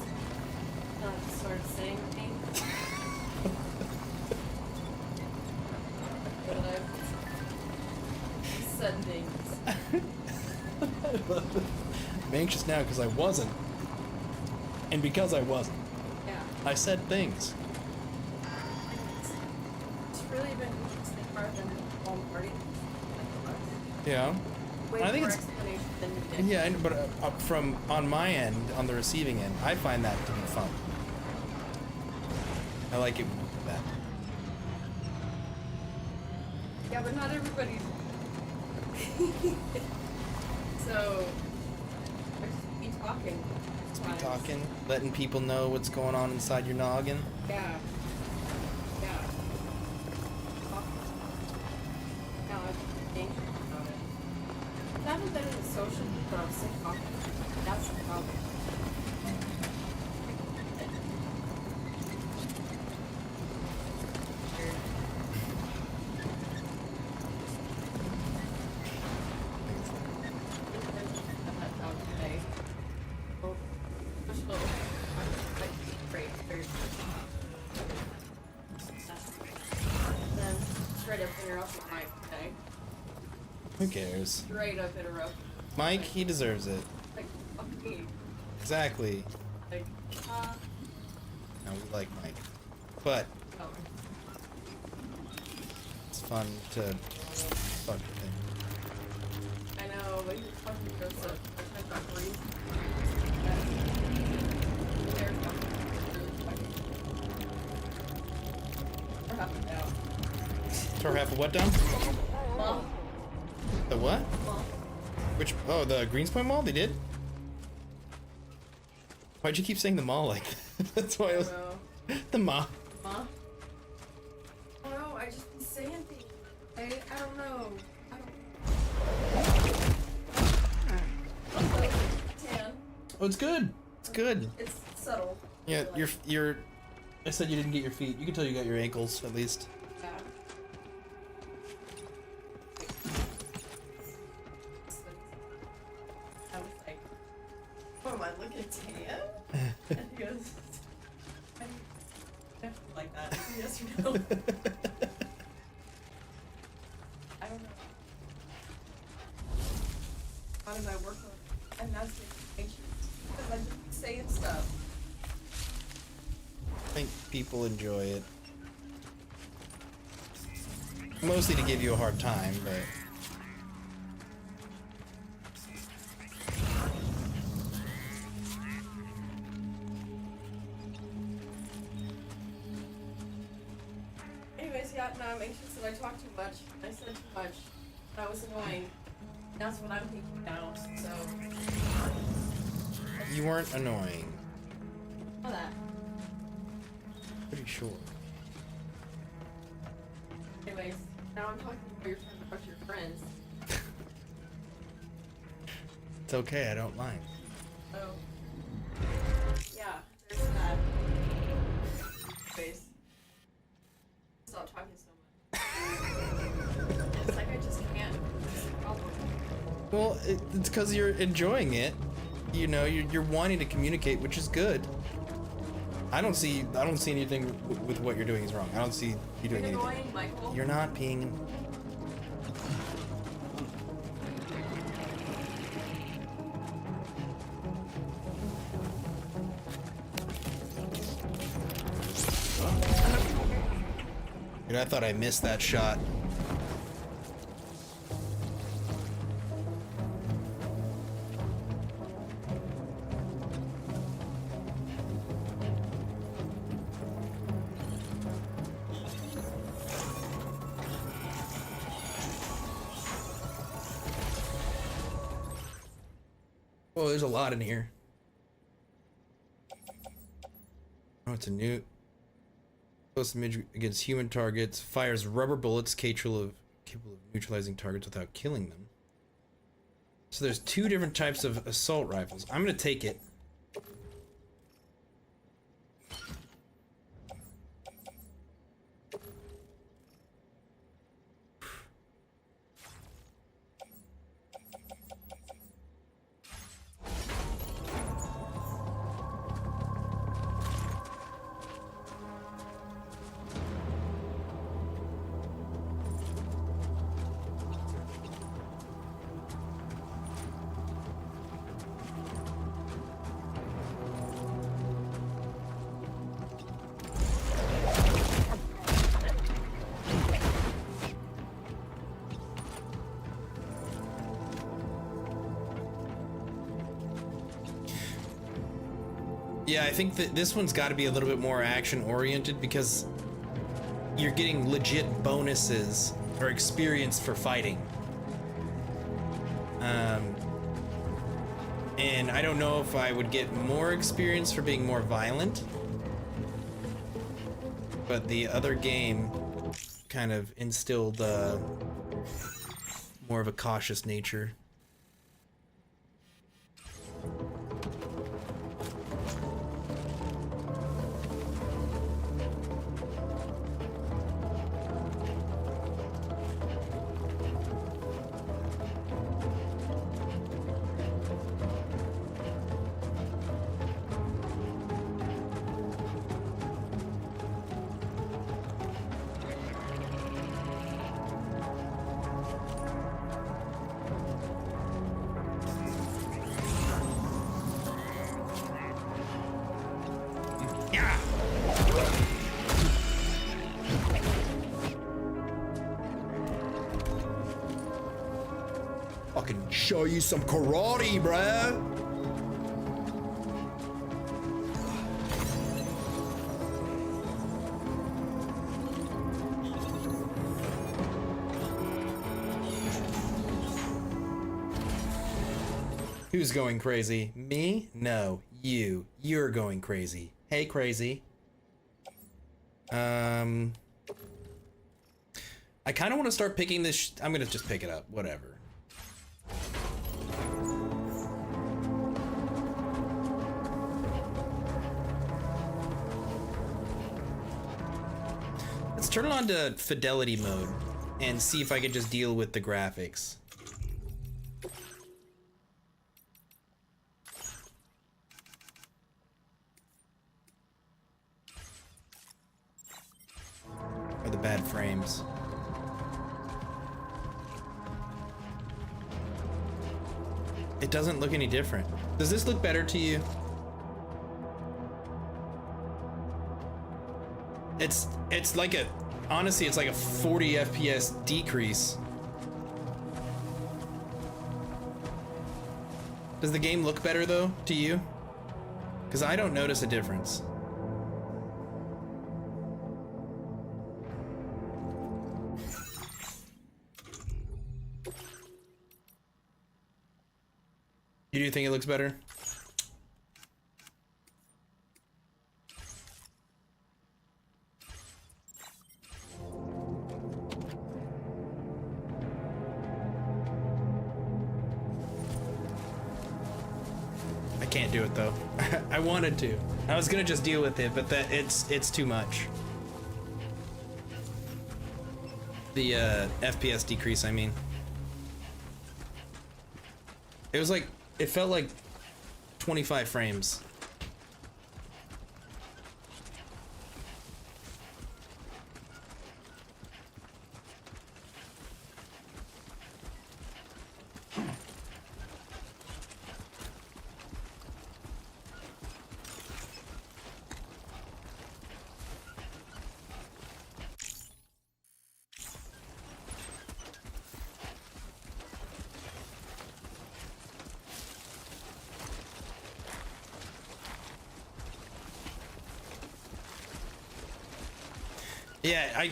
Just sort of saying things. But I've said things. I'm anxious now because I wasn't. And because I wasn't. Yeah. I said things. It's really been interesting part than the home party. Yeah. Way I think more it's- explanation than you did. Yeah, but from on my end, on the receiving end, I find that to be fun. I like it when you do that. Yeah, but not everybody's. So, Speed talking. Speed talking, letting people know what's going on inside your noggin. Yeah. Yeah. Now I'm anxious about it. I haven't been in a social group where I'm sick talking. That's the problem. Who cares? Straight up interrupt. Mike, he deserves it. Like, fuck me. Exactly. Like, No, we like Mike. But oh. it's fun to fuck with him. I know, but he's fucking Joseph. I can't breathe. They're fucking We're half it down. Tore half of what down? Mall. The what? Mall. Which? Oh, the Greenspoint Mall? They did? Why'd you keep saying the mall like that? That's why I was... The mall. Huh? Oh no, I just been saying things. I don't know. Tan. Oh, it's good. It's good. It's subtle. Yeah, you're... I said you didn't get your feet. You can tell you got your ankles, at least. Yeah. I was like, what am I looking tan? And he goes, I like that. Yes or no? I don't know. How did I work on it? And that's the anxious. Because I just be saying stuff. I think people enjoy it. Mostly to give you a hard time, but... Anyways, yeah, no, I'm anxious that I talked too much. I said too much. That was annoying. That's what I'm thinking now, so... You weren't annoying. Know that. Pretty sure. Anyways, now I'm talking about your friends. It's okay, I don't mind. Oh. Yeah, there's that. Anyways. Stop talking so much. It's like I just can't. It's a problem. Well, it's because you're enjoying it. You know, you're wanting to communicate, which is good. I don't see anything with what you're doing is wrong. I don't see you doing anything. Annoying, Michael. You're not being... Dude, I thought I missed that shot. Oh, there's a lot in here. Oh, it's a new... Close image against human targets. Fires rubber bullets capable of neutralizing targets without killing them. So there's two different types of assault rifles. I'm gonna take it. Yeah, I think that this one's got to be a little bit more action-oriented because you're getting legit bonuses or experience for fighting. And I don't know if I would get more experience for being more violent, but the other game kind of instilled more of a cautious nature. I can show you some karate, bruh. Who's going crazy? Me? No, you. You're going crazy. Hey, crazy. I kind of want to start picking this. I'm gonna just pick it up. Whatever. Let's turn it on to fidelity mode and see if I can just deal with the graphics. Or the bad frames. It doesn't look any different. Does this look better to you? It's like a, honestly, it's like a 40 FPS decrease. Does the game look better though to you? Because I don't notice a difference. You do think it looks better? I can't do it though. I wanted to. I was gonna just deal with it, but that it's too much. The FPS decrease, I mean. It was like, it felt like 25 frames. Yeah,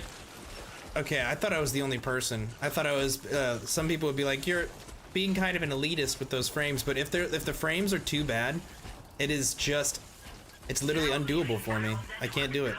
okay, I thought I was the only person. I thought I was, some people would be like, you're being kind of an elitist with those frames, but if the frames are too bad, it is just, it's literally undoable for me. I can't do it.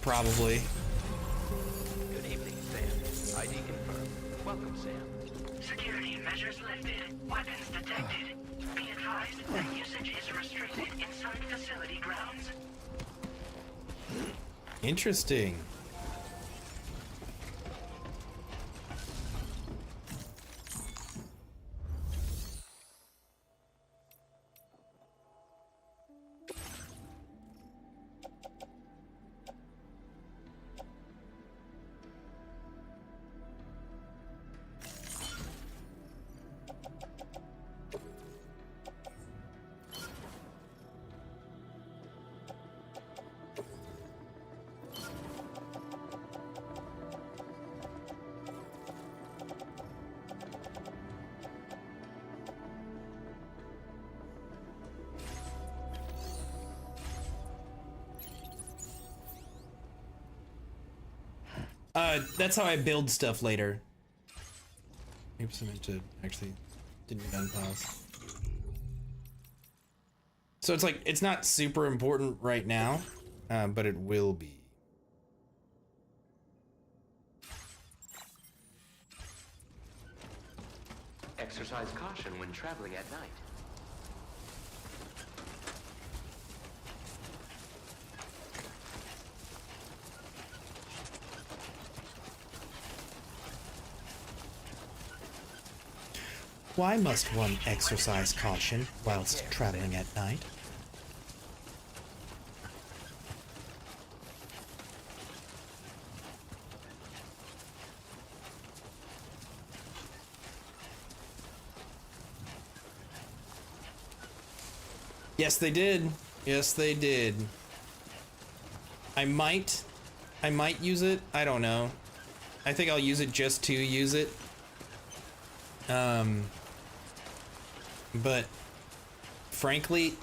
Probably. Good evening, Sam. ID confirmed. Welcome, Sam. Security measures lifted. Weapons detected. Be advised that usage is restricted inside facility grounds. Interesting. That's how I build stuff later. Oops, I meant to actually didn't unpause. So it's like it's not super important right now, but it will be. Exercise caution when traveling at night. Why must one exercise caution whilst traveling at night? Yes, they did. Yes, they did. I might use it. I don't know. I think I'll use it just to use it. But frankly,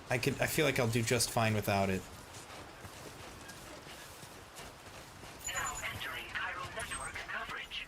I feel like I'll do just fine without it. Now entering Chiral Network coverage.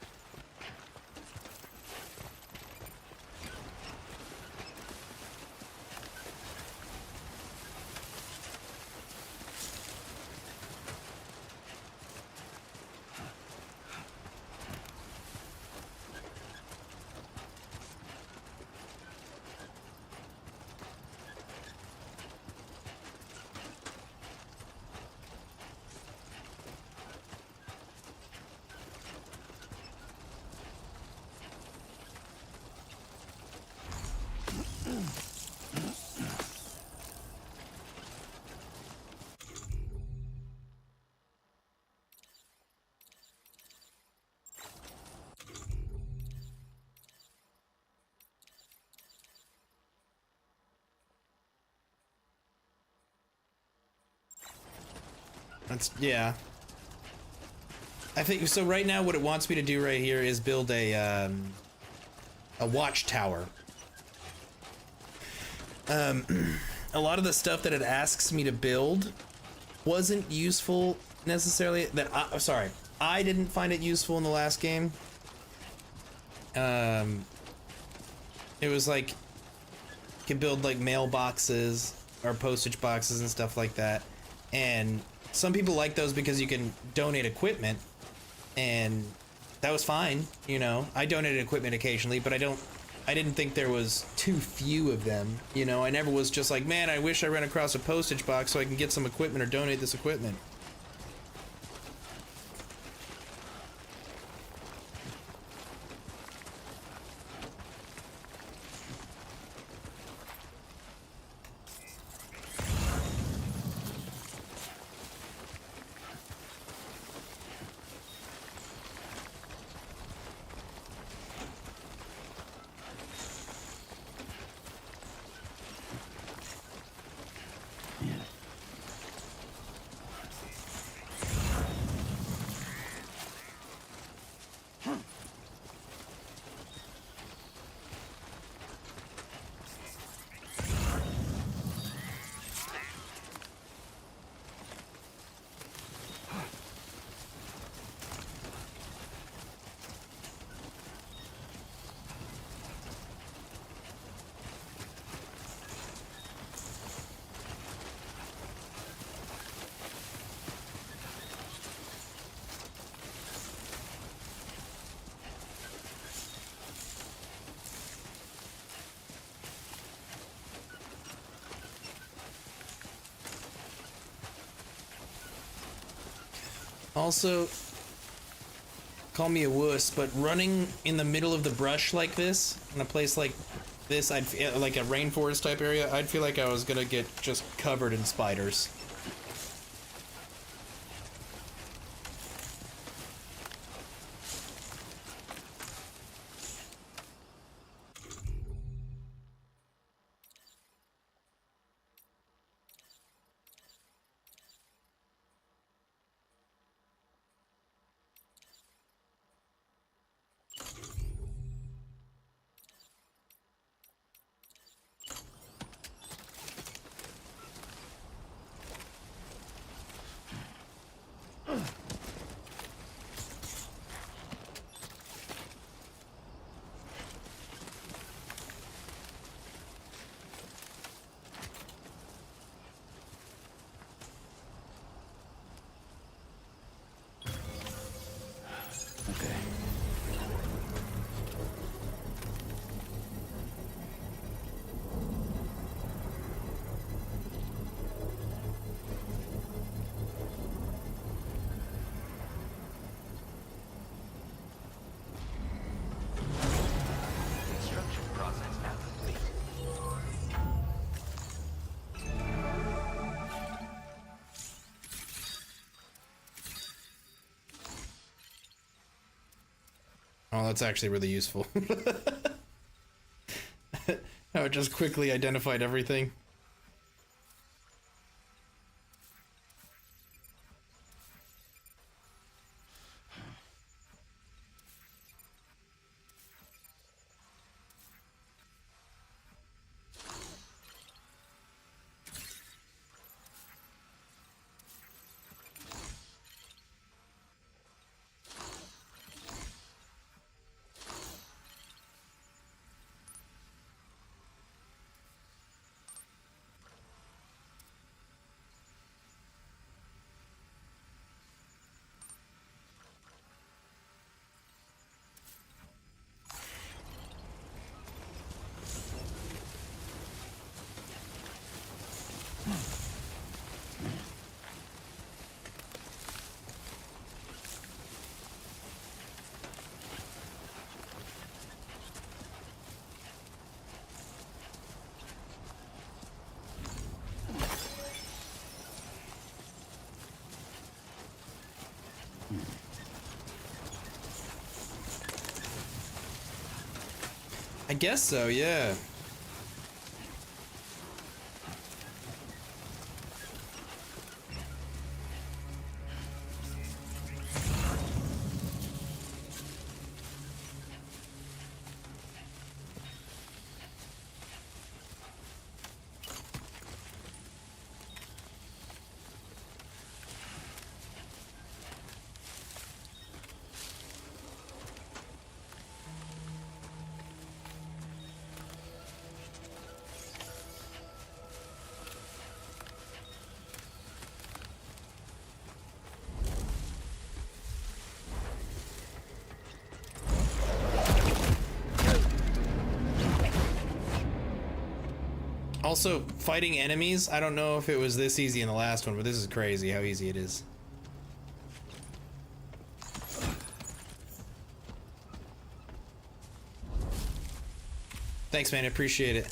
That's, yeah. I think, so right now what it wants me to do right here is build a watchtower. A lot of the stuff that it asks me to build wasn't useful necessarily, I didn't find it useful in the last game. It was like, you could build like mailboxes or postage boxes and stuff like that. And some people like those because you can donate equipment, and that was fine, you know. I donated equipment occasionally, but I didn't think there was too few of them, you know. I never was just like, man, I wish I ran across a postage box so I can get some equipment or donate this equipment. Also, call me a wuss, but running in the middle of the brush like this, in a place like this, I'd feel like a rainforest type area, I'd feel like I was gonna get just covered in spiders. Oh, that's actually really useful. How it just quickly identified everything. I guess so, yeah. Also, fighting enemies, I don't know if it was this easy in the last one, but this is crazy how easy it is. Thanks, man, I appreciate it.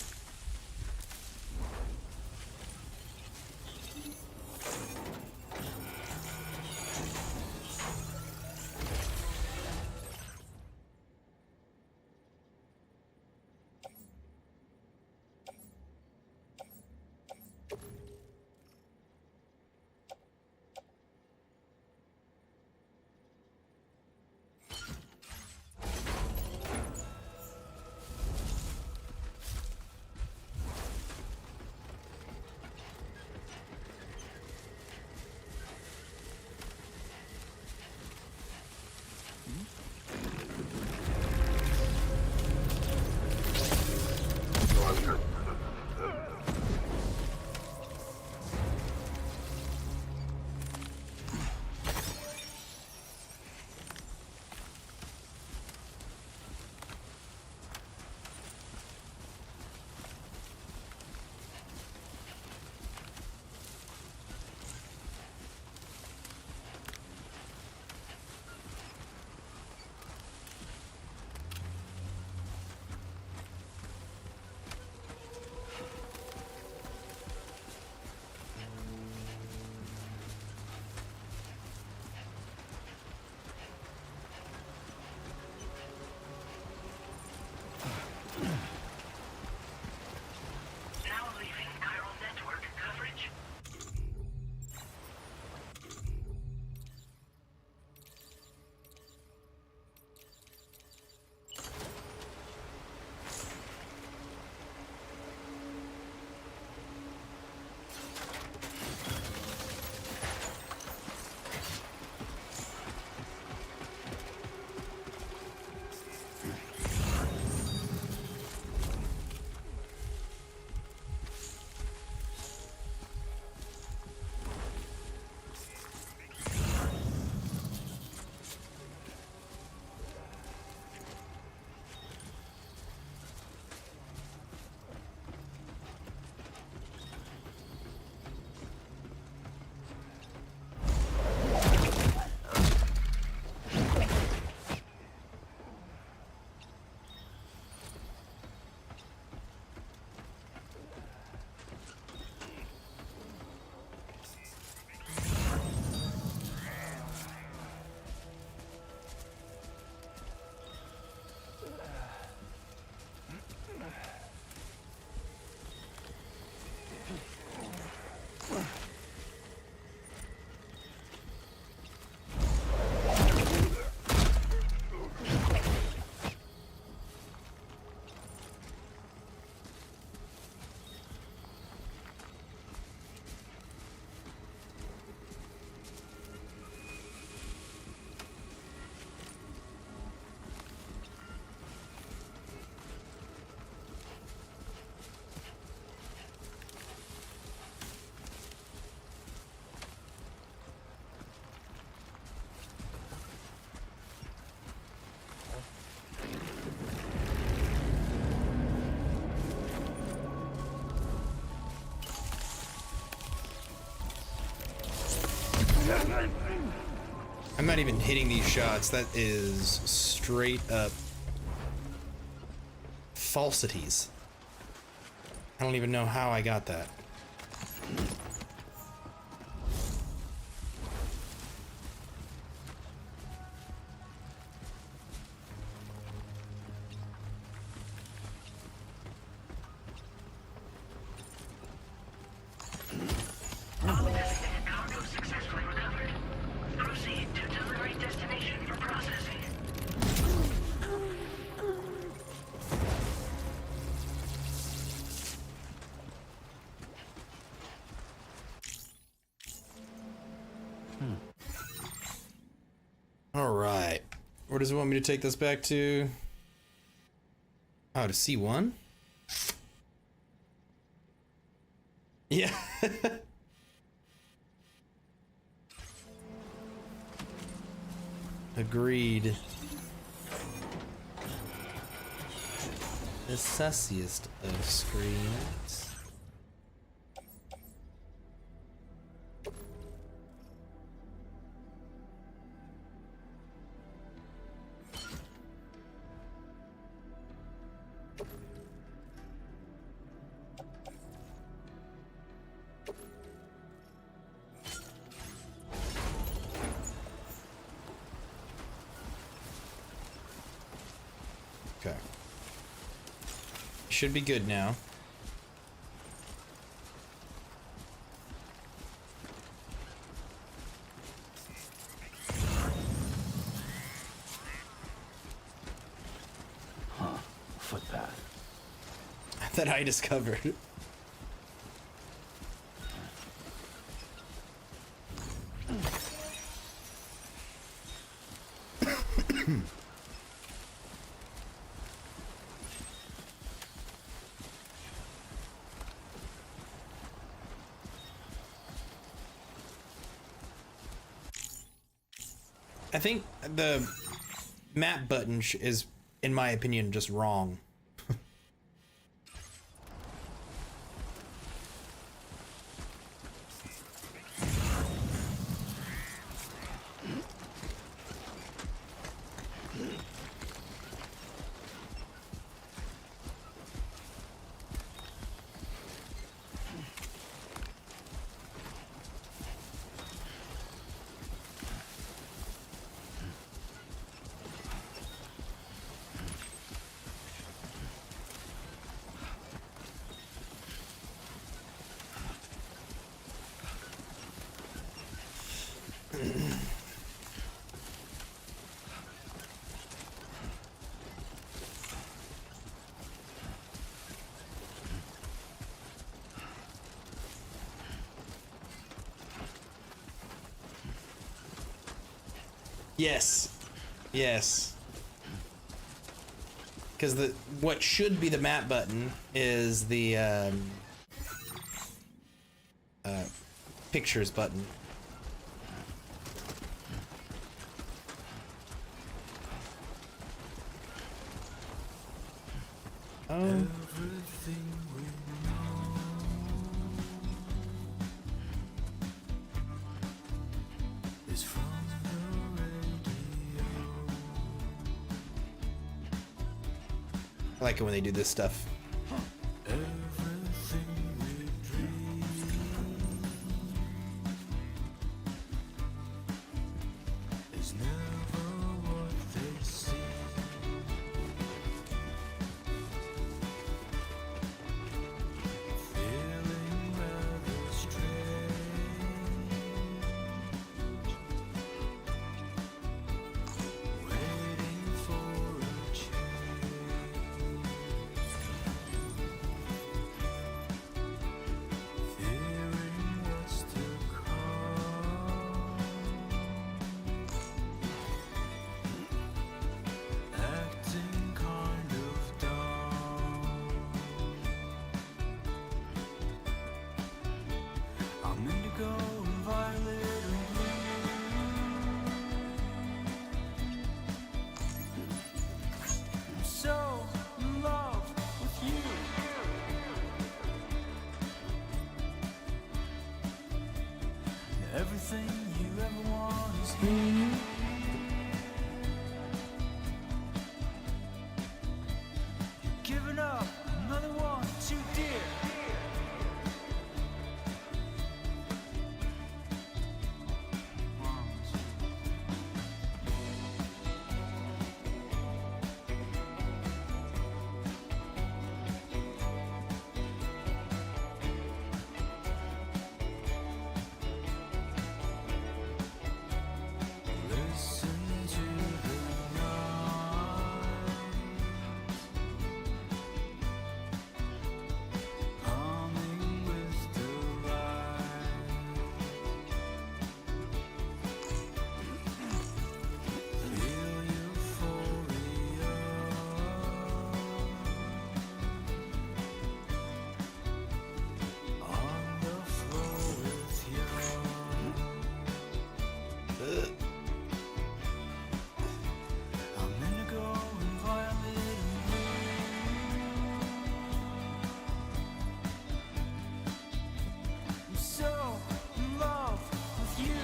I'm not even hitting these shots. That is straight up falsities. I don't even know how I got that. Cargo successfully recovered. Proceed to delivery destination for processing. All right. Where does it want me to take this back to? Oh, to C1? Yeah. Agreed. The sussiest of screens. Okay. Should be good now. Huh. Footpath. That I discovered. I think the map button is, in my opinion, just wrong. Yes. Yes. Because the what should be the map button is the pictures button. Oh. I like it when they do this stuff. Everything you ever want is here. Giving up, another one too dear. Listen to the night, humming with delight. Feel euphoria on the floor with you. I'm indigo and violet and blue. I'm so in love with you.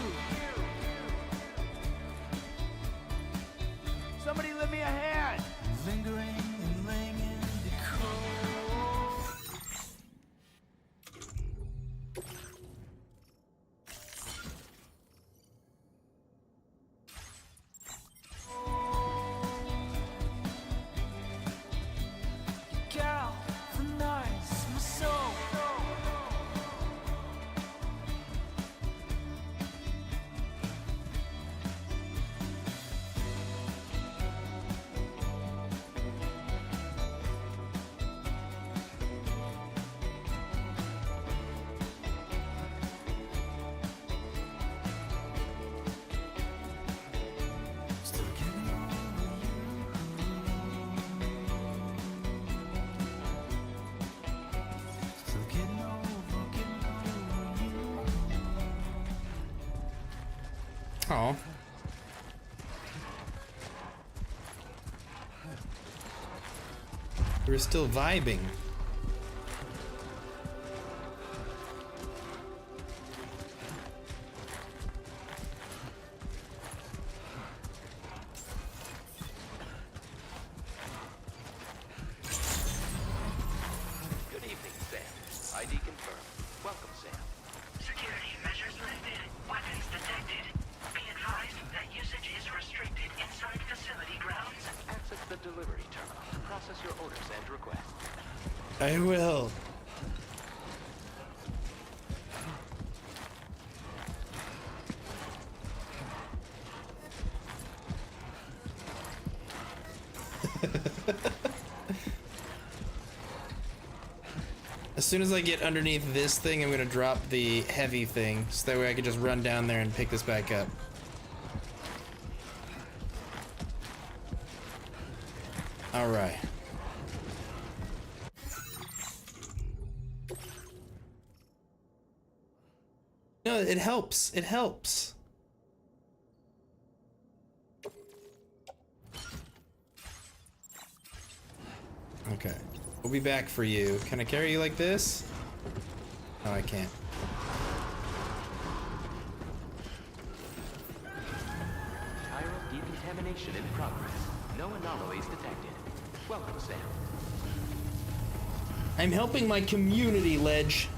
Somebody lend me a hand. Lingering and laying in the cold. Galvanize my soul. Still getting over you. Still getting over you. Oh. We're still vibing. Good evening, Sam. ID confirmed. Welcome, Sam. Security measures lifted. Weapons detected. Be advised that usage is restricted inside facility grounds. Access the delivery terminal to process your orders and requests. I will. As soon as I get underneath this thing, I'm gonna drop the heavy thing, so that way I can just run down there and pick this back up. Alright. No, it helps. It helps. Okay. We'll be back for you. Can I carry you like this? No, I can't. Chiral decontamination in progress. No anomalies detected. Welcome, Sam. I'm helping my community, Ledge.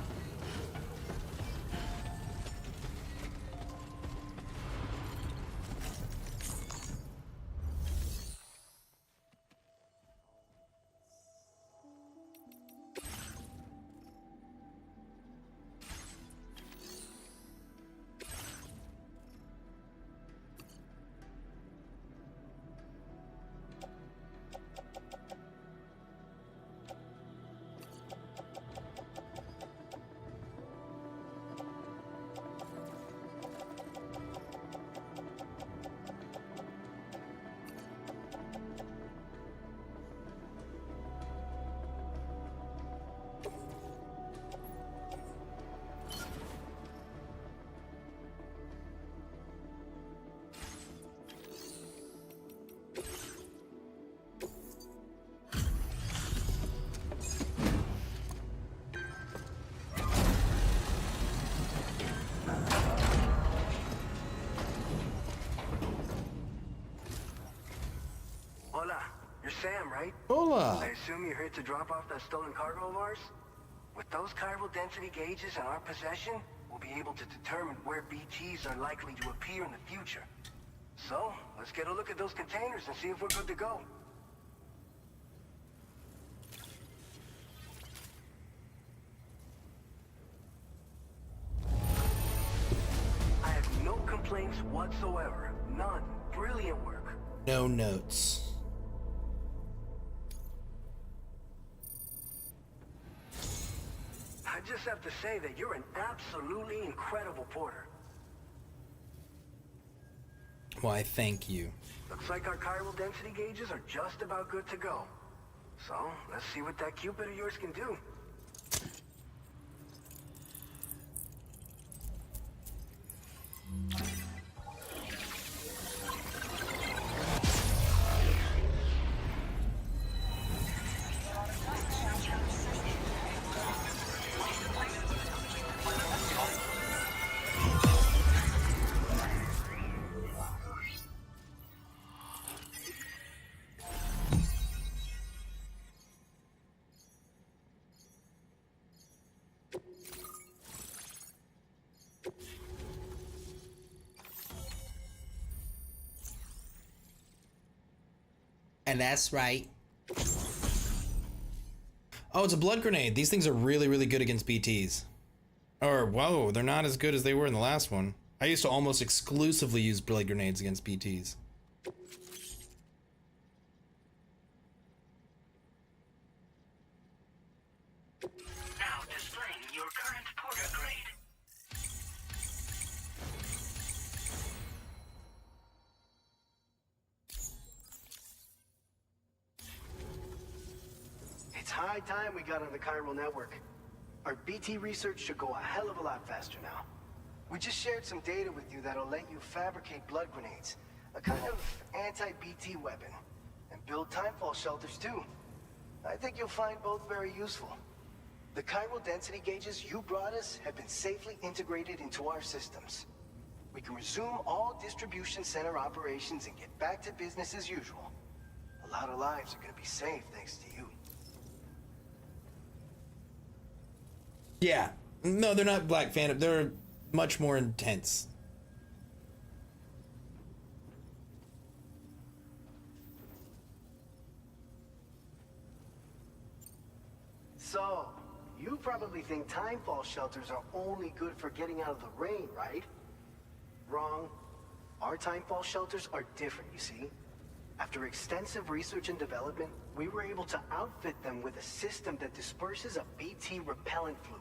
Sam, right? Hola. I assume you're here to drop off that stolen cargo of ours? With those chiral density gauges in our possession, we'll be able to determine where BTs are likely to appear in the future. So, let's get a look at those containers and see if we're good to go. I have no complaints whatsoever. None. Brilliant work. No notes. I just have to say that you're an absolutely incredible porter. Why, thank you. Looks like our chiral density gauges are just about good to go. So, let's see what that Cupid of yours can do. And that's right. Oh, it's a blood grenade. These things are really, really good against BTs. Or, whoa, they're not as good as they were in the last one. I used to almost exclusively use blood grenades against BTs. Now displaying your current porter grade. It's high time we got on the chiral network. Our BT research should go a hell of a lot faster now. We just shared some data with you that'll let you fabricate blood grenades, a kind of anti-BT weapon, and build timefall shelters too. I think you'll find both very useful. The chiral density gauges you brought us have been safely integrated into our systems. We can resume all distribution center operations and get back to business as usual. A lot of lives are gonna be saved thanks to you. Yeah. No, they're not Black Phantom. They're much more intense. So, you probably think timefall shelters are only good for getting out of the rain, right? Wrong. Our timefall shelters are different, you see. After extensive research and development, we were able to outfit them with a system that disperses a BT repellent fluid.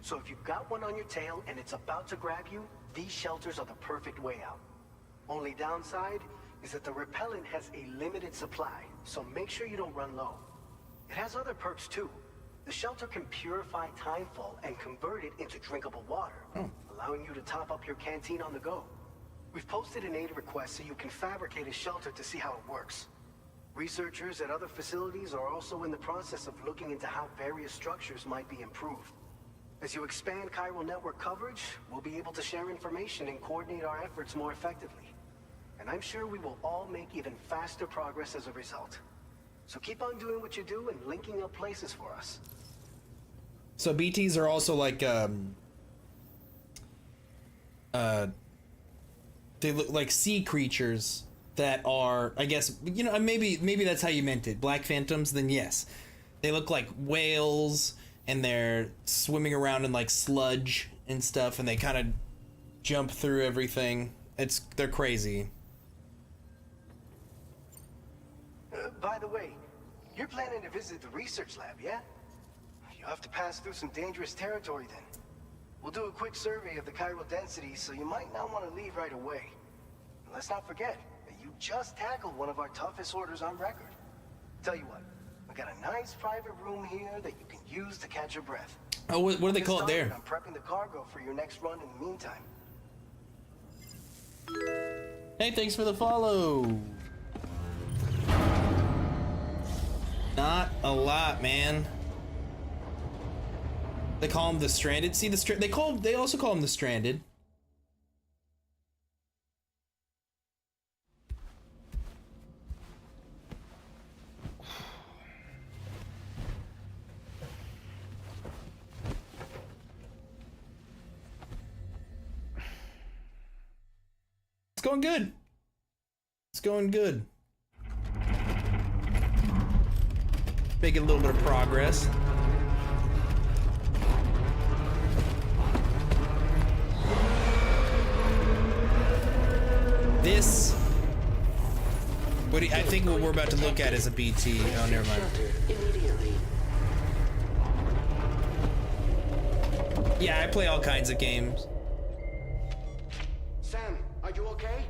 So if you've got one on your tail and it's about to grab you, these shelters are the perfect way out. Only downside is that the repellent has a limited supply, so make sure you don't run low. It has other perks too. The shelter can purify timefall and convert it into drinkable water, allowing you to top up your canteen on the go. We've posted an aid request so you can fabricate a shelter to see how it works. Researchers at other facilities are also in the process of looking into how various structures might be improved. As you expand chiral network coverage, we'll be able to share information and coordinate our efforts more effectively. And I'm sure we will all make even faster progress as a result. So keep on doing what you do and linking up places for us. So BTs are also like they look like sea creatures that are, I guess, you know, maybe that's how you meant it. Black Phantoms, then yes. They look like whales and they're swimming around in like sludge and stuff and they kind of jump through everything. They're crazy. By the way, you're planning to visit the research lab, yeah? You'll have to pass through some dangerous territory then. We'll do a quick survey of the chiral density, so you might not want to leave right away. And let's not forget that you just tackled one of our toughest orders on record. Tell you what, we got a nice private room here that you can use to catch your breath. Oh, what do they call it there? I'm prepping the cargo for your next run in the meantime. Hey, thanks for the follow. Not a lot, man. They call them the Stranded. See, they also call them the Stranded. going good. It's going good. Making a little bit of progress. This, I think what we're about to look at is a BT. Oh, never mind. Yeah, I play all kinds of games. Sam, are you okay?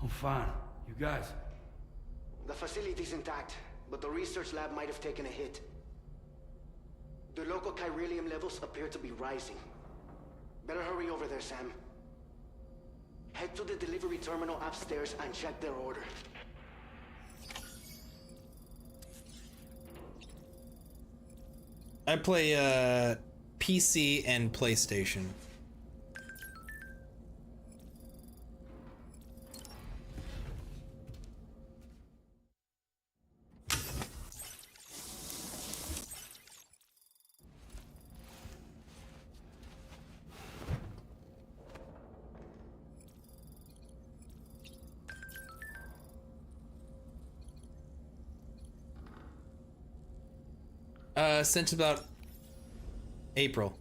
I'm fine. You guys? The facility's intact, but the research lab might have taken a hit. The local chiralium levels appear to be rising. Better hurry over there, Sam. Head to the delivery terminal upstairs and check their order. I play PC and PlayStation. Since about April.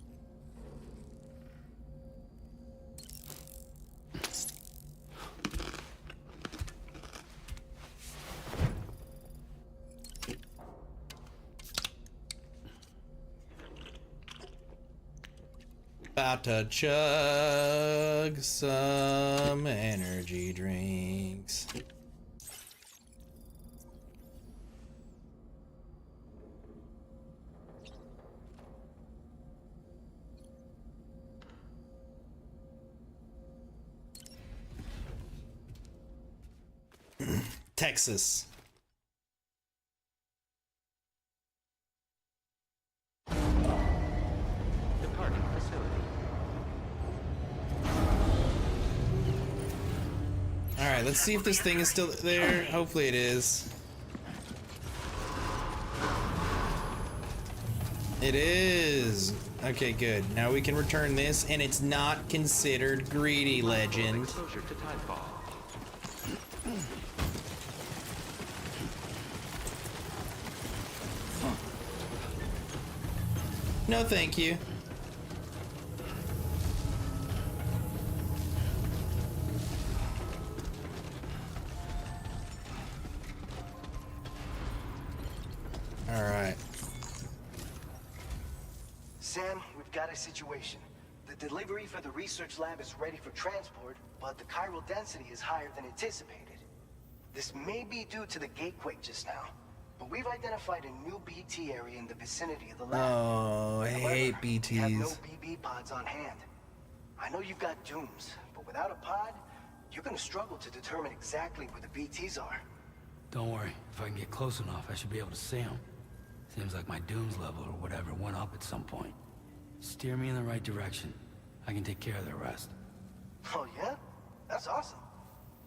About to chug some energy drinks. Texas. Departing facility. All right, let's see if this thing is still there. Hopefully it is. It is. Okay, good. Now we can return this, and it's not considered greedy, legend. Exposure to Timefall. No, thank you. All right. Sam, we've got a situation. The delivery for the research lab is ready for transport, but the chiral density is higher than anticipated. This may be due to the gatequake just now, but we've identified a new BT area in the vicinity of the lab. Oh, I hate We have no BTs. BB pods on hand. I know you've got dooms, but without a pod, you're gonna struggle to determine exactly where the BTs are. Don't worry. If I can get close enough, I should be able to see them. Seems like my dooms level or whatever went up at some point. Steer me in the right direction. I can take care of the rest. Oh yeah? That's awesome.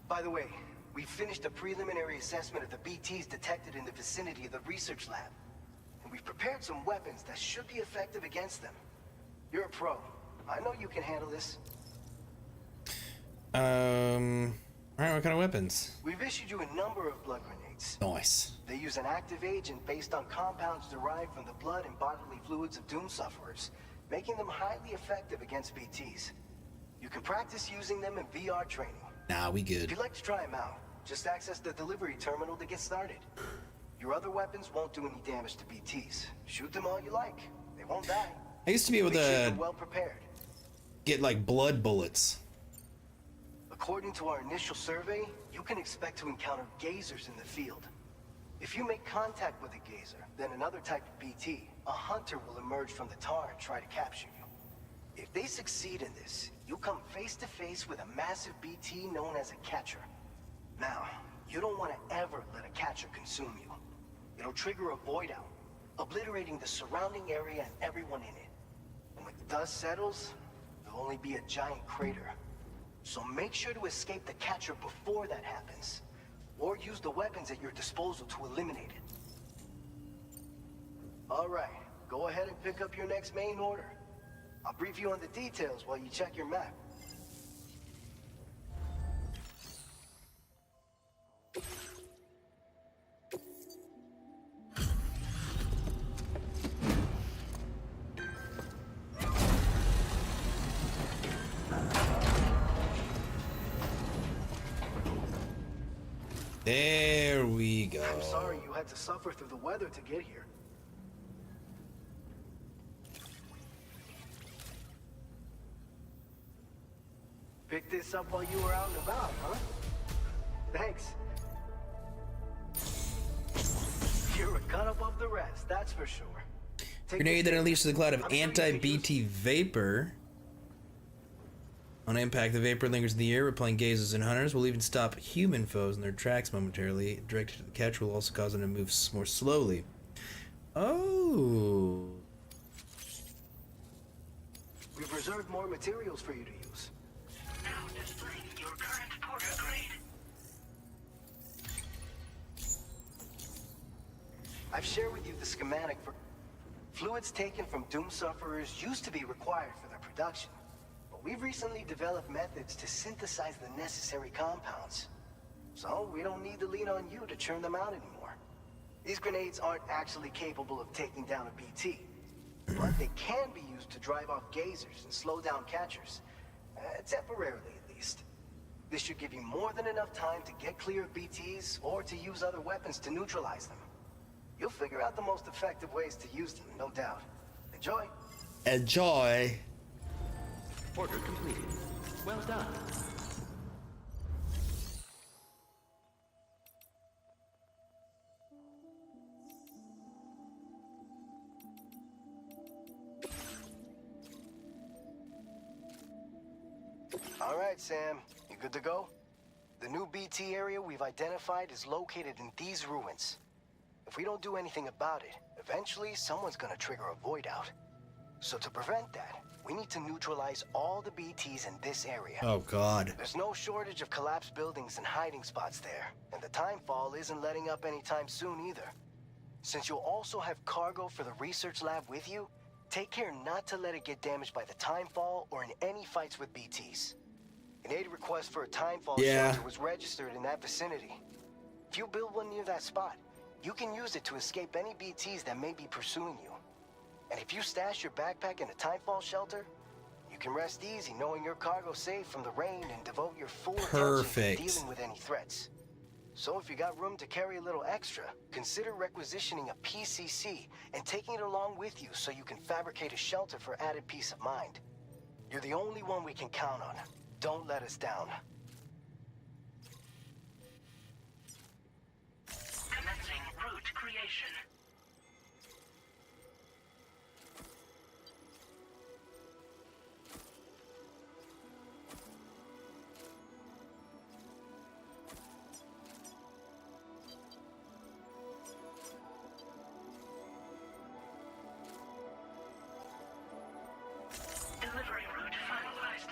By the way, we finished a preliminary assessment of the BTs detected in the vicinity of the research lab. And we've prepared some weapons that should be effective against them. You're a pro. I know you can handle this. All right, what kind of weapons? We've issued you a number of blood grenades. Nice. They use an active agent based on compounds derived from the blood and bodily fluids of Doom sufferers, making them highly effective against BTs. You can practice using them in VR training. Nah, we If good. you'd like to try them out, just access the delivery terminal to get started. Your other weapons won't do any damage to BTs. Shoot them all you like. They won't die. I used to be able Make sure to you're well prepared. get like blood bullets. According to our initial survey, you can expect to encounter gazers in the field. If you make contact with a gazer, then another type of BT, a hunter will emerge from the tar and try to capture you. If they succeed in this, you'll come face to face with a massive BT known as a catcher. Now, you don't want to ever let a catcher consume you. It'll trigger a void out, obliterating the surrounding area and everyone in it. And when the dust settles, there'll only be a giant crater. So make sure to escape the catcher before that happens, or use the weapons at your disposal to eliminate it. All right, go ahead and pick up your next main order. I'll brief you on the details while you check your map. There we go. I'm sorry you had to suffer through the weather to get here. Picked this up while you were out and about, huh? Thanks. You're a cut above the rest, that's for sure. Grenade that unleashes a cloud of anti-BT vapor. On impact, the vapor lingers in the air, repelling gazers and hunters. Will even stop human foes in their tracks momentarily. Directed to the catcher will also cause them to move more slowly. Oh. We've reserved more materials for you to use. Now displaying your current porter grade. I've shared with you the schematic for... Fluids taken from Doom Sufferers used to be required for their production. But we've recently developed methods to synthesize the necessary compounds. So we don't need to lean on you to churn them out anymore. These grenades aren't actually capable of taking down a BT. But they can be used to drive off gazers and slow down catchers. Temporarily, at least. This should give you more than enough time to get clear of BTs or to use other weapons to neutralize them. You'll figure out the most effective ways to use them, no doubt. Enjoy. Enjoy. Order completed. Well done. All right, Sam. You good to go? The new BT area we've identified is located in these ruins. If we don't do anything about it, eventually someone's gonna trigger a void out. So to prevent that, we need to neutralize all the BTs in this area. Oh, God. There's no shortage of collapsed buildings and hiding spots there, and the timefall isn't letting up anytime soon either. Since you'll also have cargo for the research lab with you, take care not to let it get damaged by the timefall or in any fights with BTs. An aid request for a timefall shelter was registered in that vicinity. If you build one near that spot, you can use it to escape any BTs that may be pursuing you. And if you stash your backpack in a timefall shelter, you can rest easy knowing your cargo's safe from the rain and devote your full attention to dealing with any threats. So if you got room to carry a little extra, consider requisitioning a PCC and taking it along with you so you can fabricate a shelter for added peace of mind. You're the only one we can count on. Don't let us down. Commencing route creation. Delivery route finalized.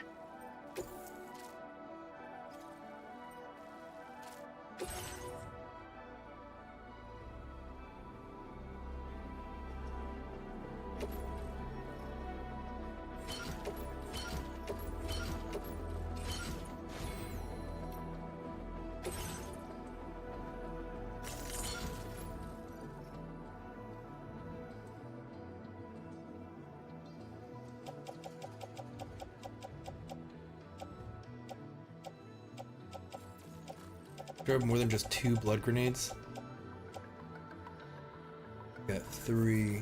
Do I have more than just 2 blood grenades? Got 3.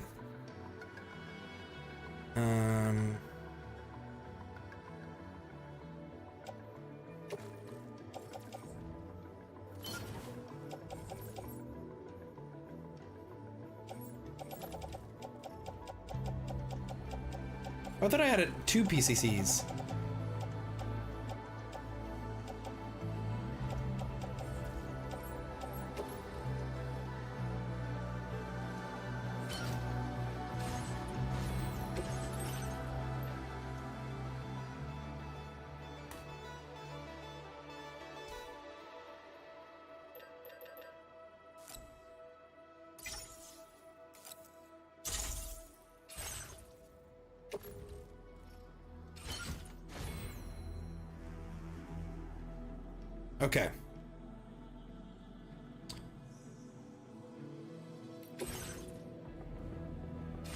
I thought I had 2 PCCs. Okay.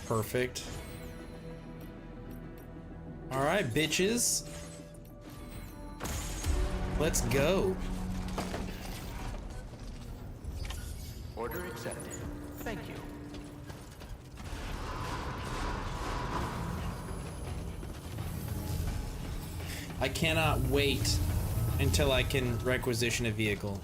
Perfect. All right, bitches. Let's go. Order accepted. Thank you. I cannot wait until I can requisition a vehicle.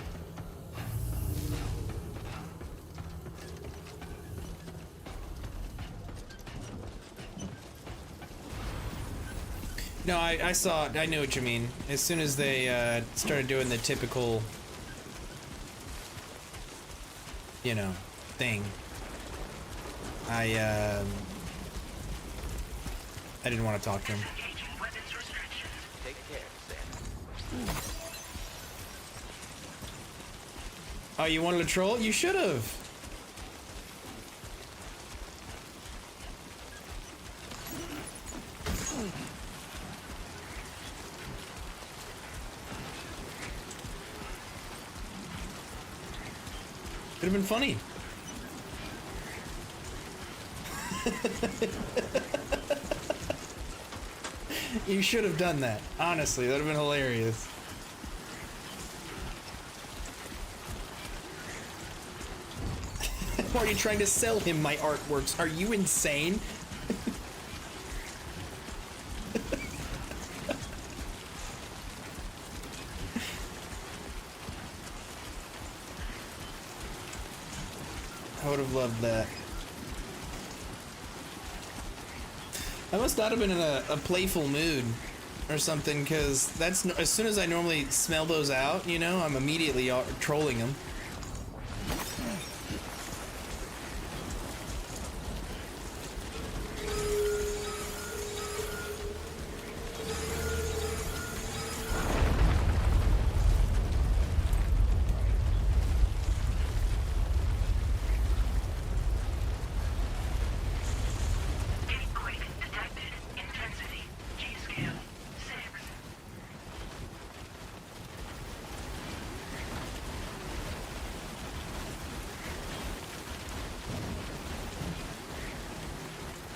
No, I saw it. I knew what you mean. As soon as they started doing the typical, you know, thing, I didn't want to talk to him. Take care, Sam. Oh, you wanted to troll? You should have. Could have been funny. You should have done that. Honestly, that would have been hilarious. Why are you trying to sell him my artworks? Are you insane? I would have loved that. I must not have been in a playful mood or something, because that's as soon as I normally smell those out, you know, I'm immediately trolling them.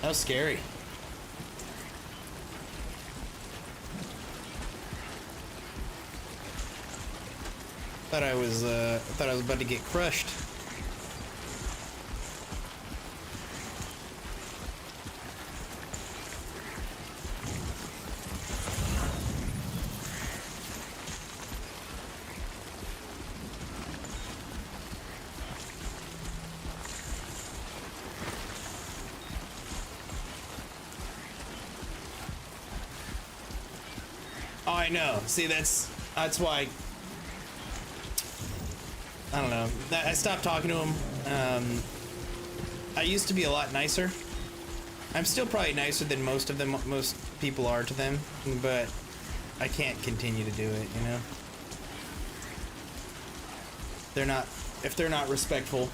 That was scary. Thought I was about to get crushed. Oh, I know. See, that's why I don't know. I stopped talking to him. I used to be a lot nicer. I'm still probably nicer than most people are to them, but I can't continue to do it, you know? If they're not respectful,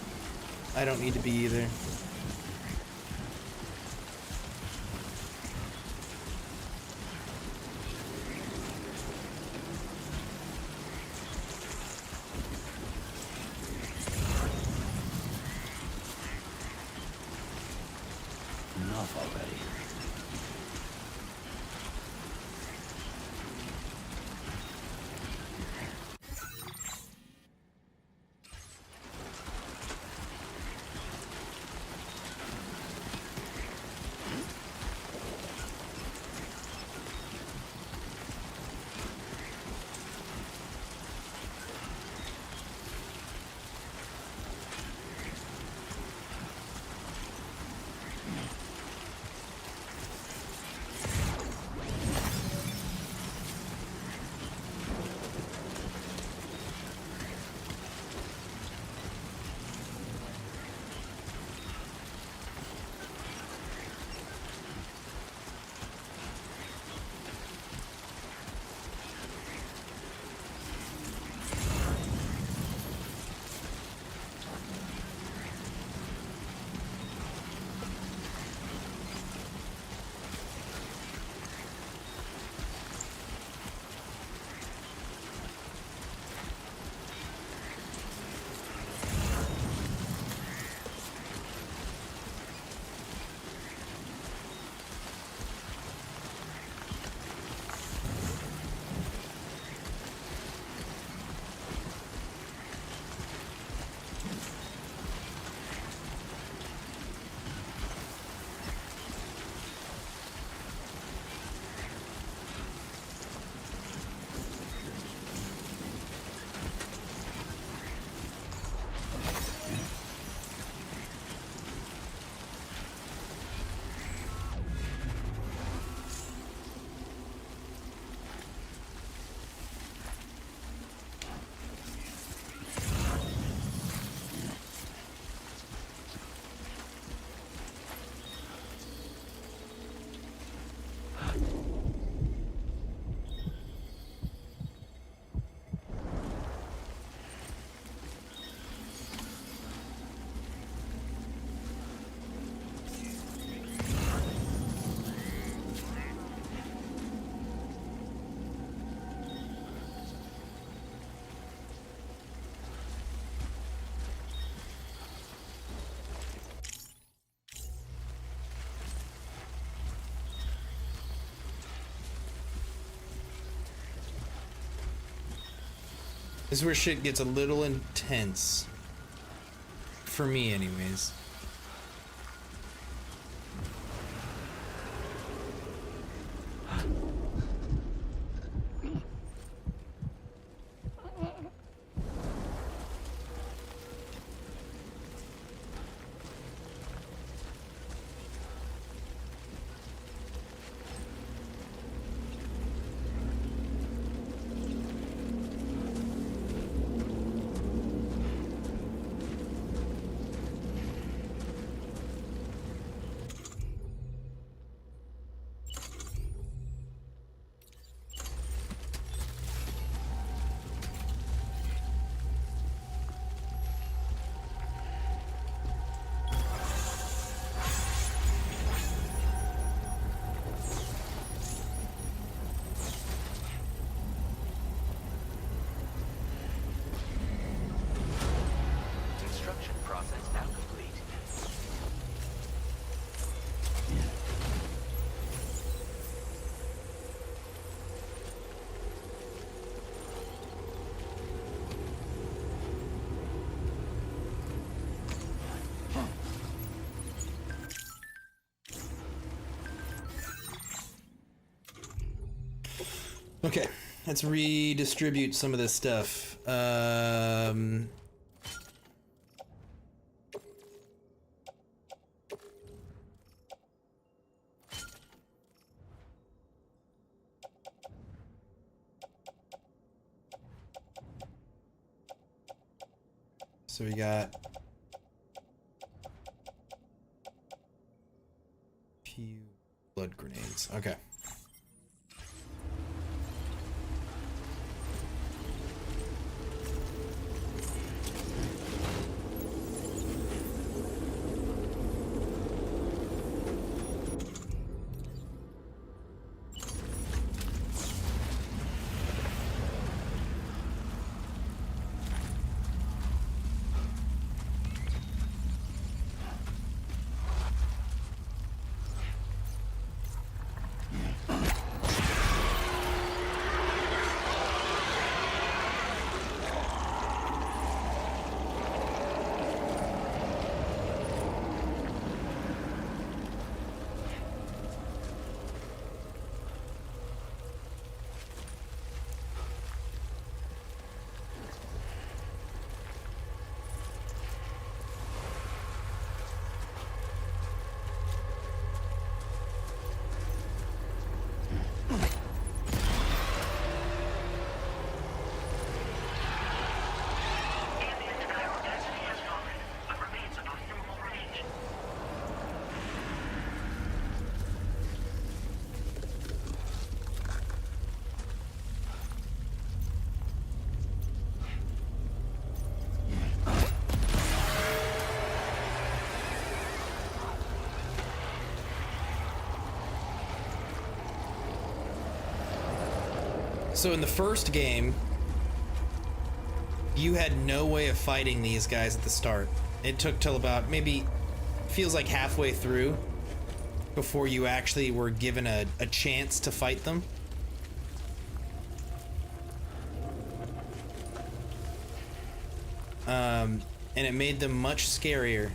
I don't need to be either. Enough already. This is where shit gets a little intense. For me, anyways. Construction process now complete. Okay, let's redistribute some of this stuff. So we got few blood grenades. Okay. So in the first game, you had no way of fighting these guys at the start. It took till about maybe, feels like halfway through, before you actually were given a chance to fight them. And it made them much scarier.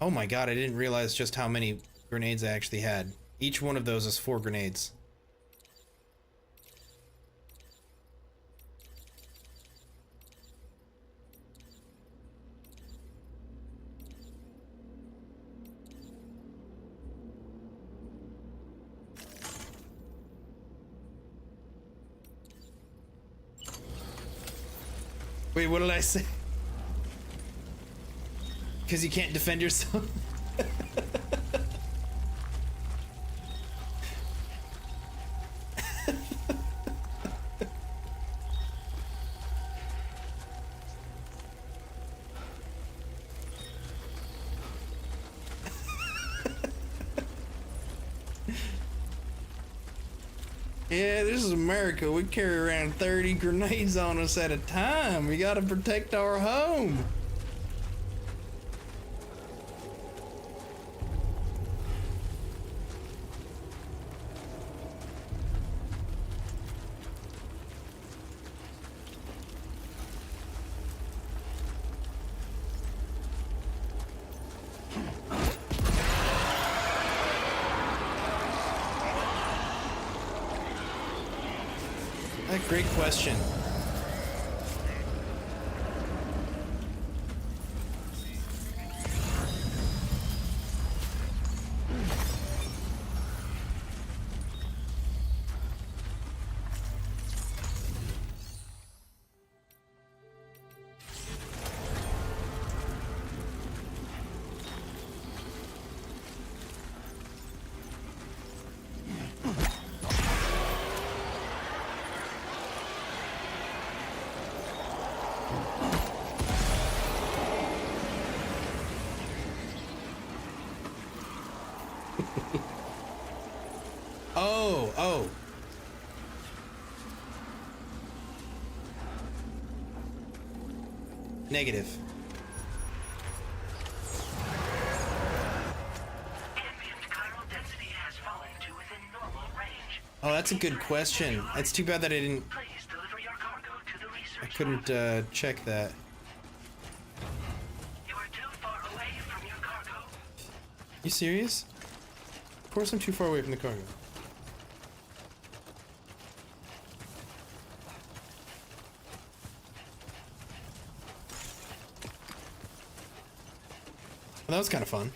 Oh my god, I didn't realize just how many grenades I actually had. Each one of those is 4 grenades. Wait, what did I say? Because you can't defend yourself. Yeah, this is America. We carry around 30 grenades on us at a time. We gotta protect our home. Great question. Oh. Negative. Ambient chiral density has fallen to within normal range. Oh, that's a good question. It's too bad that I didn't. Please deliver your cargo to the research I couldn't check that. You are too far away from your cargo. You serious? Of course I'm too far away from the cargo. Well, that was kind of fun.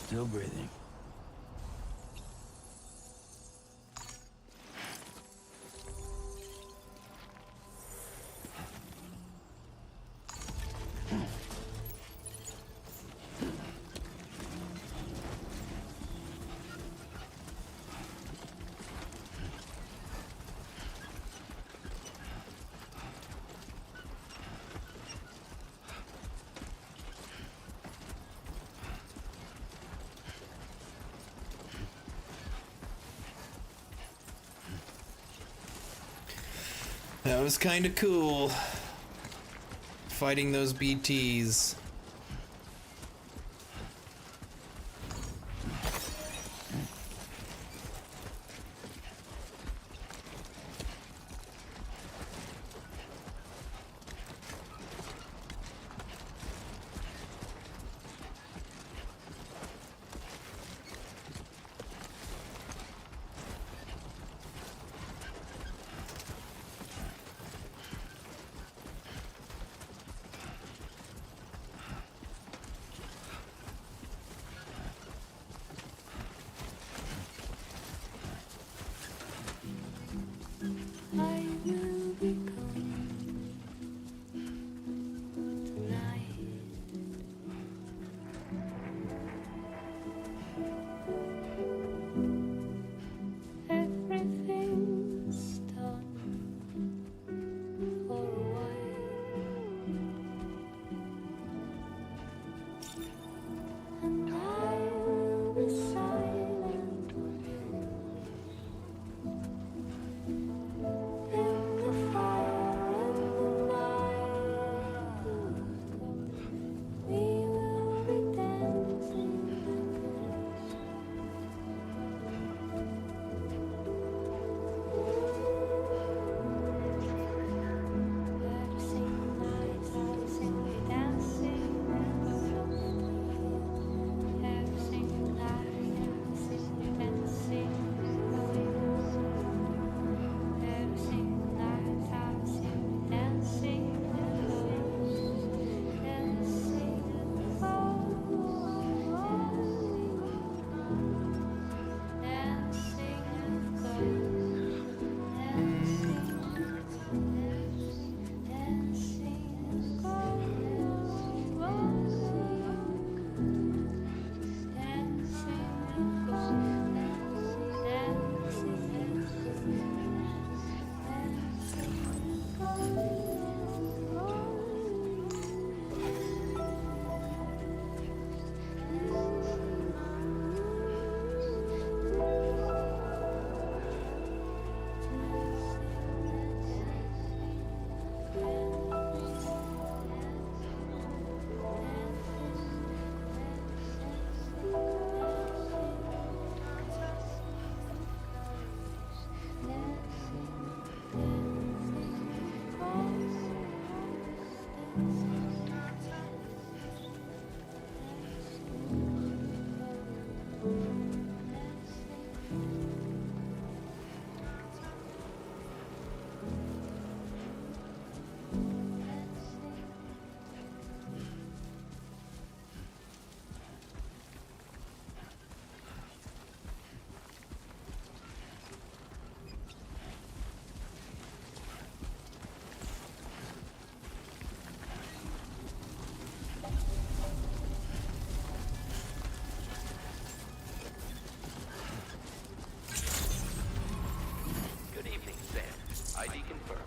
Still breathing. That was kind of cool. Fighting those BTs.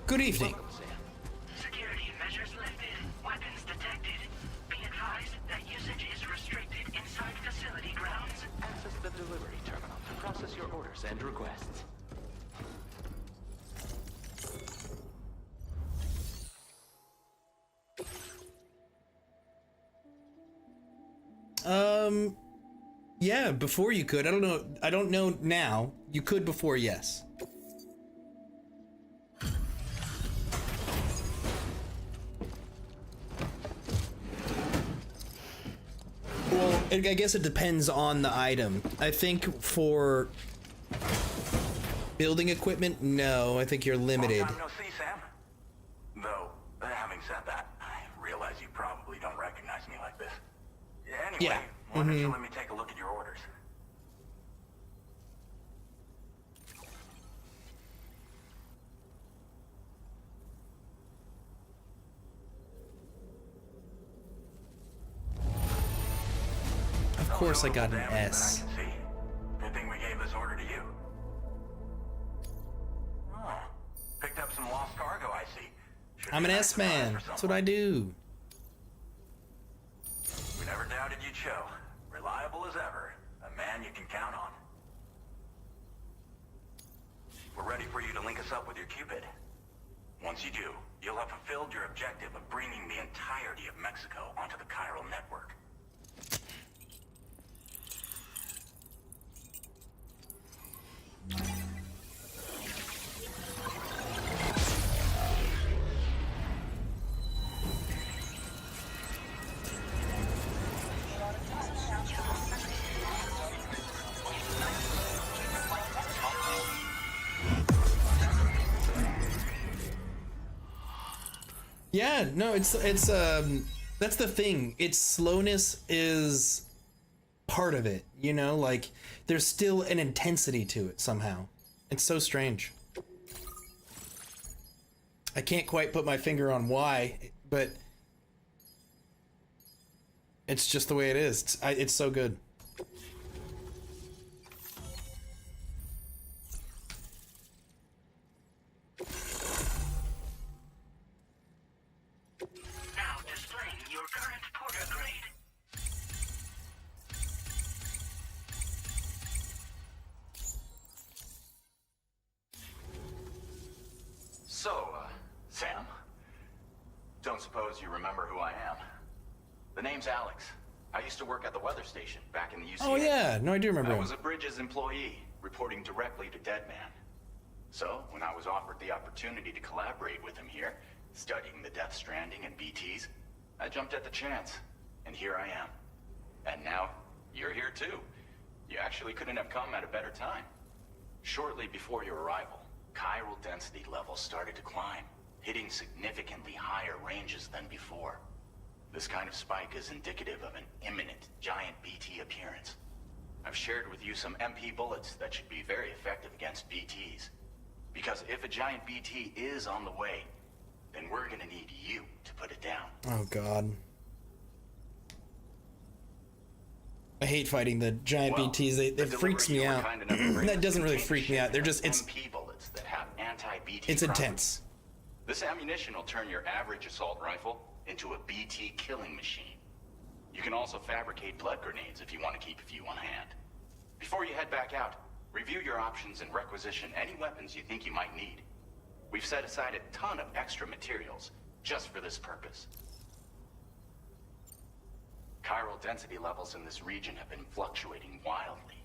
Good evening. Welcome, Sam. Security measures lifted. Weapons detected. Be advised that usage is restricted inside facility grounds. Access the delivery terminal to process your orders and requests. Yeah, before you could. I don't know now. You could before, yes. Well, I guess it depends on the item. I think for building equipment, no. I think you're limited. Long time no see, Sam. Though, having said that, I realize you probably don't recognize me like this. Anyway, Yeah. why don't you let me take a look at your orders? Of course I got an S. Good thing we gave this order to you. Oh, picked up some lost cargo, I see. I'm an S-man. That's what I do. We never doubted you'd show. Reliable as ever. A man you can count on. We're ready for you to link us up with your Cupid. Once you do, you'll have fulfilled your objective of bringing the entirety of Mexico onto the chiral network. Yeah, no, it's that's the thing. Its slowness is part of it, you know, like there's still an intensity to it somehow. It's so strange. I can't quite put my finger on why, but it's just the way it is. It's so good. Now displaying your current porter grade. So, Sam, don't suppose you remember who I am? The name's Alex. I used to work at the weather station back in the UCA. Oh yeah, no, I do remember I him. was a Bridges employee, reporting directly to Deadman. So, when I was offered the opportunity to collaborate with him here, studying the Death Stranding and BTs, I jumped at the chance, and here I am. And now, you're here too. You actually couldn't have come at a better time. Shortly before your arrival, chiral density levels started to climb, hitting significantly higher ranges than before. This kind of spike is indicative of an imminent giant BT appearance. I've shared with you some MP bullets that should be very effective against BTs. Because if a giant BT is on the way, then we're gonna need you to put it down. Oh god. I hate fighting the giant BTs. It freaks me out. That doesn't really freak me out. They're just MP bullets that have anti-BT it's intense. This ammunition will turn your average assault rifle into a BT killing machine. You can also fabricate blood grenades if you want to keep a few on hand. Before you head back out, review your options and requisition any weapons you think you might need. We've set aside a ton of extra materials just for this purpose. Chiral density levels in this region have been fluctuating wildly.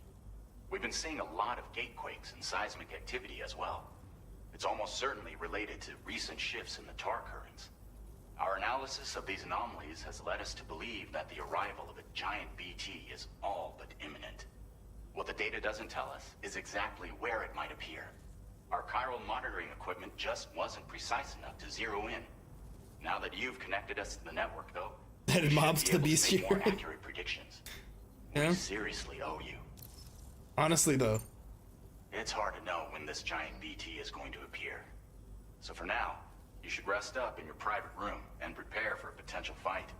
We've been seeing a lot of gatequakes and seismic activity as well. It's almost certainly related to recent shifts in the tar currents. Our analysis of these anomalies has led us to believe that the arrival of a giant BT is all but imminent. What the data doesn't tell us is exactly where it might appear. Our chiral monitoring equipment just wasn't precise enough to zero in. Now that you've connected us to the network, though, That mobs the beast make more here. accurate predictions. Yeah. We seriously owe you. Honestly though. It's hard to know when this giant BT is going to appear. So for now, you should rest up in your private room and prepare for a potential fight.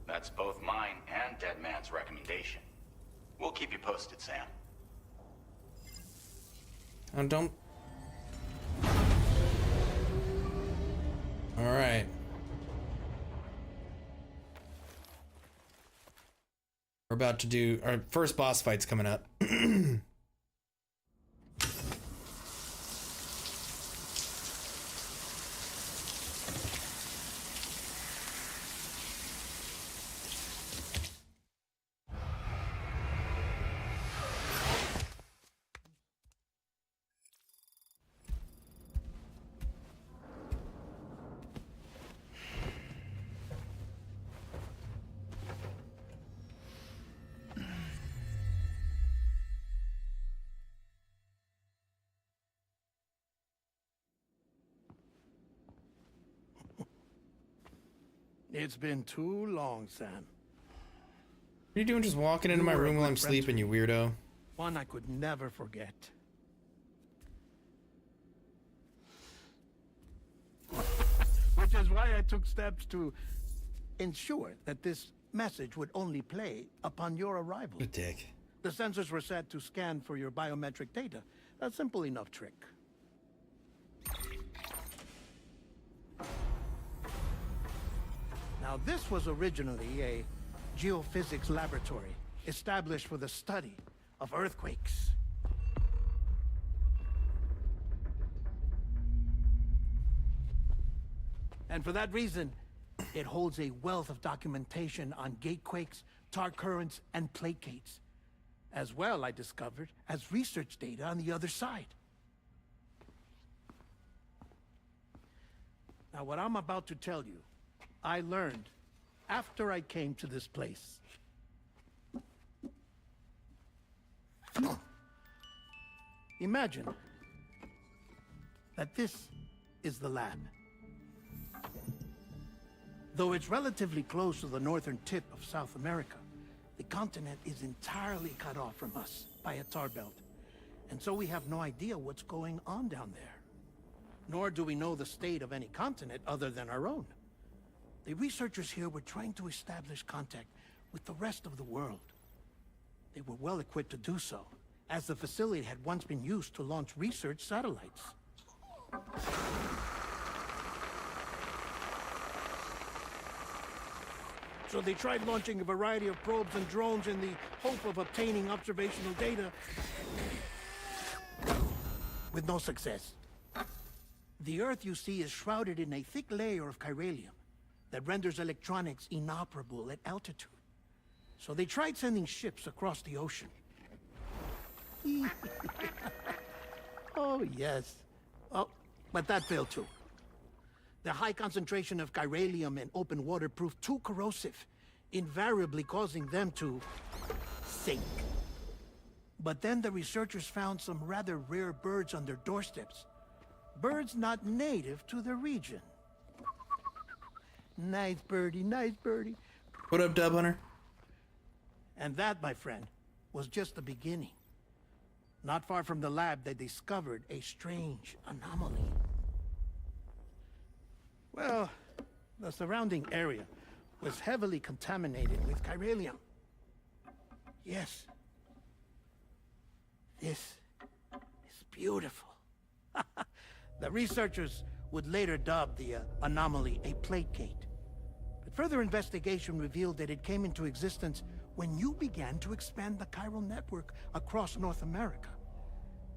That's both mine and Deadman's recommendation. We'll keep you posted, Sam. Don't. All right. We're about to do our first boss fight's coming up. It's been too long, Sam. What are you doing just walking into my room while I'm sleeping, you weirdo? One I could never forget. Which is why I took steps to ensure that this message would only play upon your arrival. What a dick. The sensors were set to scan for your biometric data. A simple enough trick. Now, this was originally a geophysics laboratory established for the study of earthquakes. And for that reason, it holds a wealth of documentation on gatequakes, tar currents, and placates. As well, I discovered, as research data on the other side. Now, what I'm about to tell you, I learned after I came to this place. Imagine that this is the lab. Though it's relatively close to the northern tip of South America, the continent is entirely cut off from us by a tar belt. And so we have no idea what's going on down there. Nor do we know the state of any continent other than our own. The researchers here were trying to establish contact with the rest of the world. They were well equipped to do so, as the facility had once been used to launch research satellites. So they tried launching a variety of probes and drones in the hope of obtaining observational data, with no success. The Earth, you see, is shrouded in a thick layer of chiralium that renders electronics inoperable at altitude. So they tried sending ships across the ocean. Oh, yes. Oh, but that failed too. The high concentration of chiralium in open water proved too corrosive, invariably causing them to sink. But then the researchers found some rather rare birds on their doorsteps. Birds not native to the region. Nice birdie, nice birdie. What up, Dub Hunter? And that, my friend, was just the beginning. Not far from the lab, they discovered a strange anomaly. Well, the surrounding area was heavily contaminated with chiralium. Yes. This is beautiful. The researchers would later dub the anomaly a plate gate. But further investigation revealed that it came into existence when you began to expand the chiral network across North America,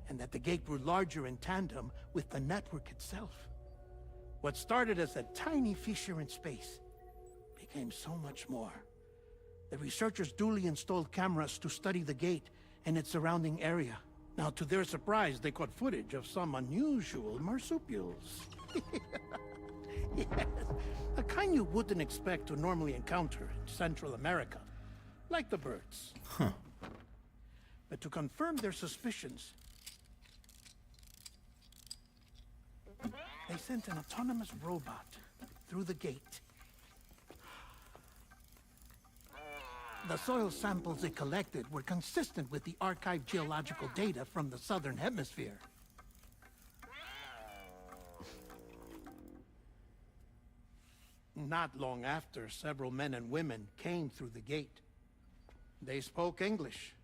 and that the gate grew larger in tandem with the network itself. What started as a tiny fissure in space became so much more. The researchers duly installed cameras to study the gate and its surrounding area. Now, to their surprise, they caught footage of some unusual marsupials. Yes, a kind you wouldn't expect to normally encounter in Central America, like the birds. Huh. But to confirm their suspicions, they sent an autonomous robot through the gate. The soil samples it collected were consistent with the archived geological data from the southern hemisphere. Not long after, several men and women came through the gate. They spoke English,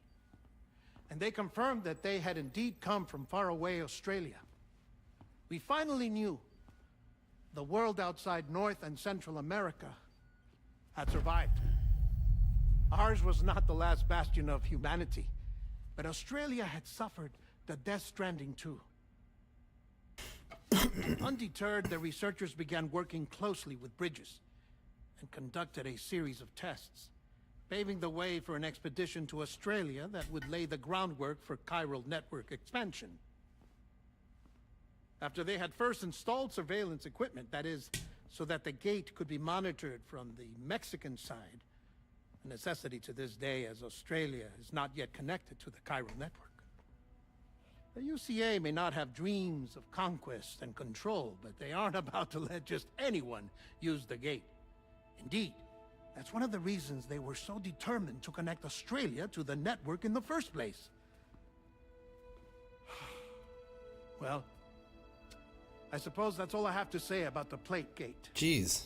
and they confirmed that they had indeed come from faraway Australia. We finally knew the world outside North and Central America had survived. Ours was not the last bastion of humanity, but Australia had suffered the Death Stranding too. Undeterred, the researchers began working closely with Bridges and conducted a series of tests, paving the way for an expedition to Australia that would lay the groundwork for chiral network expansion. After they had first installed surveillance equipment, that is, so that the gate could be monitored from the Mexican side, a necessity to this day as Australia is not yet connected to the chiral network. The UCA may not have dreams of conquest and control, but they aren't about to let just anyone use the gate. Indeed, that's one of the reasons they were so determined to connect Australia to the network in the first place. Well, I suppose that's all I have to say about the Plate Gate. Jeez.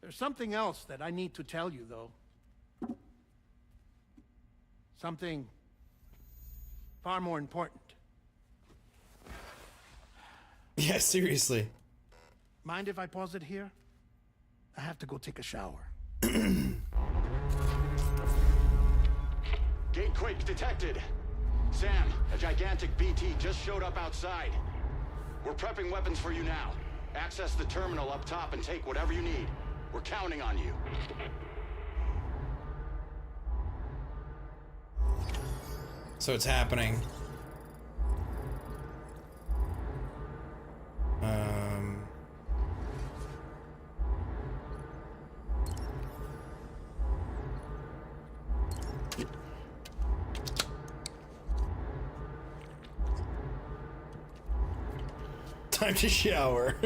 There's something else that I need to tell you, though. Something far more important. Yeah, seriously. Mind if I pause it here? I have to go take a shower. Gate quake detected. Sam, a gigantic BT just showed up outside. We're prepping weapons for you now. Access the terminal up top and take whatever you need. We're counting on you. So it's happening. Time to shower.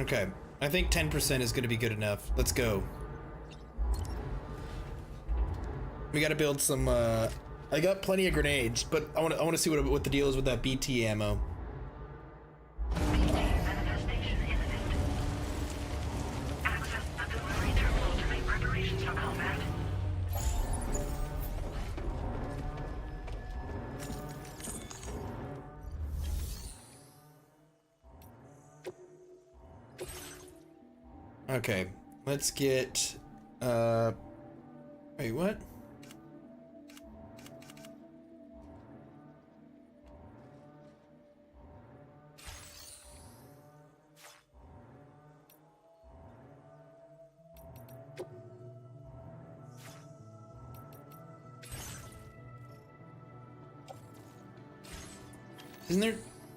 Okay, I think 10% is going to be good enough. Let's go. We got to build some. I got plenty of grenades, but I want to see what the deal is with that BT ammo. Okay, let's get, wait, what? Isn't there,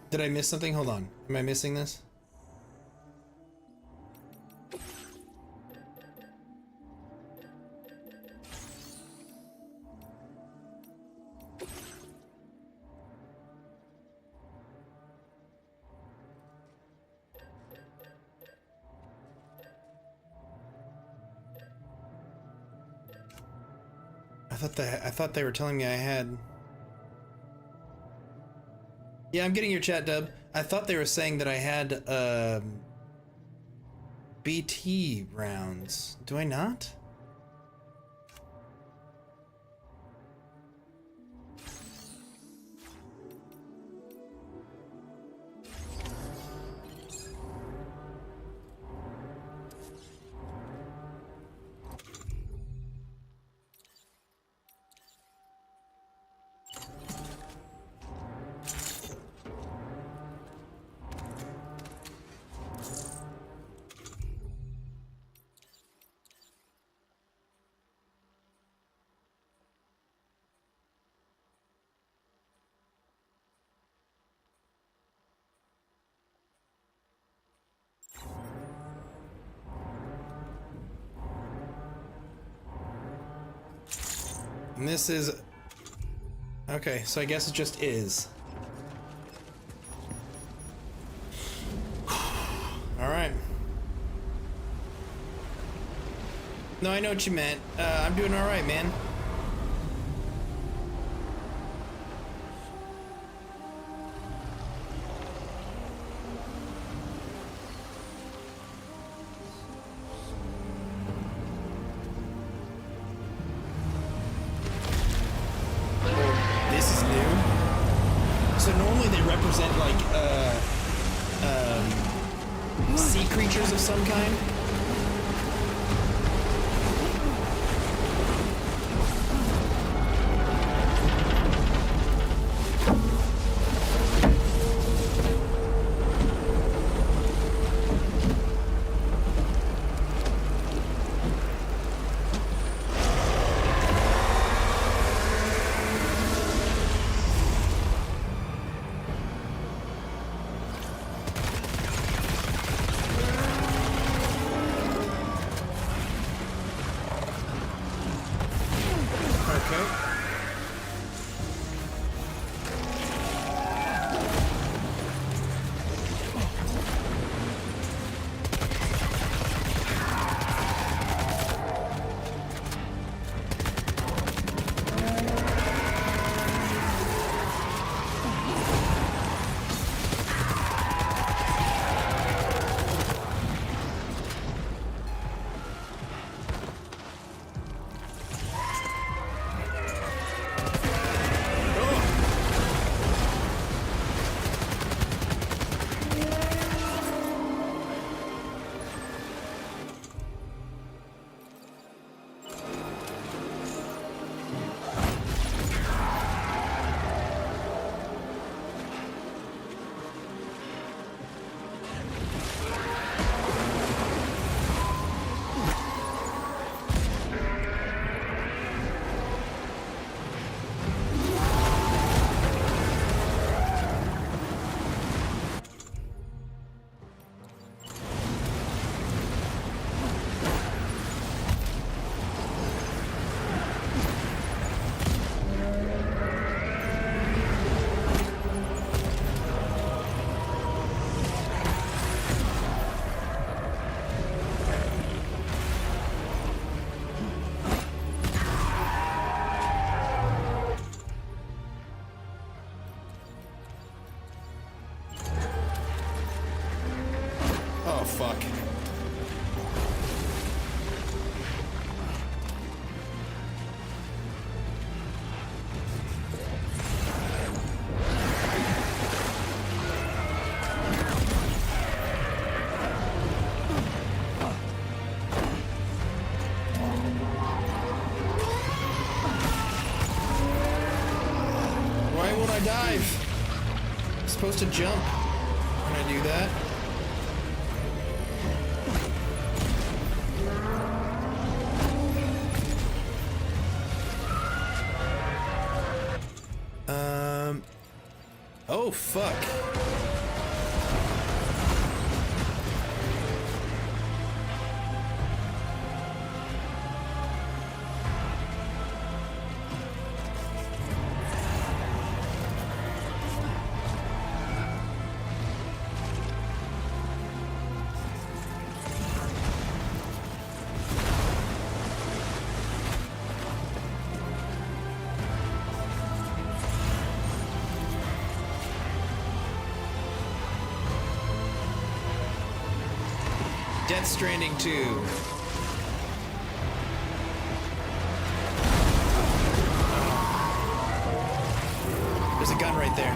did I miss something? Hold on, am I missing this? I thought they were telling me I had. Yeah, I'm getting your chat, Dub. I thought they were saying that I had BT rounds. Do I not? And this is... Okay, so I guess it just is. Alright. No, I know what you meant. I'm doing alright, man. So normally they represent like sea creatures of some kind. Fuck. Why won't I dive? I'm supposed to jump when I do that. Oh, fuck. Death Stranding 2. There's a gun right there.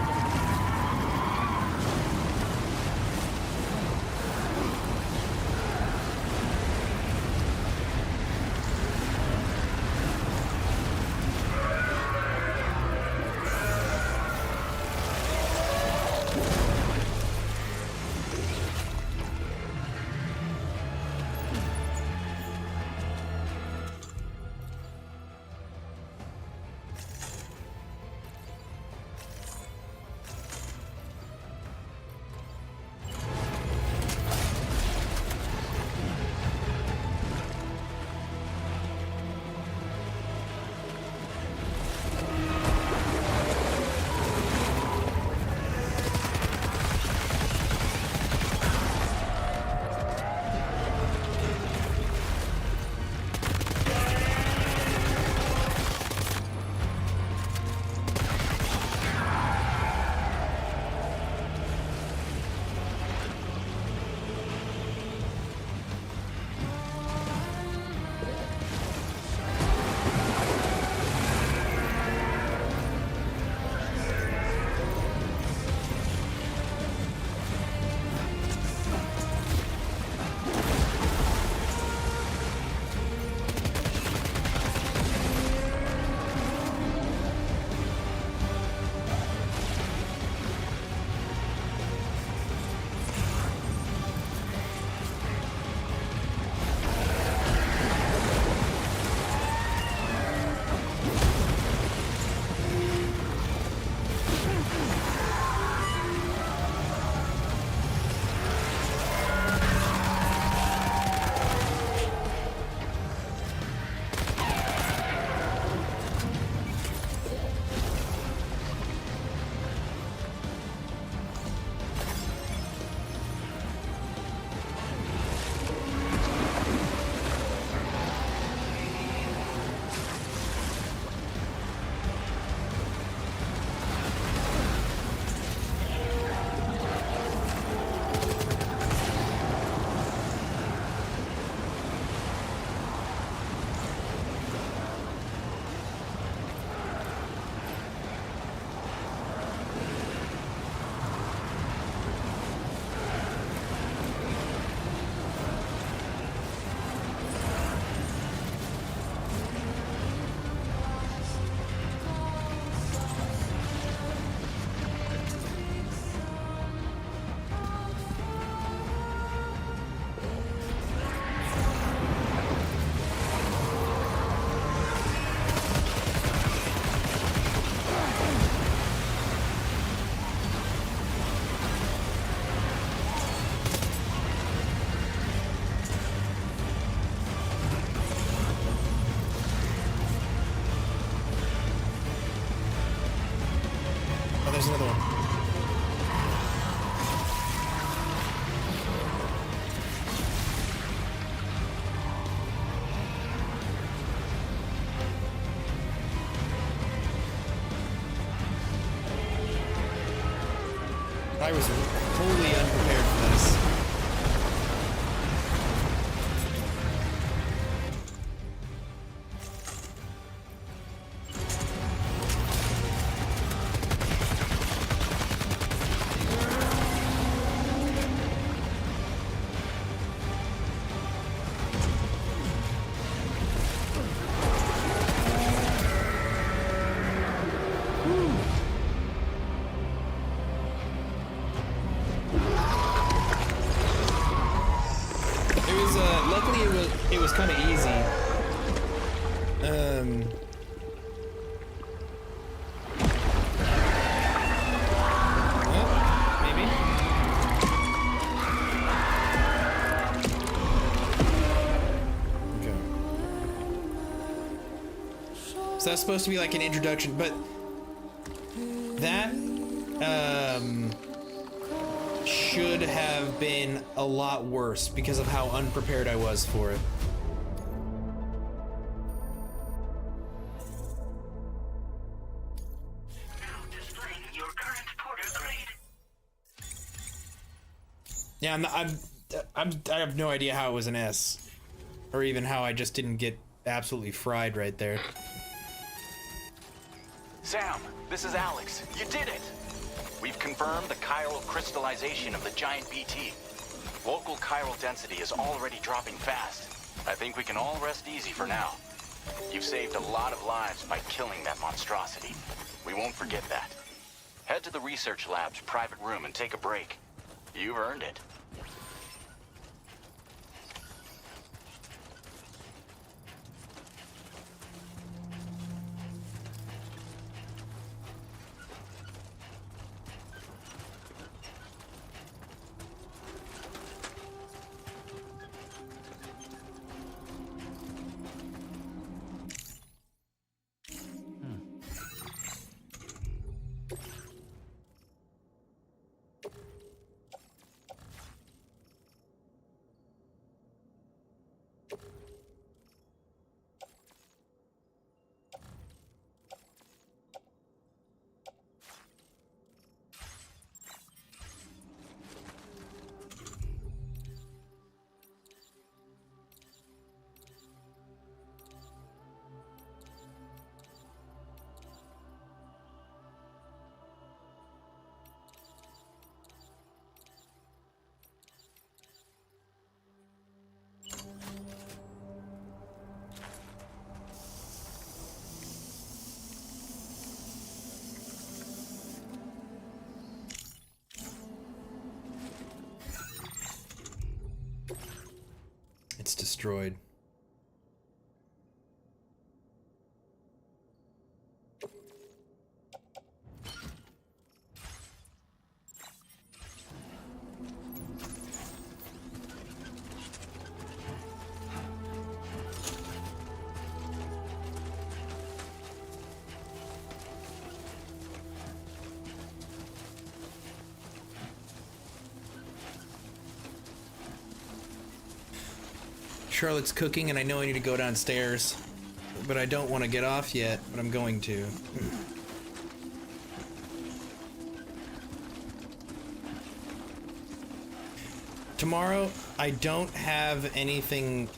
there's another one. I was wholly unprepared for this. Luckily it was kind of easy. Maybe. Okay. So that's supposed to be like an introduction, but that should have been a lot worse because of how unprepared I was for it. Now displaying your current porter grade. Yeah, I have no idea how it was an S, or even how I just didn't get absolutely fried right there. Sam, this is Alex. You did it! We've confirmed the chiral crystallization of the giant BT. Local chiral density is already dropping fast. I think we can all rest easy for now. You've saved a lot of lives by killing that monstrosity. We won't forget that. Head to the research lab's private room and take a break. You've earned it. It's destroyed. Charlotte's cooking and I know I need to go downstairs, but I don't want to get off yet, but I'm going to. Tomorrow, I don't have anything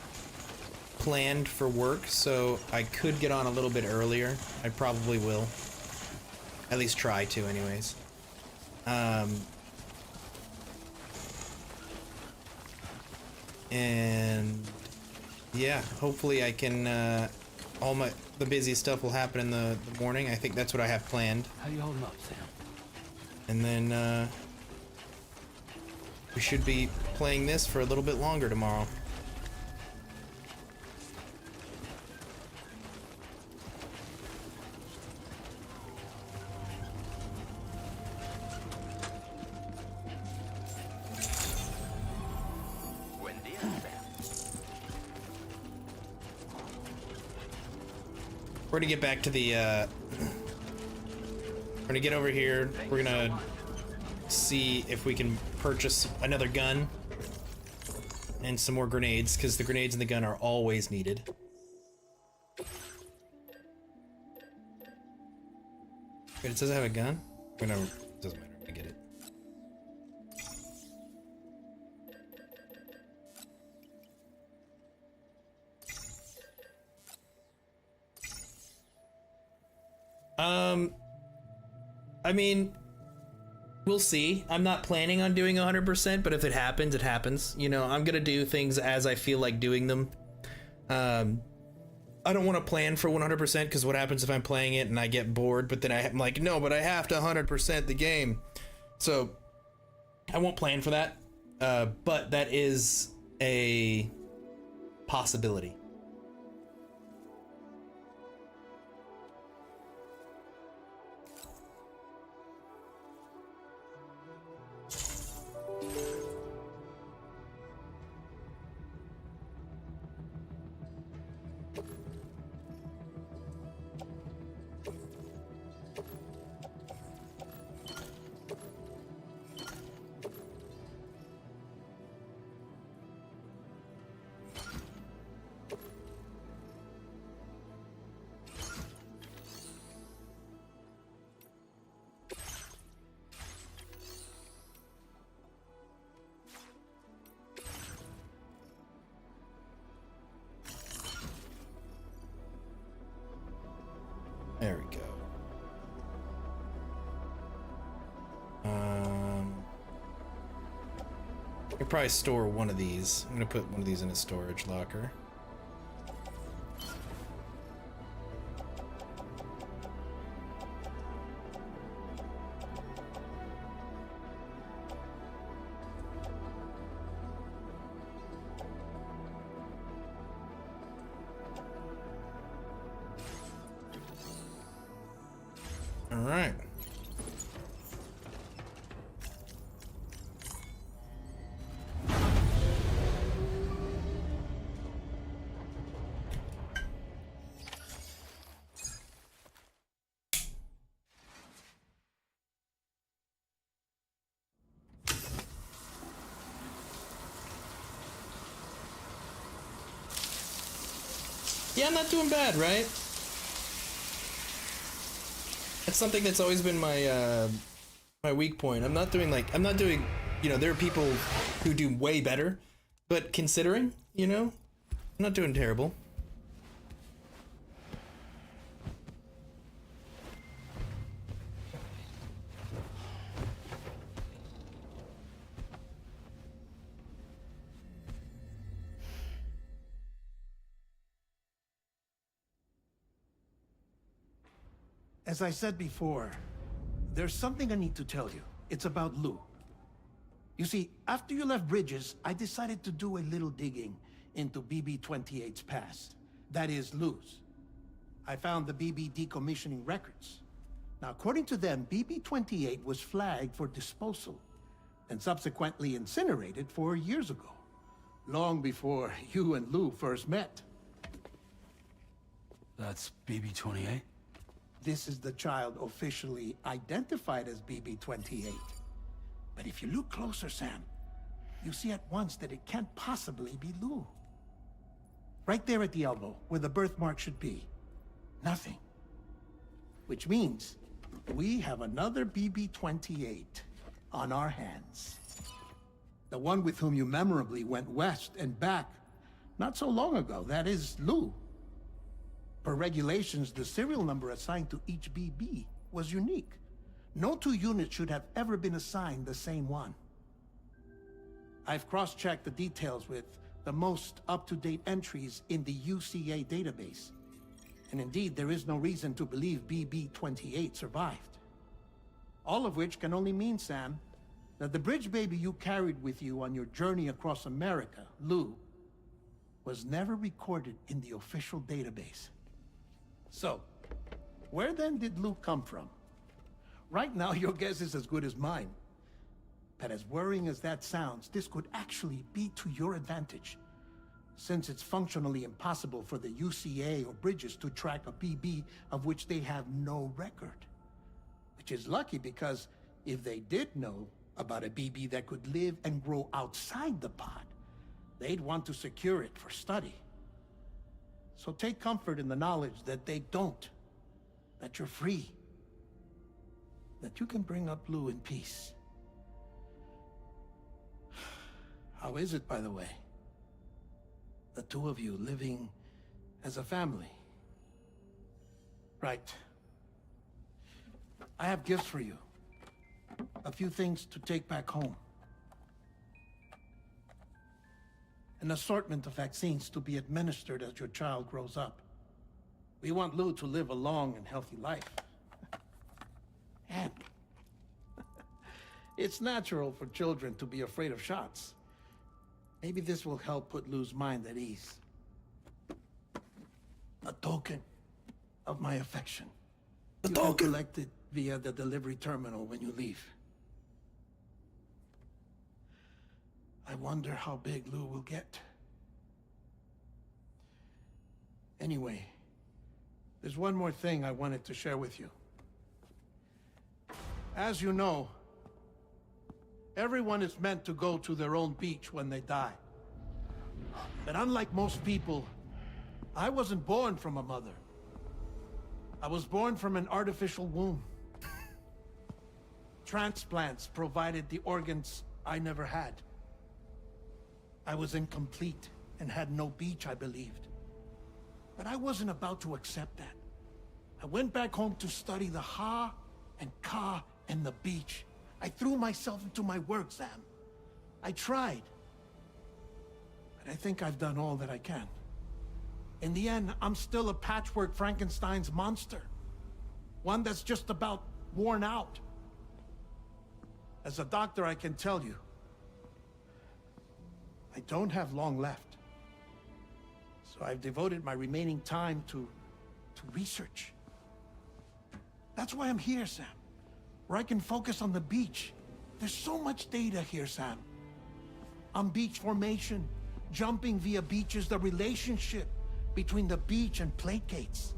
planned for work, so I could get on a little bit earlier. I probably will. At least try to, anyways. And yeah, hopefully I can, the busy stuff will happen in the morning. I think that's what I have planned. How you holding up, Sam? And then, we should be playing this for a little bit longer tomorrow. We're gonna get back to the We're gonna get over here. We're gonna see if we can purchase another gun and some more grenades, because the grenades and the gun are always needed. Wait, it says I have a gun? Or no, it doesn't matter. I get it. I mean, we'll see. I'm not planning on doing 100%, but if it happens, it happens. You know, I'm gonna do things as I feel like doing them. I don't want to plan for 100% because what happens if I'm playing it and I get bored, but then I'm like, no, but I have to 100% the game. So I won't plan for that, but that is a possibility. There we go. I could probably store one of these. I'm gonna put one of these in a storage locker. All right. Yeah, I'm not doing bad, right? That's something that's always been my my weak point. I'm not doing, you know, there are people who do way better, but considering, you know, I'm not doing terrible. As I said before, there's something I need to tell you. It's about Lou. You see, after you left Bridges, I decided to do a little digging into BB-28's past. That is, Lou's. I found the BB decommissioning records. Now, according to them, BB-28 was flagged for disposal and subsequently incinerated 4 years ago, long before you and Lou first met. That's BB-28? This is the child officially identified as BB-28. But if you look closer, Sam, you see at once that it can't possibly be Lou. Right there at the elbow, where the birthmark should be. Nothing. Which means we have another BB-28 on our hands. The one with whom you memorably went west and back not so long ago. That is Lou. Per regulations, the serial number assigned to each BB was unique. No two units should have ever been assigned the same one. I've cross-checked the details with the most up-to-date entries in the UCA database. And indeed, there is no reason to believe BB-28 survived. All of which can only mean, Sam, that the bridge baby you carried with you on your journey across America, Lou, was never recorded in the official database. So, where then did Lou come from? Right now, your guess is as good as mine. But as worrying as that sounds, this could actually be to your advantage, since it's functionally impossible for the UCA or Bridges to track a BB of which they have no record. Which is lucky because if they did know about a BB that could live and grow outside the pod, they'd want to secure it for study. So take comfort in the knowledge that they don't. That you're free. That you can bring up Lou in peace. How is it, by the way? The two of you living as a family. Right. I have gifts for you. A few things to take back home. An assortment of vaccines to be administered as your child grows up. We want Lou to live a long and healthy life. And it's natural for children to be afraid of shots. Maybe this will help put Lou's mind at ease. A token of my affection. You can collect it via the delivery terminal when you leave. I wonder how big Lou will get. Anyway, there's one more thing I wanted to share with you. As you know, everyone is meant to go to their own beach when they die. But unlike most people, I wasn't born from a mother. I was born from an artificial womb. Transplants provided the organs I never had. I was incomplete and had no beach, I believed. But I wasn't about to accept that. I went back home to study the Ha and Ka and the beach. I threw myself into my work, Sam. I tried. But I think I've done all that I can. In the end, I'm still a patchwork Frankenstein's monster. One that's just about worn out. As a doctor, I can tell you, I don't have long left. So I've devoted my remaining time to research. That's why I'm here, Sam. Where I can focus on the beach. There's so much data here, Sam. On beach formation, jumping via beaches, the relationship between the beach and plate gates.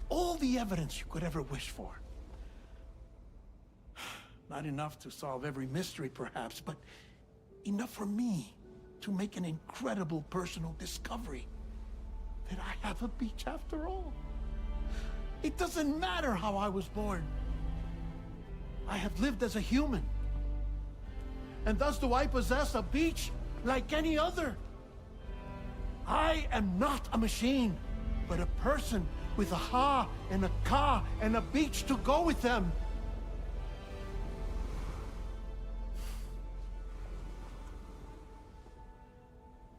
All the evidence you could ever wish for. Not enough to solve every mystery, perhaps, but enough for me to make an incredible personal discovery. That I have a beach after all. It doesn't matter how I was born. I have lived as a human. And thus do I possess a beach like any other. I am not a machine, but a person with a Ha and a Ka and a beach to go with them.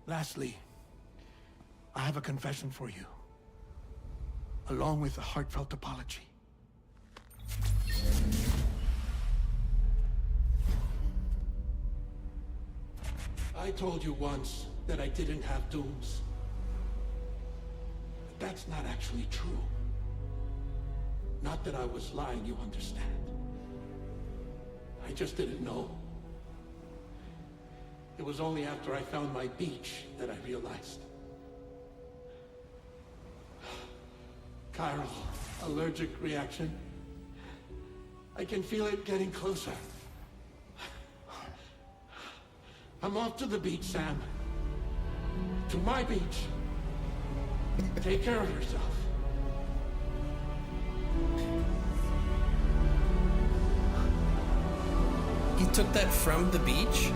Lastly, I have a confession for you, along with a heartfelt apology. I told you once that I didn't have dooms. But that's not actually true. Not that I was lying, you understand. I just didn't know. It was only after I found my beach that I realized. Chiral allergic reaction. I can feel it getting closer. I'm off to the beach, Sam. To my beach. Take care of yourself. He took that from the beach?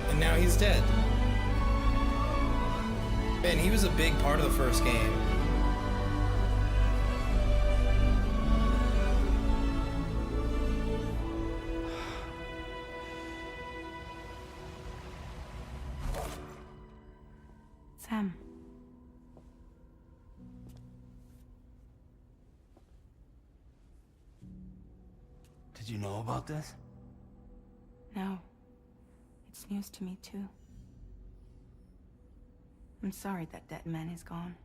And now he's dead. Man, he was a big part of the first game. Sam. Did you know about this? No. It's news to me, too. I'm sorry that that man is gone.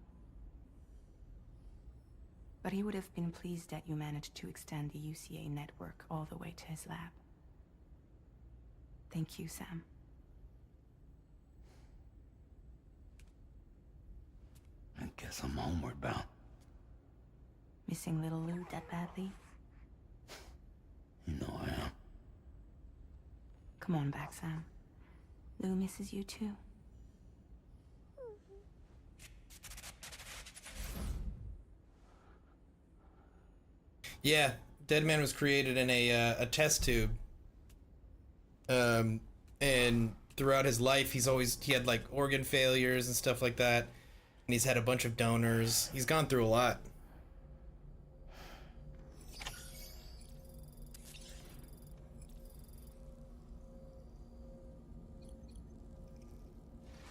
But he would have been pleased that you managed to extend the UCA network all the way to his lab. Thank you, Sam. I guess I'm homeward bound. Miss missing little Lou that badly? You know I am. Come on back, Sam. Lou misses you too. Yeah, Deadman was created in a test tube. And throughout his life, he had like organ failures and stuff like that. And he's had a bunch of donors. He's gone through a lot.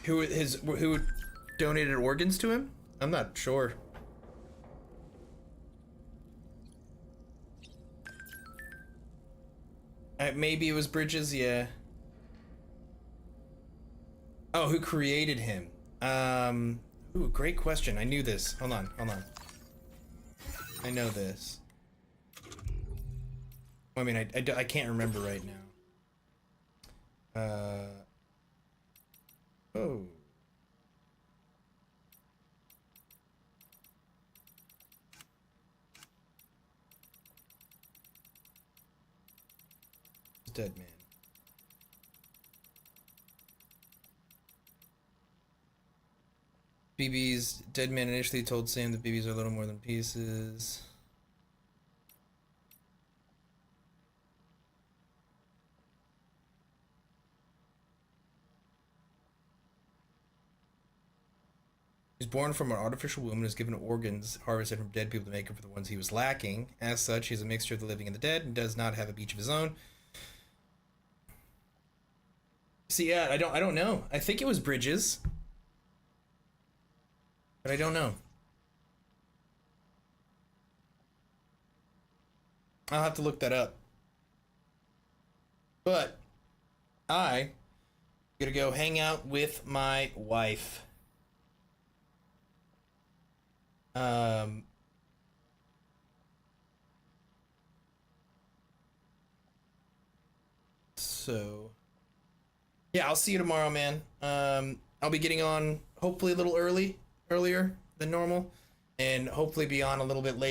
Who donated organs to him? I'm not sure. Maybe it was Bridges, yeah. Oh, who created him? Ooh, great question. I knew this. Hold on. I know this. I mean, I can't remember right now. Oh. Deadman. BB's Deadman initially told Sam that BBs are little more than pieces. He was born from an artificial womb and was given organs harvested from dead people to make up for the ones he was lacking. As such, he is a mixture of the living and the dead and does not have a beach of his own. See, yeah, I don't know. I think it was Bridges, but I don't know. I'll have to look that up. But I gotta go hang out with my wife. So yeah, I'll see you tomorrow, man. I'll be getting on hopefully a little earlier than normal, and hopefully be on a little bit later.